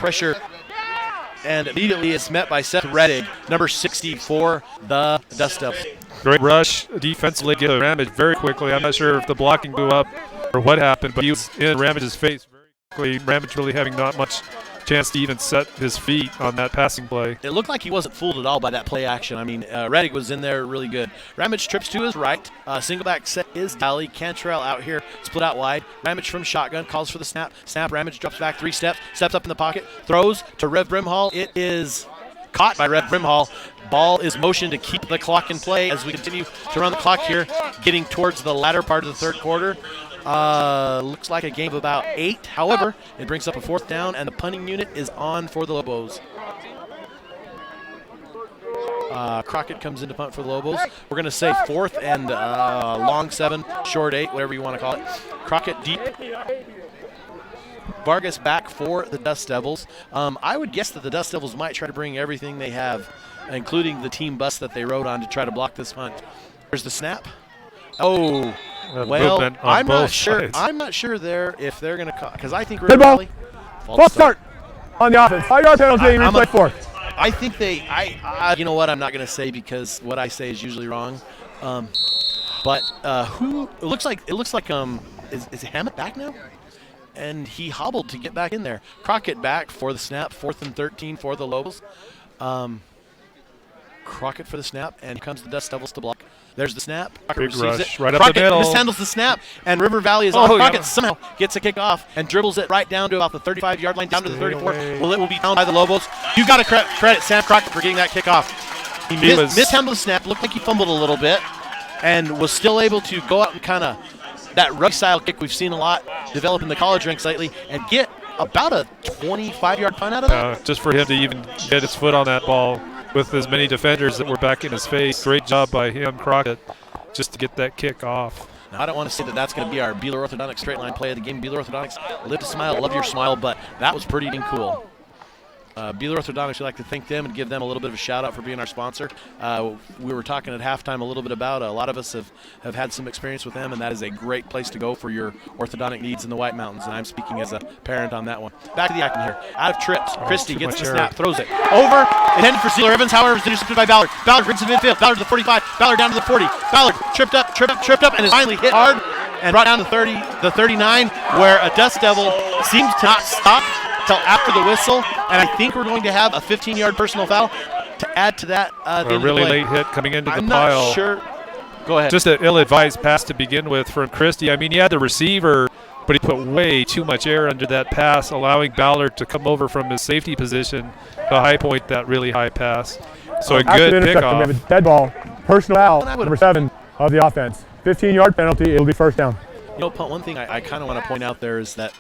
immediately it's met by Seth Reddick, number 60 for the Dust Devils. Great rush defensively, get Ramage very quickly. I'm not sure if the blocking blew up or what happened, but he was in Ramage's face very quickly. Ramage really having not much chance to even set his feet on that passing play. It looked like he wasn't fooled at all by that play action. I mean, Reddick was in there really good. Ramage trips to his right. Single back set is Dally. Cantrell out here, split out wide. Ramage from shotgun, calls for the snap. Ramage drops back 3 steps, steps up in the pocket, throws to Rev Brimhall. It is caught by Rev Brimhall. Ball is motioned to keep the clock in play as we continue to run the clock here, getting towards the latter part of the third quarter. Looks like a game of about 8. However, it brings up a 4th down, and the punting unit is on for the Lobos. Crockett comes in to punt for the Lobos. We're going to say 4th and long 7, short 8, whatever you want to call it. Crockett deep. Vargas back for the Dust Devils. I would guess that the Dust Devils might try to bring everything they have, including the team bus that they rode on, to try to block this punt. There's the snap. Oh, well, I'm not sure. I'm not sure there if they're going to call, because I think Good ball. False start on the offense. 5-yard penalty. Replay 4. I think they. You know what? I'm not going to say, because what I say is usually wrong. But who? It looks like is Hammett back now? And he hobbled to get back in there. Crockett back for the snap. 4th and 13 for the Lobos. Crockett for the snap, and here comes the Dust Devils to block. There's the snap. Crockett receives it. Right Crockett up the middle. mishandles the snap, and River Valley is on. Crockett somehow gets a kick off and dribbles it right down to about the 35-yard line, down to the 34. Well, it will be down by the Lobos. You got to credit Sam Crockett for getting that kick off. He mishandled the snap. Looked like he fumbled a little bit, and was still able to go out and kind of that rugby-style kick we've seen a lot develop in the college ranks lately, and get about a 25-yard punt out of that. Just for him to even get his foot on that ball with as many defenders that were back in his face. Great job by him, Crockett, just to get that kick off. Now, I don't want to say that that's going to be our Beeler Orthodontics straight line play of the game. Beeler Orthodontics, live to smile, love your smile, but that was pretty dang cool. Beeler Orthodontics, we'd like to thank them and give them a little bit of a shout out for being our sponsor. We were talking at halftime a little bit about a lot of us have had some experience with them, and that is a great place to go for your orthodontic needs in the White Mountains, and I'm speaking as a parent on that one. Back to the action here. Out of trips, Christie gets the snap, throws it over, intended for Sealer Evans, however, is intercepted by Ballard. Ballard brings it midfield. Ballard to the 45, Ballard down to the 40. Ballard tripped up, and is finally hit hard and brought down to the 39, where a Dust Devil seems to not stop until after the whistle, and I think we're going to have a 15-yard personal foul to add to that. A really late hit coming into the I'm pile. Not sure. Go ahead. Just an ill-advised pass to begin with from Christie. I mean, he had the receiver, but he put way too much air under that pass, allowing Ballard to come over from his safety position to high point that really high pass. So a good pickoff. We have a dead ball. Personal foul, number 7 of the offense. 15-yard penalty. It'll be 1st down. You know, one thing I kind of want to point out there is that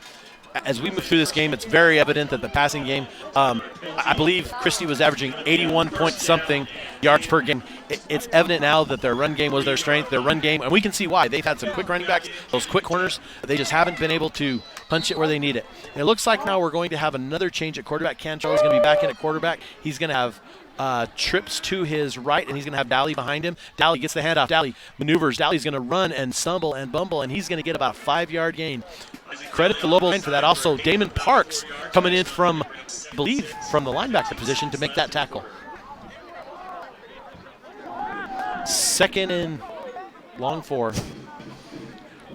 as we move through this game, it's very evident that the passing game, I believe Christie was averaging 81-point-something yards per game. It's evident now that their run game was their strength, their run game, and we can see why. They've had some quick running backs, those quick corners. They just haven't been able to punch it where they need it. And it looks like now we're going to have another change at quarterback. Cantrell is going to be back in at quarterback. He's going to have trips to his right, and he's going to have Dally behind him. Dally gets the handoff. Dally maneuvers. Dally's going to run and stumble and bumble, and he's going to get about a 5-yard gain. Credit the Lobos line for that. Also, Damon Parks coming in from, I believe, from the linebacker position to make that tackle. 2nd and long 4.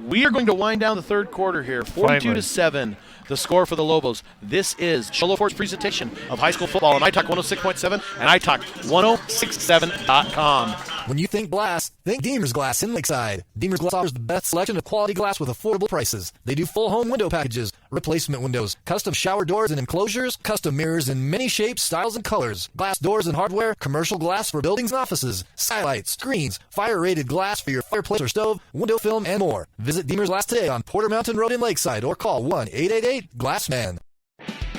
We are going to wind down the third quarter here. 42-7. The score for the Lobos. This is Show Fort's presentation of high school football on iTalk 106.7 and iTalk1067.com. When you think glass, think Deemer's Glass in Lakeside. Deemer's Glass offers the best selection of quality glass with affordable prices. They do full home window packages, replacement windows, custom shower doors and enclosures, custom mirrors in many shapes, styles, and colors, glass doors and hardware, commercial glass for buildings and offices, skylights, screens, fire-rated glass for your fireplace or stove, window film, and more. Visit Deemer's Glass today on Porter Mountain Road in Lakeside or call 1-888-GLASSMAN.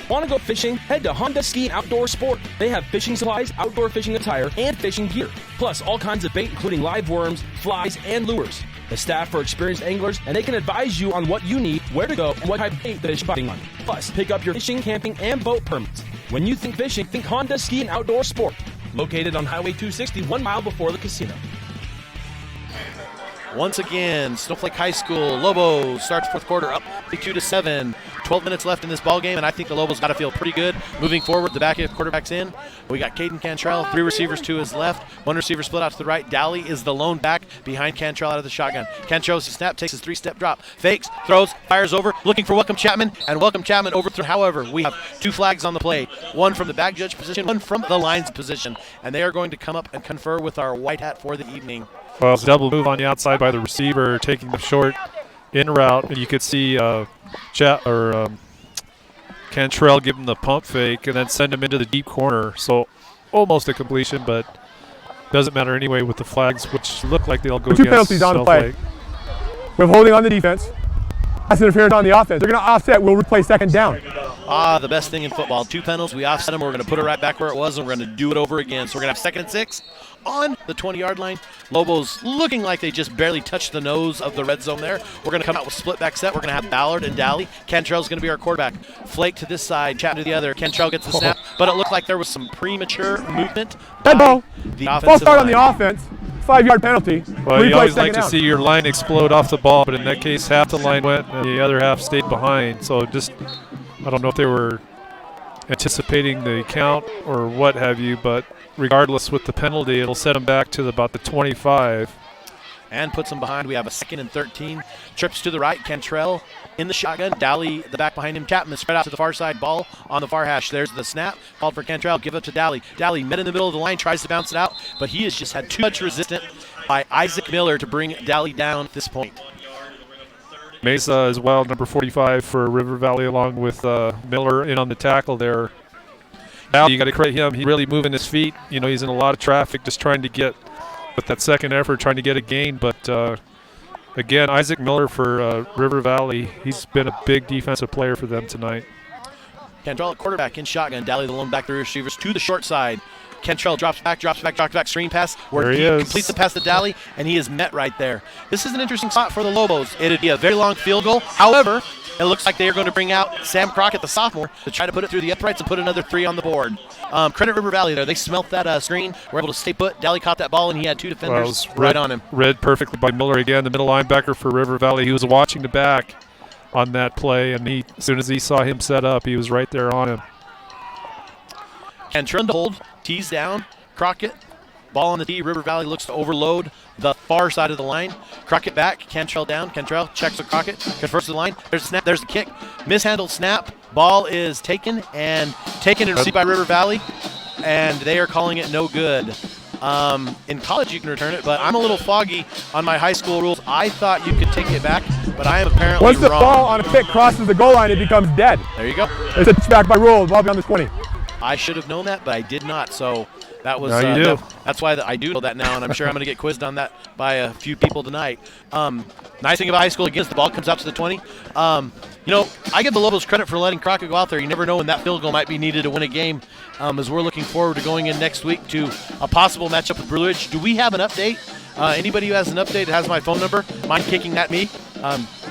Want to go fishing? Head to Honda Ski and Outdoor Sport. They have fishing supplies, outdoor fishing attire, and fishing gear. Plus all kinds of bait including live worms, flies, and lures. The staff are experienced anglers, and they can advise you on what you need, where to go, and what type of bait to fish biting on. Plus, pick up your fishing, camping, and boat permits. When you think fishing, think Honda Ski and Outdoor Sport. Located on Highway 260, 1 mile before the casino. Once again, Snowflake High School, Lobos starts fourth quarter up 2-7. 12 minutes left in this ball game, and I think the Lobos got to feel pretty good moving forward. The back end quarterback's in. We got Caden Cantrell, 3 receivers to his left, 1 receiver split out to the right. Dally is the lone back behind Cantrell out of the shotgun. Cantrell snap, takes his 3-step drop, fakes, throws, fires over, looking for Welcome Chapman, and Welcome Chapman overthrown. However, we have 2 flags on the play, 1 from the back judge position, 1 from the lines position, and they are going to come up and confer with our white hat for the evening. Well, it's a double move on the outside by the receiver, taking the short in route, and you could see Cantrell give him the pump fake and then send him into the deep corner. So almost a completion, but doesn't matter anyway with the flags, which look like they'll go against 2 penalties on the play. Snowflake. We have holding on the defense. Pass interference on the offense. They're going to offset. We'll replay second down. The best thing in football. 2 penalties. We offset them. We're going to put it right back where it was, and we're going to do it over again. So we're going to have 2nd and 6 on the 20-yard line. Lobos looking like they just barely touched the nose of the red zone there. We're going to come out with split back set. We're going to have Ballard and Dally. Cantrell's going to be our quarterback. Flake to this side, Chapman to the other. Cantrell gets the snap, but it looked like there was some premature movement. Dead ball. False start on line. the offense. 5-yard penalty. Well, you always like to down. see your line explode off the ball, but in that case, half the line went and the other half stayed behind. So just, I don't know if they were anticipating the count or what have you, but regardless with the penalty, it'll set them back to about the 25. And puts them behind. We have a 2nd and 13. Trips to the right. Cantrell in the shotgun. Dally, the back behind him. Chapman spread out to the far side. Ball on the far hash. There's the snap. Called for Cantrell. Give it to Dally. Dally met in the middle of the line. Tries to bounce it out. But he has just had too much resistance by Isaac Miller to bring Dally down at this point. Mesa as well, number 45 for River Valley, along with Miller in on the tackle there. Now you got to credit him. He's really moving his feet. You know, he's in a lot of traffic just trying to get, with that second effort, trying to get a gain. But, again, Isaac Miller for River Valley, he's been a big defensive player for them tonight. Cantrell at quarterback in shotgun. Dally the lone back, 3 receivers to the short side. Cantrell drops back, screen pass, where he completes the pass to Dally, and he is met right there. This is an interesting spot for the Lobos. It'd be a very long field goal. However, it looks like they are going to bring out Sam Crockett, the sophomore, to try to put it through the uprights and put another 3 on the board. Credit River Valley there. They smelt that screen, were able to stay put. Dally caught that ball, and he had 2 defenders right on him. Read perfectly by Miller again, the middle linebacker for River Valley. He was watching the back on that play, and as soon as he saw him set up, he was right there on him. Cantrell to hold, tees down, Crockett, ball on the tee. River Valley looks to overload the far side of the line. Crockett back, Cantrell down. Cantrell checks with Crockett, confirms the line. There's a snap, there's the kick. Mishandled snap, ball is taken and received by River Valley, and they are calling it no good. In college you can return it, but I'm a little foggy on my high school rules. I thought you could take it back, but I am apparently Once the wrong. ball on a kick crosses the goal line, it becomes dead. There you go. It's a back by rule. Ball beyond the 20. I should have known that, but I did not. So that was now you do. that's why I do know that now, and I'm sure I'm going to get quizzed on that by a few people tonight. Nice thing about high school again is the ball comes out to the 20. You know, I give the Lobos credit for letting Crockett go out there. You never know when that field goal might be needed to win a game. As we're looking forward to going in next week to a possible matchup with Blue Ridge. Do we have an update? Anybody who has an update has my phone number. Mind kicking at me?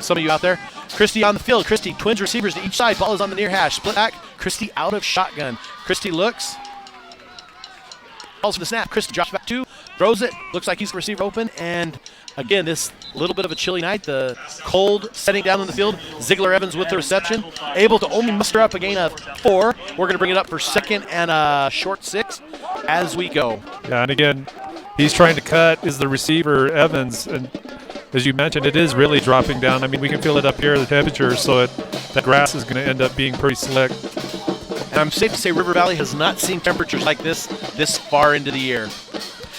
Some of you out there. Christie on the field. Christie, twins receivers to each side. Ball is on the near hash. Split back. Christie out of shotgun. Christie looks. Balls for the snap. Christie drops back 2. Throws it. Looks like he's the receiver open. And again, this little bit of a chilly night. The cold setting down in the field. Ziegler Evans with the reception. Able to only muster up a gain of 4. We're going to bring it up for 2nd and a short 6 as we go. Yeah, and again, he's trying to cut is the receiver, Evans. And as you mentioned, it is really dropping down. I mean, we can feel it up here, the temperature, so the grass is going to end up being pretty slick. And I'm safe to say River Valley has not seen temperatures like this far into the year.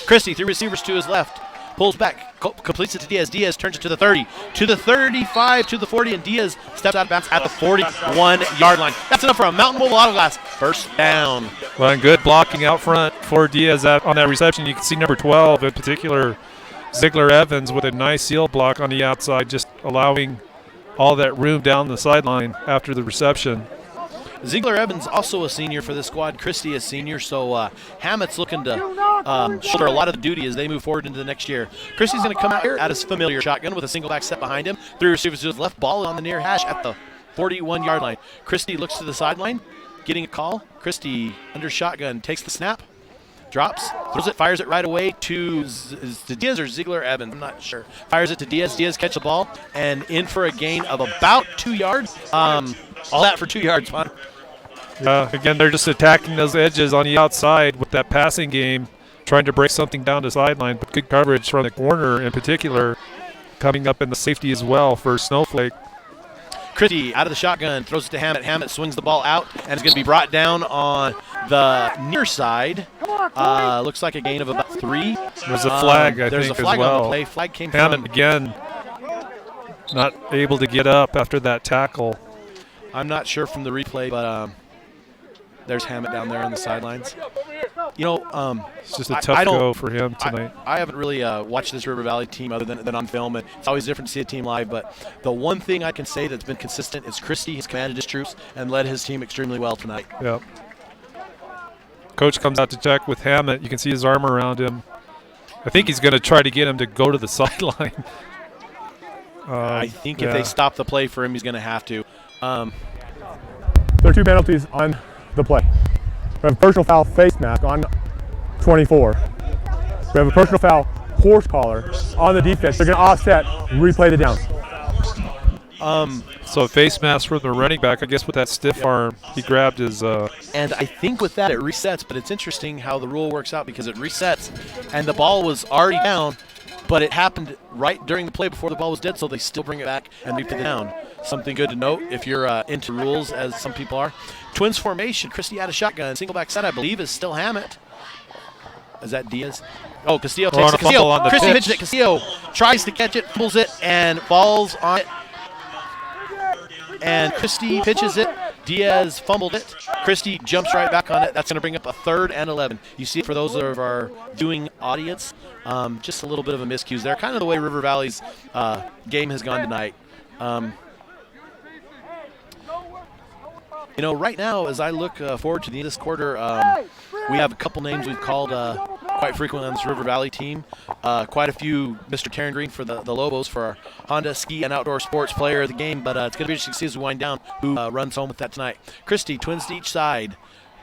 Christie, 3 receivers to his left. Pulls back, completes it to Diaz. Diaz turns it to the 30, to the 35, to the 40, and Diaz steps out of bounds at the 41-yard line. That's enough for a Mountain Mobile Auto Glass first down. Well, and good blocking out front for Diaz on that reception. You can see number 12 in particular, Ziegler Evans, with a nice seal block on the outside, just allowing all that room down the sideline after the reception. Ziegler Evans also a senior for this squad. Christie is senior, so Hammett's looking to shoulder a lot of the duty as they move forward into the next year. Christie's going to come out here at his familiar shotgun with a single back set behind him. 3 receivers to his left, ball on the near hash at the 41-yard line. Christie looks to the sideline, getting a call. Christie under shotgun, takes the snap, drops, throws it, fires it right away to Diaz or Ziegler Evans, I'm not sure. Fires it to Diaz. Diaz catches the ball and in for a gain of about 2 yards. All that for 2 yards, man. Again, they're just attacking those edges on the outside with that passing game, trying to break something down the sideline, but good coverage from the corner in particular, coming up in the safety as well for Snowflake. Christie out of the shotgun, throws it to Hammett. Hammett swings the ball out and is going to be brought down on the near side. Looks like a gain of about 3. There's a flag, I there's think, a flag as well. on the play. Flag came Hammett from again, not able to get up after that tackle. I'm not sure from the replay, but there's Hammett down there on the sidelines. You know, it's just a tough go for him tonight. I haven't really watched this River Valley team other than on film, and it's always different to see a team live. But the one thing I can say that's been consistent is Christie has commanded his troops and led his team extremely well tonight. Yep. Coach comes out to check with Hammett. You can see his arm around him. I think he's going to try to get him to go to the sideline. I think if they stop the play for him, he's going to have to. There are 2 penalties on the play. We have a personal foul face mask on 24. We have a personal foul horse collar on the defense. They're going to offset, replay the down. So a face mask for the running back, I guess with that stiff arm, he grabbed his... And I think with that it resets, but it's interesting how the rule works out because it resets, and the ball was already down, but it happened right during the play before the ball was dead, so they still bring it back and replay it down. Something good to note if you're into rules, as some people are. Twins formation, Christie out of shotgun. Single back set, I believe, is still Hammett. Is that Diaz? Oh, Castillo takes it. Castillo. Christie pitches it. Castillo tries to catch it, pulls it, and falls on it. And Christie pitches it. Diaz fumbled it. Christie jumps right back on it. That's going to bring up a 3rd and 11. You see it for those of our viewing audience. Just a little bit of a miscues there. Kind of the way River Valley's game has gone tonight. You know, right now, as I look forward to the end of this quarter, we have a couple names we've called quite frequently on this River Valley team. Quite a few, Mr. Taryn Green for the Lobos for our Honda Ski and Outdoor Sports Player of the Game, but it's going to be interesting to see as we wind down who runs home with that tonight. Christie, twins to each side.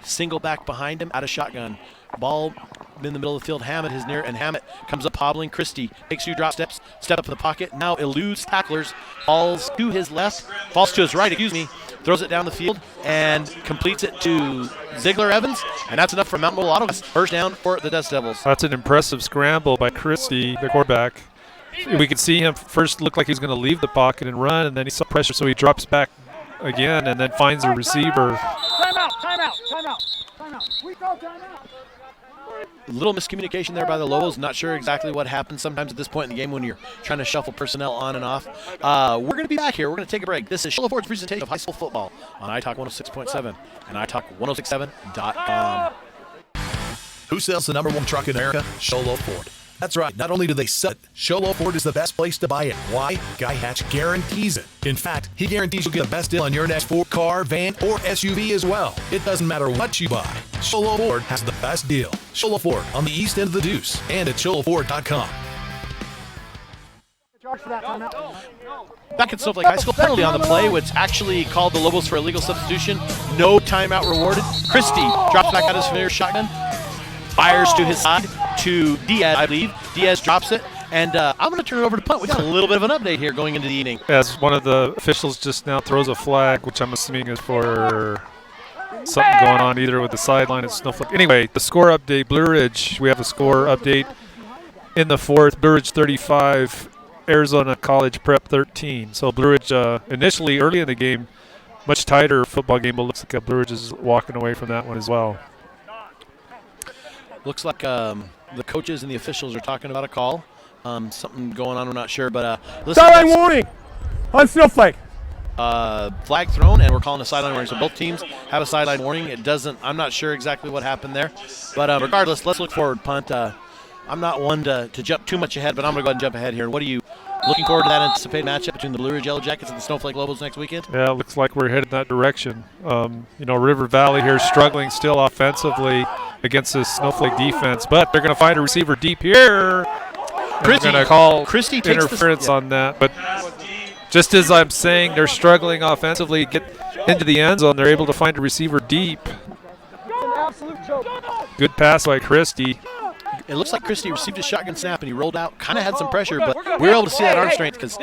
Single back behind him, out of shotgun. Ball in the middle of the field. Hammett is near, and Hammett comes up hobbling. Christie takes 2 drop steps, step up in the pocket, now eludes tacklers, falls to his left, falls to his right, throws it down the field, and completes it to Ziegler Evans, and that's enough for Mountain Mobile Auto Glass. First down for the Dust Devils. That's an impressive scramble by Christie, the quarterback. We could see him first look like he was going to leave the pocket and run, and then he saw pressure, so he drops back again and then finds a receiver. A little miscommunication there by the Lobos. Not sure exactly what happened sometimes at this point in the game when you're trying to shuffle personnel on and off. We're going to be back here. We're going to take a break. This is Shola Ford's presentation of high school football on iTalk 106.7 and iTalk1067.com. Who sells the #1 truck in America? Shola Ford. That's right. Not only do they sell it, Shola Ford is the best place to buy it. Why? Guy Hatch guarantees it. In fact, he guarantees you'll get the best deal on your next Ford car, van, or SUV as well. It doesn't matter what you buy. Shola Ford has the best deal. Shola Ford on the east end of the Deuce and at SholaFord.com. Back at Snowflake High School, penalty on the play, which actually called the Lobos for a legal substitution. No timeout rewarded. Christie drops back out his familiar shotgun. Fires to his side to Diaz, I believe. Diaz drops it, and I'm going to turn it over to punt. We got a little bit of an update here going into the evening. As one of the officials just now throws a flag, which I'm assuming is for something going on either with the sideline at Snowflake. Anyway, the score update, Blue Ridge. We have a score update in the 4th. Blue Ridge 35, Arizona College Prep 13. So Blue Ridge initially early in the game, much tighter football game, but looks like Blue Ridge is walking away from that one as well. Looks like the coaches and the officials are talking about a call. Something going on, we're not sure. But listen, sideline warning on Snowflake. Flag thrown, and we're calling a sideline warning. So both teams have a sideline warning. It doesn't. I'm not sure exactly what happened there, but regardless, let's look forward. Punt. I'm not one to jump too much ahead, but I'm going to go ahead and jump ahead here. What are you looking forward to that anticipated matchup between the Blue Ridge Yellow Jackets and the Snowflake Lobos next weekend? Yeah, it looks like we're headed that direction. River Valley here struggling still offensively against this Snowflake defense, but they're going to find a receiver deep here. We're going to call interference on that, but just as I'm saying, they're struggling offensively, get into the end zone. They're able to find a receiver deep. Good pass by Christie. It looks like Christie received a shotgun snap and he rolled out, kind of had some pressure, but we were able to see that arm strength because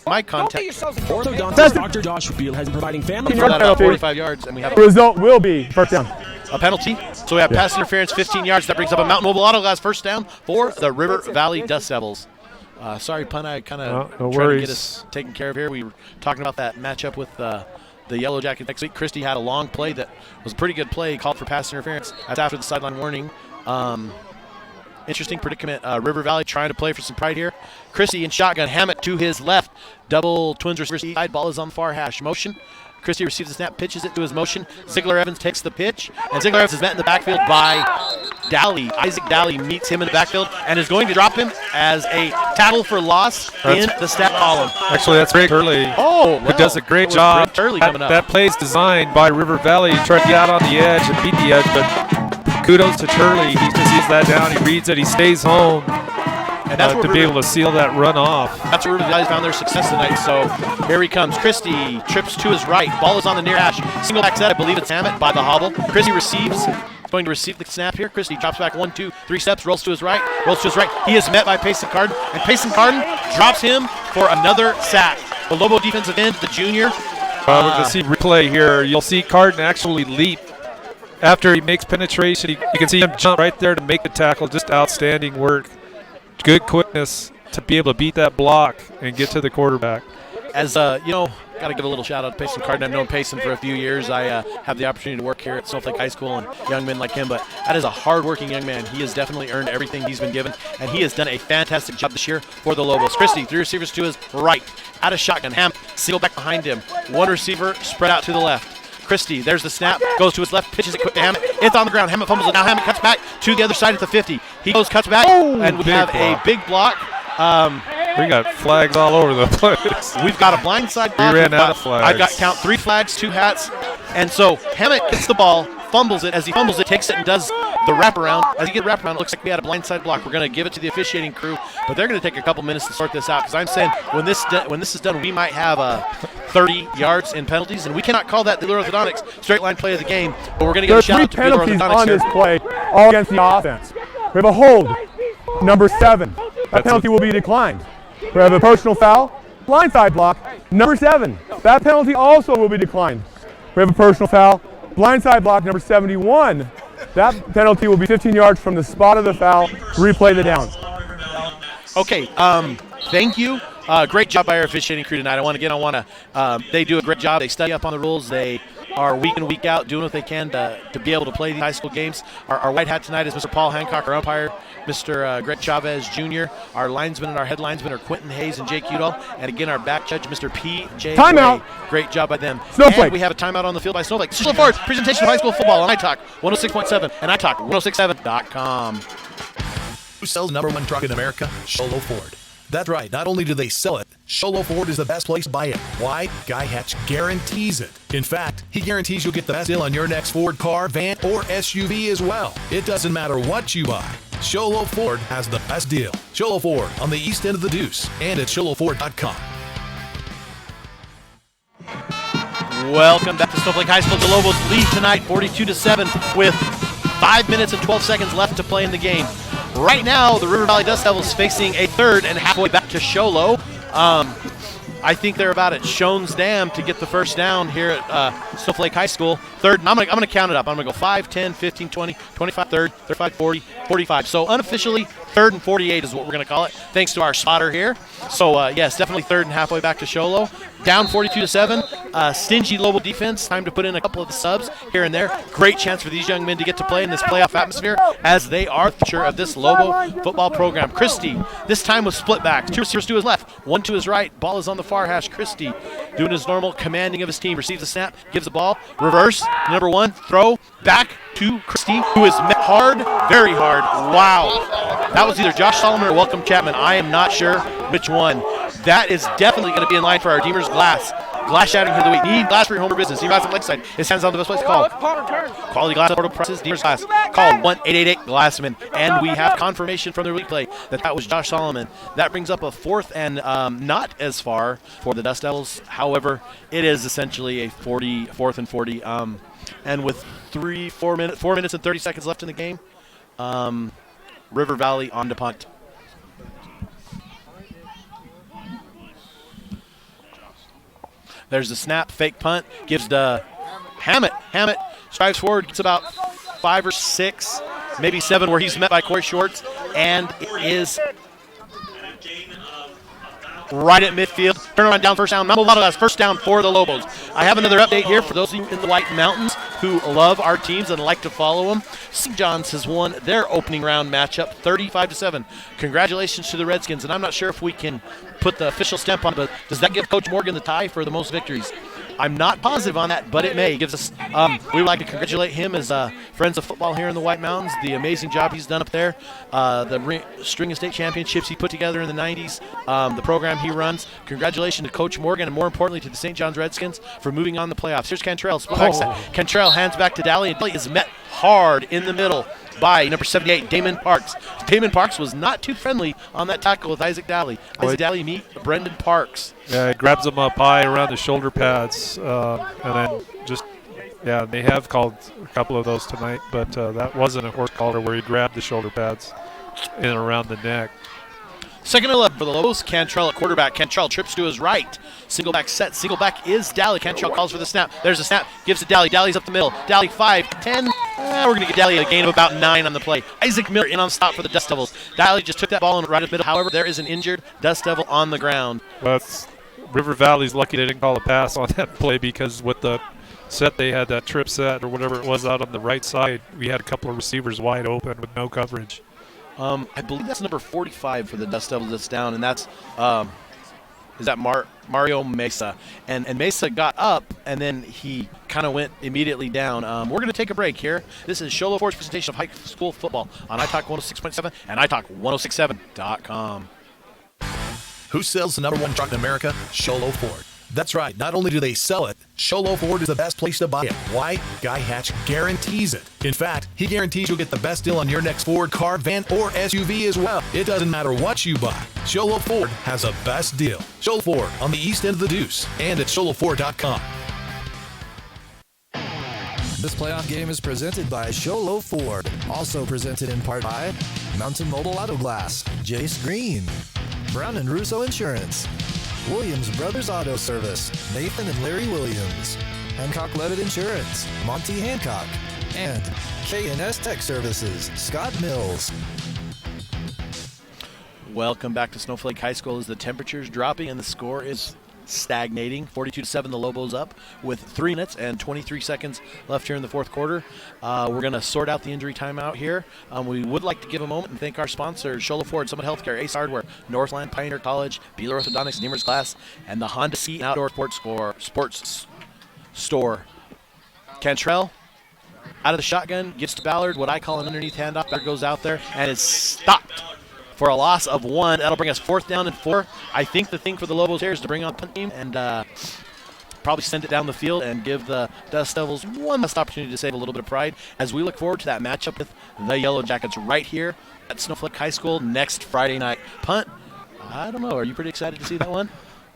my contact. Orthodontist Dr. Josh Beal has been providing family for about 45 yards, and we have the result will be first down. A penalty. So we have pass interference, 15 yards. That brings up a Mountain Mobile Auto Glass first down for the River Valley Dust Devils. Sorry, Pun, I kind of trying to get us taken care of here. We were talking about that matchup with the Yellow Jackets next week. Christie had a long play that was a pretty good play, called for pass interference. That's after the sideline warning. Interesting predicament. River Valley trying to play for some pride here. Christie in shotgun. Hammett to his left. Double twins receivers side. Ball is on the far hash. Motion. Christie receives the snap, pitches it to his motion. Ziegler Evans takes the pitch, and Ziegler Evans is met in the backfield by Dally. Isaac Dally meets him in the backfield and is going to drop him as a tackle for loss in the stat column. Actually, that's Greg Turley. Who does a great job. That play is designed by River Valley. He tried to get out on the edge and beat the edge, but kudos to Turley. He just sees that down, he reads it, he stays home. And that's to be able to seal that run off. That's where River Valley found their success tonight. So here he comes. Christie trips to his right. Ball is on the near hash. Single back set. I believe it's Hammett by the hobble. Christie receives. He's going to receive the snap here. Christie drops back 1, 2, 3 steps. Rolls to his right. He is met by Payson Carden. And Payson Carden drops him for another sack. The Lobo defensive end, the junior. We're going to see replay here. You'll see Carden actually leap. After he makes penetration, you can see him jump right there to make the tackle. Just outstanding work. Good quickness to be able to beat that block and get to the quarterback. As got to give a little shout out to Payson Carden. I've known Payson for a few years. I have the opportunity to work here at Snowflake High School and young men like him, but that is a hard-working young man. He has definitely earned everything he's been given, and he has done a fantastic job this year for the Lobos. Christie, 3 receivers to his right. Out of shotgun. Ham, single back behind him. 1 receiver spread out to the left. Christie, there's the snap, goes to his left, pitches it quick to Hammett. It's on the ground. Hammett fumbles it. Now Hammett cuts back to the other side at the 50. He goes, cuts back, and we have a big block. We got flags all over the place. We've got a blindside block. We ran out of flags. I've got count 3 flags, 2 hats. And so Hammett gets the ball, fumbles it. As he fumbles it, takes it and does the wraparound. As he gets wraparound, it looks like we had a blindside block. We're going to give it to the officiating crew, but they're going to take a couple minutes to sort this out because I'm saying when this is done, we might have 30 yards in penalties, and we cannot call that the Blue Orthodontics straight line play of the game. But we're going to give a shout out to Blue Orthodontics on this play, all against the offense. We have a hold, number 7. That penalty will be declined. We have a personal foul, blindside block, number 7. That penalty also will be declined. We have a personal foul, blindside block, number 71. That penalty will be 15 yards from the spot of the foul. Replay the down. Okay, thank you. Great job by our officiating crew tonight. They do a great job. They study up on the rules. They are week in, week out doing what they can to be able to play these high school games. Our white hat tonight is Mr. Paul Hancock, our umpire, Mr. Greg Chavez Jr. Our linesmen and our head linesmen are Quentin Hayes and Jake Udall. And again, our back judge, Mr. P.J. Timeout. Way. Great job by them. Snowflake. And we have a timeout on the field by Snowflake. This is the fourth presentation of high school football on iTalk 106.7 and iTalk1067.com. Who sells the #1 truck in America? Sholo Ford. That's right. Not only do they sell it, Sholo Ford is the best place to buy it. Why? Guy Hatch guarantees it. In fact, he guarantees you'll get the best deal on your next Ford car, van, or SUV as well. It doesn't matter what you buy. Sholo Ford has the best deal. Sholo Ford on the east end of the Deuce and at sholoford.com. Welcome back to Snowflake High School. The Lobos lead tonight 42-7 with 5 minutes and 12 seconds left to play in the game. Right now, the River Valley Dust Devils facing a third and halfway back to Sholo. I think they're about at Shones Dam to get the first down here at Snowflake High School. Third, and I'm gonna count it up. I'm gonna go 5, 10, 15, 20, 25, 30, 35, 40, 45. So unofficially, 3rd and 48 is what we're gonna call it, thanks to our spotter here. So yes, definitely third and halfway back to Sholo. Down 42-7. stingy Lobo defense. Time to put in a couple of the subs here and there. Great chance for these young men to get to play in this playoff atmosphere as they are the future of this Lobo football program. Christie, this time with split backs. 2 receivers to his left, 1 to his right. Ball is on the far hash. Christie doing his normal commanding of his team. Receives the snap, gives the ball, reverse, number 1, throw, back to Christie, who is met hard, very hard. Wow. That was either Josh Solomon or Welcome Chapman. I am not sure which one. That is definitely going to be in line for our Deemers Glass. Glass shouting for the week. Need glass for your home or business. He rides on Lakeside. His hands on the best place to call. Quality glass, affordable prices, Deemers Glass. Call 1-888-GLASSMAN. And we have confirmation from the replay that was Josh Solomon. That brings up a 4th and not as far for the Dust Devils. However, it is essentially a 4th and 40. And with 4 minutes and 30 seconds left in the game, River Valley on to punt. There's the snap, fake punt, gives to Hammett. Hammett strives forward, gets about 5 or 6, maybe 7, where he's met by Corey Shorts, and it is right at midfield. Turnaround down, first down. Mount Mulatto has first down for the Lobos. I have another update here for those of you in the White Mountains who love our teams and like to follow them. St. John's has won their opening round matchup 35-7. Congratulations to the Redskins, and I'm not sure if we can put the official stamp on it, but does that give Coach Morgan the tie for the most victories? I'm not positive on that, but it may. It gives us. We would like to congratulate him as friends of football here in the White Mountains. The amazing job he's done up there, the string of state championships he put together in the 90s, the program he runs. Congratulations to Coach Morgan, and more importantly to the St. John's Redskins for moving on the playoffs. Here's Cantrell. Cantrell hands back to Daly, and Daly is met hard in the middle by number 78, Damon Parks. Damon Parks was not too friendly on that tackle with Isaac Daly. Isaac Daly meet Brendan Parks. Yeah, he grabs him up high around the shoulder pads, and then just, yeah, they have called a couple of those tonight, but that wasn't a horse collar where he grabbed the shoulder pads in and around the neck. Second and 11 for the Lobos. Cantrell at quarterback. Cantrell trips to his right. Single back set. Single back is Daly. Cantrell calls for the snap. There's a snap. Gives to Daly. Daly's up the middle. Daly 5, 10. We're going to get Daly a gain of about 9 on the play. Isaac Miller in on stop for the Dust Devils. Daly just took that ball and right up the middle. However, there is an injured Dust Devil on the ground. Well, River Valley's lucky they didn't call a pass on that play, because with the set they had, that trip set or whatever it was out on the right side, we had a couple of receivers wide open with no coverage. I believe that's number 45 for the Dust Devils that's down, and that's is that Mario Mesa. And Mesa got up, and then he kind of went immediately down. We're going to take a break here. This is Show Low Ford's presentation of high school football on iTalk 106.7 and iTalk1067.com. Who sells the #1 truck in America? Show Low Ford. That's right. Not only do they sell it, Show Low Ford is the best place to buy it. Why? Guy Hatch guarantees it. In fact, he guarantees you'll get the best deal on your next Ford car, van, or SUV as well. It doesn't matter what you buy. Show Low Ford has a best deal. Show Low Ford on the east end of the Deuce and at ShowLowFord.com. This playoff game is presented by Show Low Ford. Also presented in part by Mountain Mobile Auto Glass, Jace Green, Brown and Russo Insurance, Williams Brothers Auto Service, Nathan and Larry Williams, Hancock Levitt Insurance, Monty Hancock, and K&S Tech Services, Scott Mills. Welcome back to Snowflake High School as the temperature's dropping and the score is stagnating. 42-7, the Lobos up with 3 minutes and 23 seconds left here in the fourth quarter. We're going to sort out the injury timeout here. We would like to give a moment and thank our sponsors, Show Low Ford, Summit Healthcare, Ace Hardware, Northland Pioneer College, Beeler Orthodontics, Deemers Glass, and the Honda Ski and Outdoor Sports Store. Cantrell out of the shotgun, gets to Ballard, what I call an underneath handoff. Ballard goes out there and is stopped for a loss of 1. That'll bring us 4th down and 4. I think the thing for the Lobos here is to bring on the punt team and probably send it down the field and give the Dust Devils one last opportunity to save a little bit of pride as we look forward to that matchup with the Yellow Jackets right here at Snowflake High School next Friday night. Punt, I don't know. Are you pretty excited to see that one?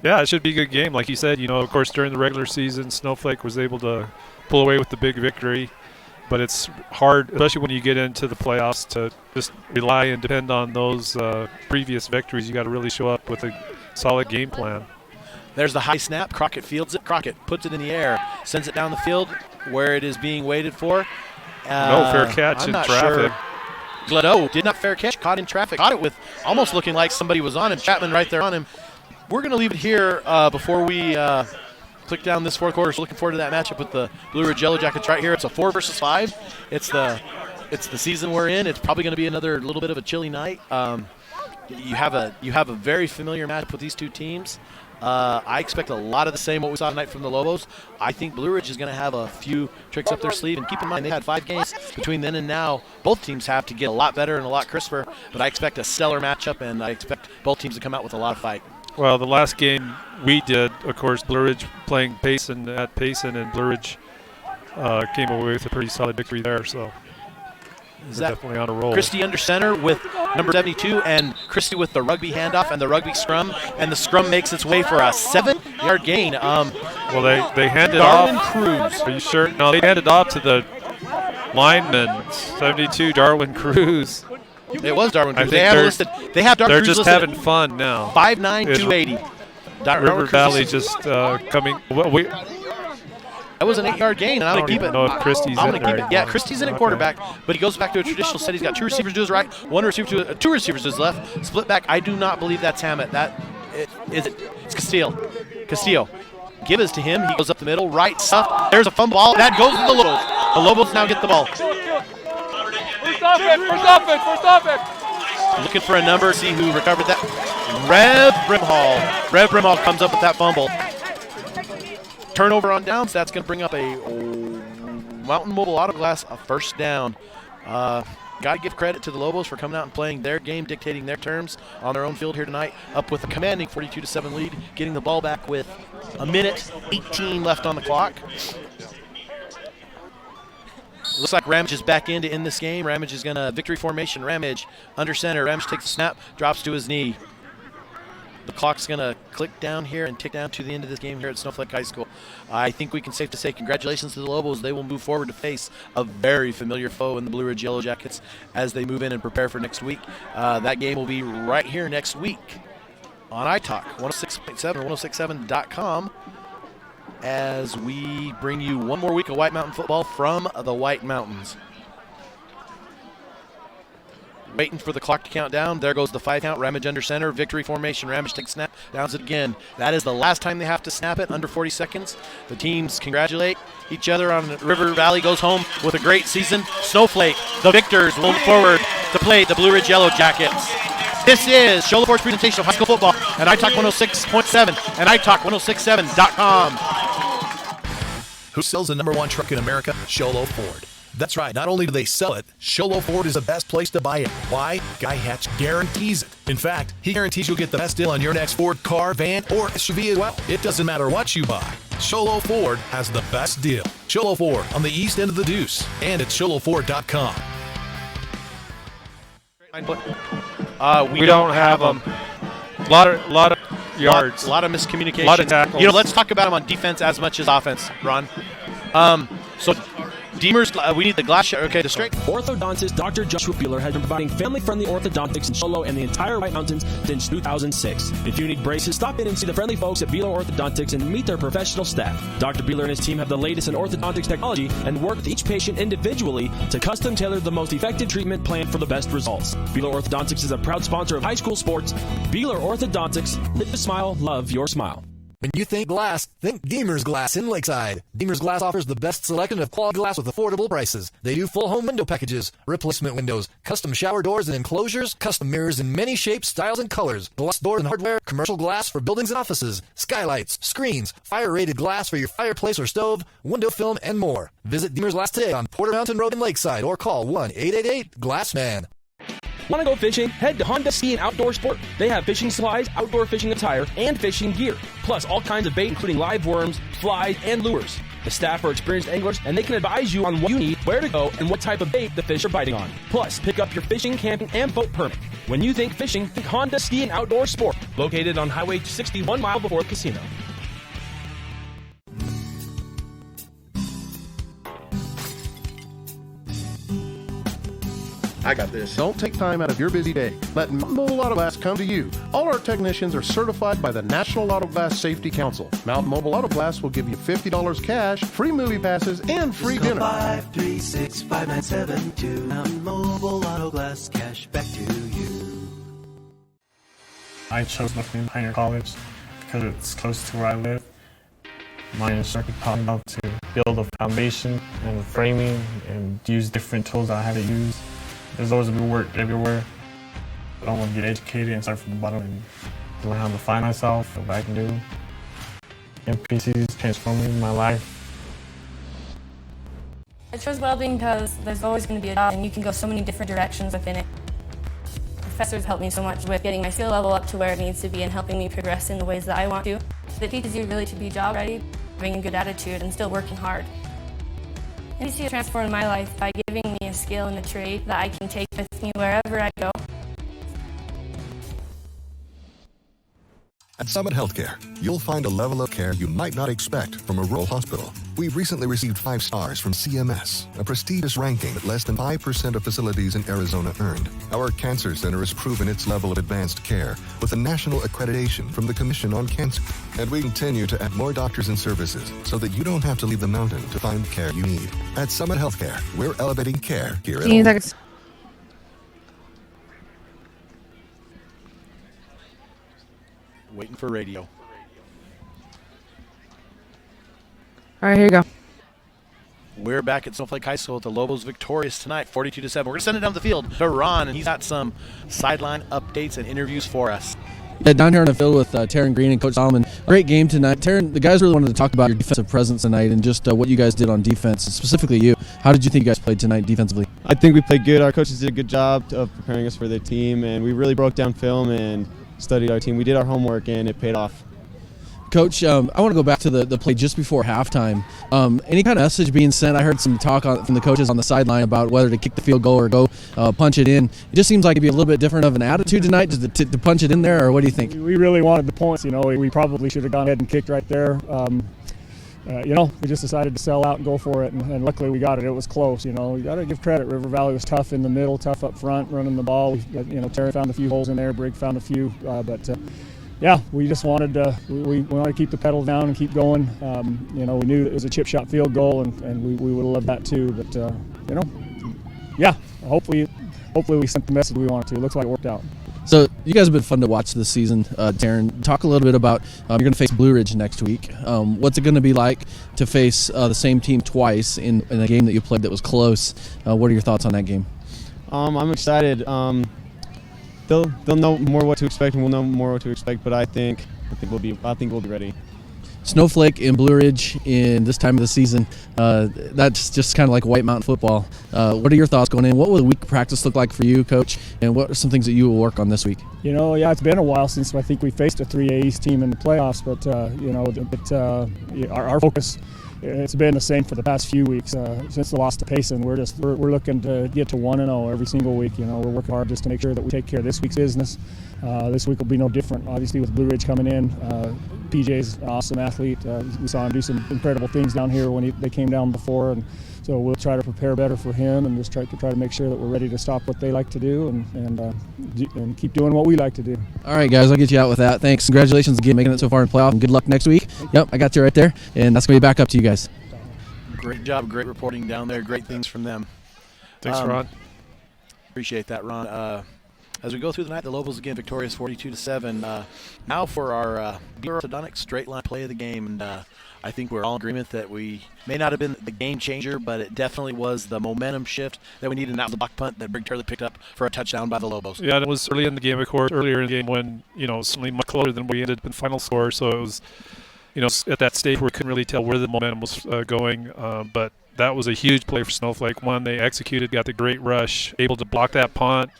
Yeah, it should be a good game. Like you said, of course, during the regular season, Snowflake was able to pull away with the big victory. But it's hard, especially when you get into the playoffs, to just rely and depend on those previous victories. You got to really show up with a solid game plan. There's the high snap. Crockett fields it. Crockett puts it in the air, sends it down the field where it is being waited for. No fair catch in traffic. Sure. Gledo did not fair catch, caught in traffic. Caught it with almost looking like somebody was on him. Chapman right there on him. We're going to leave it here before we click down this fourth quarter. So looking forward to that matchup with the Blue Ridge Yellow Jackets right here. It's a 4 versus 5. It's the season we're in. It's probably going to be another little bit of a chilly night. You have a very familiar matchup with these two teams. I expect a lot of the same what we saw tonight from the Lobos. I think Blue Ridge is going to have a few tricks up their sleeve. And keep in mind, they've had 5 games between then and now. Both teams have to get a lot better and a lot crisper. But I expect a stellar matchup, and I expect both teams to come out with a lot of fight. Well, the last game we did, of course, Blue Ridge playing Payson at Payson, and Blue Ridge came away with a pretty solid victory there. So Is we're that definitely on a roll. Christie under center with number 72, and Christie with the rugby handoff and the rugby scrum, and the scrum makes its way for a 7-yard gain. Well, they handed Darwin off. Cruz. Are you sure? No, they handed off to the lineman, 72, Darwin Cruz. It was Darwin Cruz. They have Darwin They're Cruz just listed having fun now. 5'9", 280. River Valley just coming. Well, that was an 8-yard gain, and I'm going to keep it. I don't know if Christie's I'm in going to keep there it. Yeah, anymore. Christie's in at Okay. quarterback, but he goes back to a traditional set. He's got 2 receivers to his right, 2 receivers to his left. Split back. I do not believe that's Hammett. It's Castillo. Give us to him. He goes up the middle. Right stuff. There's a fumble ball. That goes to the Lobos. The Lobos now get the ball. First offense. Looking for a number, see who recovered that. Rev Brimhall comes up with that fumble. Turnover on downs. That's going to bring up a Mountain Mobile Auto Glass, a first down. Got to give credit to the Lobos for coming out and playing their game, dictating their terms on their own field here tonight, up with a commanding 42-7 lead, getting the ball back with 1:18 left on the clock. Looks like Ramage is back in to end this game. Ramage is going to victory formation. Ramage under center. Ramage takes the snap, drops to his knee. The clock's going to click down here and tick down to the end of this game here at Snowflake High School. I think we can safe to say congratulations to the Lobos. They will move forward to face a very familiar foe in the Blue Ridge Yellow Jackets as they move in and prepare for next week. That game will be right here next week on iTalk 106.7 or 106.7.com as we bring you one more week of White Mountain football from the White Mountains. Waiting for the clock to count down. There goes the 5 count. Ramage under center. Victory formation. Ramage takes snap. Downs it again. That is the last time they have to snap it. Under 40 seconds. The teams congratulate each other on River Valley goes home with a great season. Snowflake, the victors, will move forward to play the Blue Ridge Yellow Jackets. This is Shola Ford's presentation of high school football at iTalk 106.7 and iTalk1067.com. Who sells the #1 truck in America? Sholo Ford. That's right. Not only do they sell it, Sholo Ford is the best place to buy it. Why? Guy Hatch guarantees it. In fact, he guarantees you'll get the best deal on your next Ford car, van, or SUV as well. It doesn't matter what you buy. Sholo Ford has the best deal. Sholo Ford on the east end of the Deuce and at sholoford.com. We don't have them. A lot of yards. A lot of miscommunication. A lot of tackles. Let's talk about them on defense as much as offense, Ron. So Deemers, we need the glass shot. Okay, the straight. Orthodontist Dr. Joshua Bueller has been providing family-friendly orthodontics in Sholo and the entire White Mountains since 2006. If you need braces, stop in and see the friendly folks at Bueller Orthodontics and meet their professional staff. Dr. Bueller and his team have the latest in orthodontics technology and work with each patient individually to custom tailor the most effective treatment plan for the best results. Bueller Orthodontics is a proud sponsor of high school sports. Bueller Orthodontics, live the smile, love your smile. When you think glass, think Deemers Glass in Lakeside. Deemers Glass offers the best selection of quality glass with affordable prices. They do full home window packages, replacement windows, custom shower doors and enclosures, custom mirrors in many shapes, styles, and colors, glass doors and hardware, commercial glass for buildings and offices, skylights, screens, fire-rated glass for your fireplace or stove, window film, and more. Visit Deemers Glass today on Porter Mountain Road in Lakeside or call 1-888-GLASSMAN. Want to go fishing? Head to Honda Ski and Outdoor Sport. They have fishing supplies, outdoor fishing attire, and fishing gear, plus all kinds of bait including live worms, flies, and lures. The staff are experienced anglers, and they can advise you on what you need, where to go, and what type of bait the fish are biting on. Plus, pick up your fishing, camping, and boat permit. When you think fishing, think Honda Ski and Outdoor Sport, located on Highway 61 mile before the casino. I got this. Don't take time out of your busy day. Let Mountain Mobile Auto Glass come to you. All our technicians are certified by the National Auto Glass Safety Council. Mountain Mobile Auto Glass will give you $50 cash, free movie passes, and free dinner. 536-5972. Mountain Mobile Auto Glass, cash back to you. I chose North Pioneer College because it's close to where I live. My instructor taught me how to build a foundation and framing and use different tools I haven't used. There's always been work everywhere. I don't want to get educated and start from the bottom and learn how to find myself and what I can do. NPCs transforming my life. I chose welding because there's always going to be a job and you can go so many different directions within it. Professors helped me so much with getting my skill level up to where it needs to be and helping me progress in the ways that I want to. It teaches you really to be job ready, having a good attitude, and still working hard. NPC has transformed my life by giving me a skill and a trade that I can take with me wherever I go. At Summit Healthcare, you'll find a level of care you might not expect from a rural hospital. We've recently received 5 stars from CMS, a prestigious ranking that less than 5% of facilities in Arizona earned. Our cancer center has proven its level of advanced care with a national accreditation from the Commission on Cancer. And we continue to add more doctors and services so that you don't have to leave the mountain to find the care you need. At Summit Healthcare, we're elevating care here at home. Waiting for radio. All right, here you go. We're back at Snowflake High School with the Lobos victorious tonight, 42-7. We're going to send it down the field to Ron, and he's got some sideline updates and interviews for us. Yeah, down here on the field with Taryn Green and Coach Solomon. Great game tonight. Taryn, the guys really wanted to talk about your defensive presence tonight and just what you guys did on defense, specifically you. How did you think you guys played tonight defensively? I think we played good. Our coaches did a good job of preparing us for their team, and we really broke down film and studied our team. We did our homework, and it paid off. Coach, I want to go back to the play just before halftime. Any kind of message being sent? I heard some talk from the coaches on the sideline about whether to kick the field goal or go punch it in. It just seems like it'd be a little bit different of an attitude tonight to punch it in there, or what do you think? We really wanted the points. We probably should have gone ahead and kicked right there. We just decided to sell out and go for it, and luckily we got it. It was close. You got to give credit. River Valley was tough in the middle, tough up front, running the ball. Terry found a few holes in there. Brig found a few, yeah, we just wanted to wanted to keep the pedal down and keep going. We knew it was a chip shot field goal, and we would have loved that too. But yeah, hopefully we sent the message we wanted to. It looks like it worked out. So you guys have been fun to watch this season. Taryn, talk a little bit about you're going to face Blue Ridge next week. What's it going to be like to face the same team twice in a game that you played that was close? What are your thoughts on that game? I'm excited. They'll know more what to expect, and we'll know more what to expect. But I think we'll be ready. Snowflake and Blue Ridge in this time of the season, that's just kind of like White Mountain football. What are your thoughts going in? What will the week practice look like for you, Coach? And what are some things that you will work on this week? Yeah, it's been a while since I think we faced a 3A East team in the playoffs, but our focus, it's been the same for the past few weeks since the loss to Payson. We're looking to get to 1-0 every single week. We're working hard just to make sure that we take care of this week's business. This week will be no different. Obviously, with Blue Ridge coming in, PJ's an awesome athlete. We saw him do some incredible things down here when they came down before, and so we'll try to prepare better for him and just try to make sure that we're ready to stop what they like to do and keep doing what we like to do. All right, guys, I'll get you out with that. Thanks. Congratulations again making it so far in playoff, and good luck next week. Yep, I got you right there, and that's going to be back up to you guys. Great job, great reporting down there. Great things from them. Thanks, Ron. Appreciate that, Ron. As we go through the night, the Lobos again victorious 42-7. Now for our orthodontic straight line play of the game, and I think we're all in agreement that we may not have been the game changer, but it definitely was the momentum shift that we needed, and that was the block punt that Brig Turley picked up for a touchdown by the Lobos. Yeah, and it was early in the game, of course, earlier in the game when, certainly much closer than we ended up in the final score, so it was, at that stage where we couldn't really tell where the momentum was going, but that was a huge play for Snowflake. One, they executed, got the great rush, able to block that punt.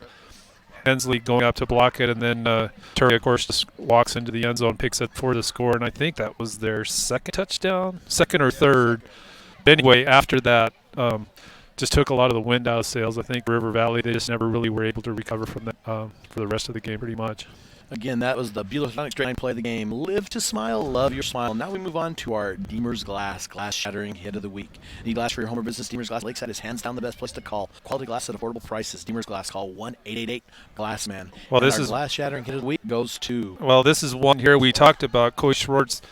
Hensley going up to block it, and then Turley, of course, just walks into the end zone, picks it for the score, and I think that was their second or third. But anyway, after that, just took a lot of the wind out of sails. I think River Valley, they just never really were able to recover from that for the rest of the game pretty much. Again, that was the Bueller Orthodontic straight line play of the game. Live to smile, love your smile. Now we move on to our Deemer's Glass shattering hit of the week. Need glass for your home or business? Deemer's Glass Lakeside is hands down the best place to call. Quality glass at affordable prices. Deemer's Glass, call 1-888-GLASSMAN. Well, and our glass shattering hit of the week goes to. Well, this is one here we talked about. Coach Schwartz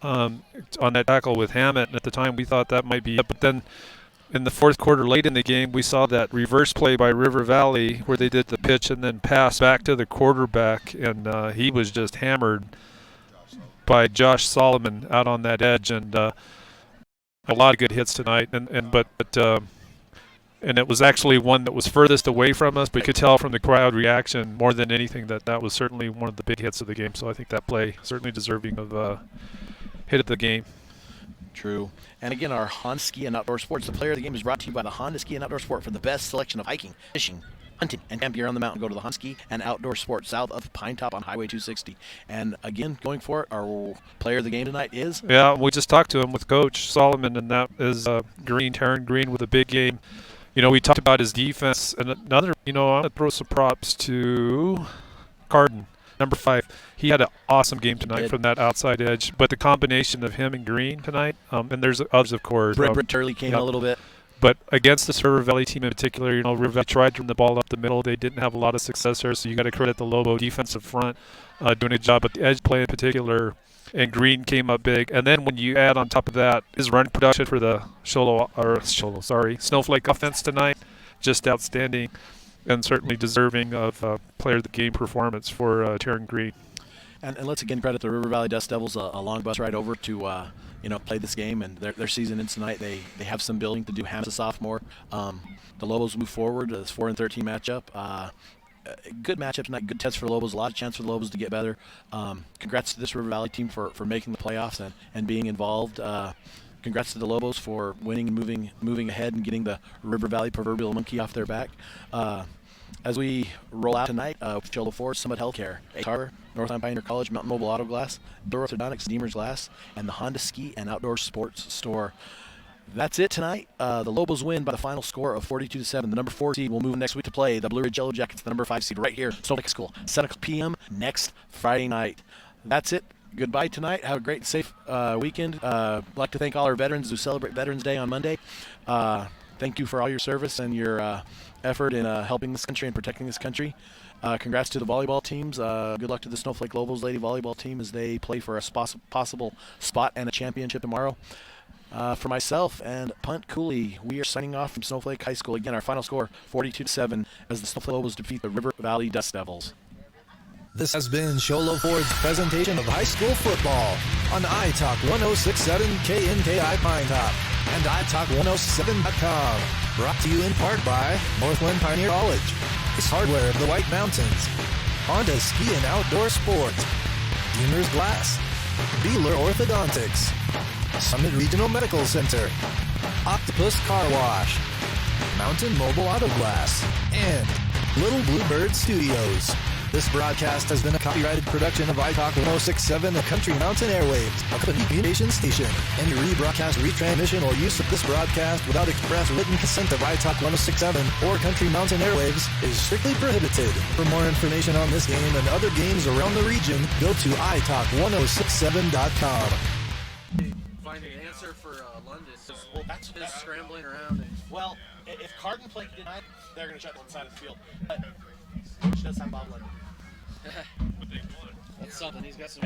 on that tackle with Hammett, and at the time we thought that might be it, but then in the fourth quarter, late in the game, we saw that reverse play by River Valley where they did the pitch and then pass back to the quarterback, and he was just hammered by Josh Solomon out on that edge, and a lot of good hits tonight. And it was actually one that was furthest away from us, but you could tell from the crowd reaction more than anything that was certainly one of the big hits of the game. So I think that play certainly deserving of hit of the game. True. And again, our Honda Ski and Outdoor Sports, the player of the game, is brought to you by the Honda Ski and Outdoor Sport. For the best selection of hiking, fishing, hunting, and camping around the mountain, go to the Honda Ski and Outdoor Sport south of Pine Top on Highway 260. And again, going for it, our player of the game tonight is? Yeah, we just talked to him with Coach Solomon, and that is Green, Taryn Green, with a big game. You know, we talked about his defense, and another, I want to throw some props to Carden, number 5. He had an awesome game tonight from that outside edge. But the combination of him and Green tonight, and there's others, of course. Britt Turley came in a little bit. But against this River Valley team in particular, River Valley tried to run the ball up the middle. They didn't have a lot of success there, so you got to credit the Lobo defensive front doing a job. But the edge play in particular, and Green came up big. And then when you add on top of that his run production for the Snowflake offense tonight, just outstanding, and certainly deserving of player of the game performance for Taryn Green. And let's again credit the River Valley Dust Devils, a long bus ride over to play this game, and their season ends tonight. They have some building to do. Hannah's a sophomore. The Lobos move forward. This 4-13 matchup. Good matchup tonight. Good test for the Lobos. A lot of chance for the Lobos to get better. Congrats to this River Valley team for making the playoffs and being involved. Congrats to the Lobos for winning and moving ahead and getting the River Valley proverbial monkey off their back. As we roll out tonight, Cholo Ford, Summit Healthcare, Harbor, Northland Pioneer College, Mountain Mobile Auto Glass, Dura Orthodontics, Deemer's Glass, and the Honda Ski and Outdoor Sports Store. That's it tonight. The Lobos win by the final score of 42-7. The number 4 seed will move next week to play the Blue Ridge Yellow Jackets, the number 5 seed, right here, Snowflake School, 7 p.m. next Friday night. That's it. Goodbye tonight. Have a great and safe weekend. I'd like to thank all our veterans who celebrate Veterans Day on Monday. Thank you for all your service and your effort in helping this country and protecting this country. Congrats to the volleyball teams. Good luck to the Snowflake Lobos lady volleyball team as they play for a possible spot and a championship tomorrow. For myself and Punt Cooley, we are signing off from Snowflake High School. Again, our final score, 42-7, as the Snowflake Lobos defeat the River Valley Dust Devils. This has been Sholo Ford's presentation of high school football on iTalk 106.7 KNKI Pine Top and iTalk107.com. Brought to you in part by Northland Pioneer College, Ace Hardware of the White Mountains, Honda Ski and Outdoor Sports, Deemer's Glass, Beeler Orthodontics, Summit Regional Medical Center, Octopus Car Wash, Mountain Mobile Auto Glass, and Little Bluebird Studios. This broadcast has been a copyrighted production of iTalk 106.7, the Country Mountain Airwaves, a communication station. Any rebroadcast, retransmission, or use of this broadcast without express written consent of iTalk 106.7 or Country Mountain Airwaves is strictly prohibited. For more information on this game and other games around the region, go to iTalk1067.com. Find an answer for London. Well, that's just scrambling around. Well, if Carden played tonight, they're going to shut one side of the field. But Coach does have Bob London. That's something. He's got some.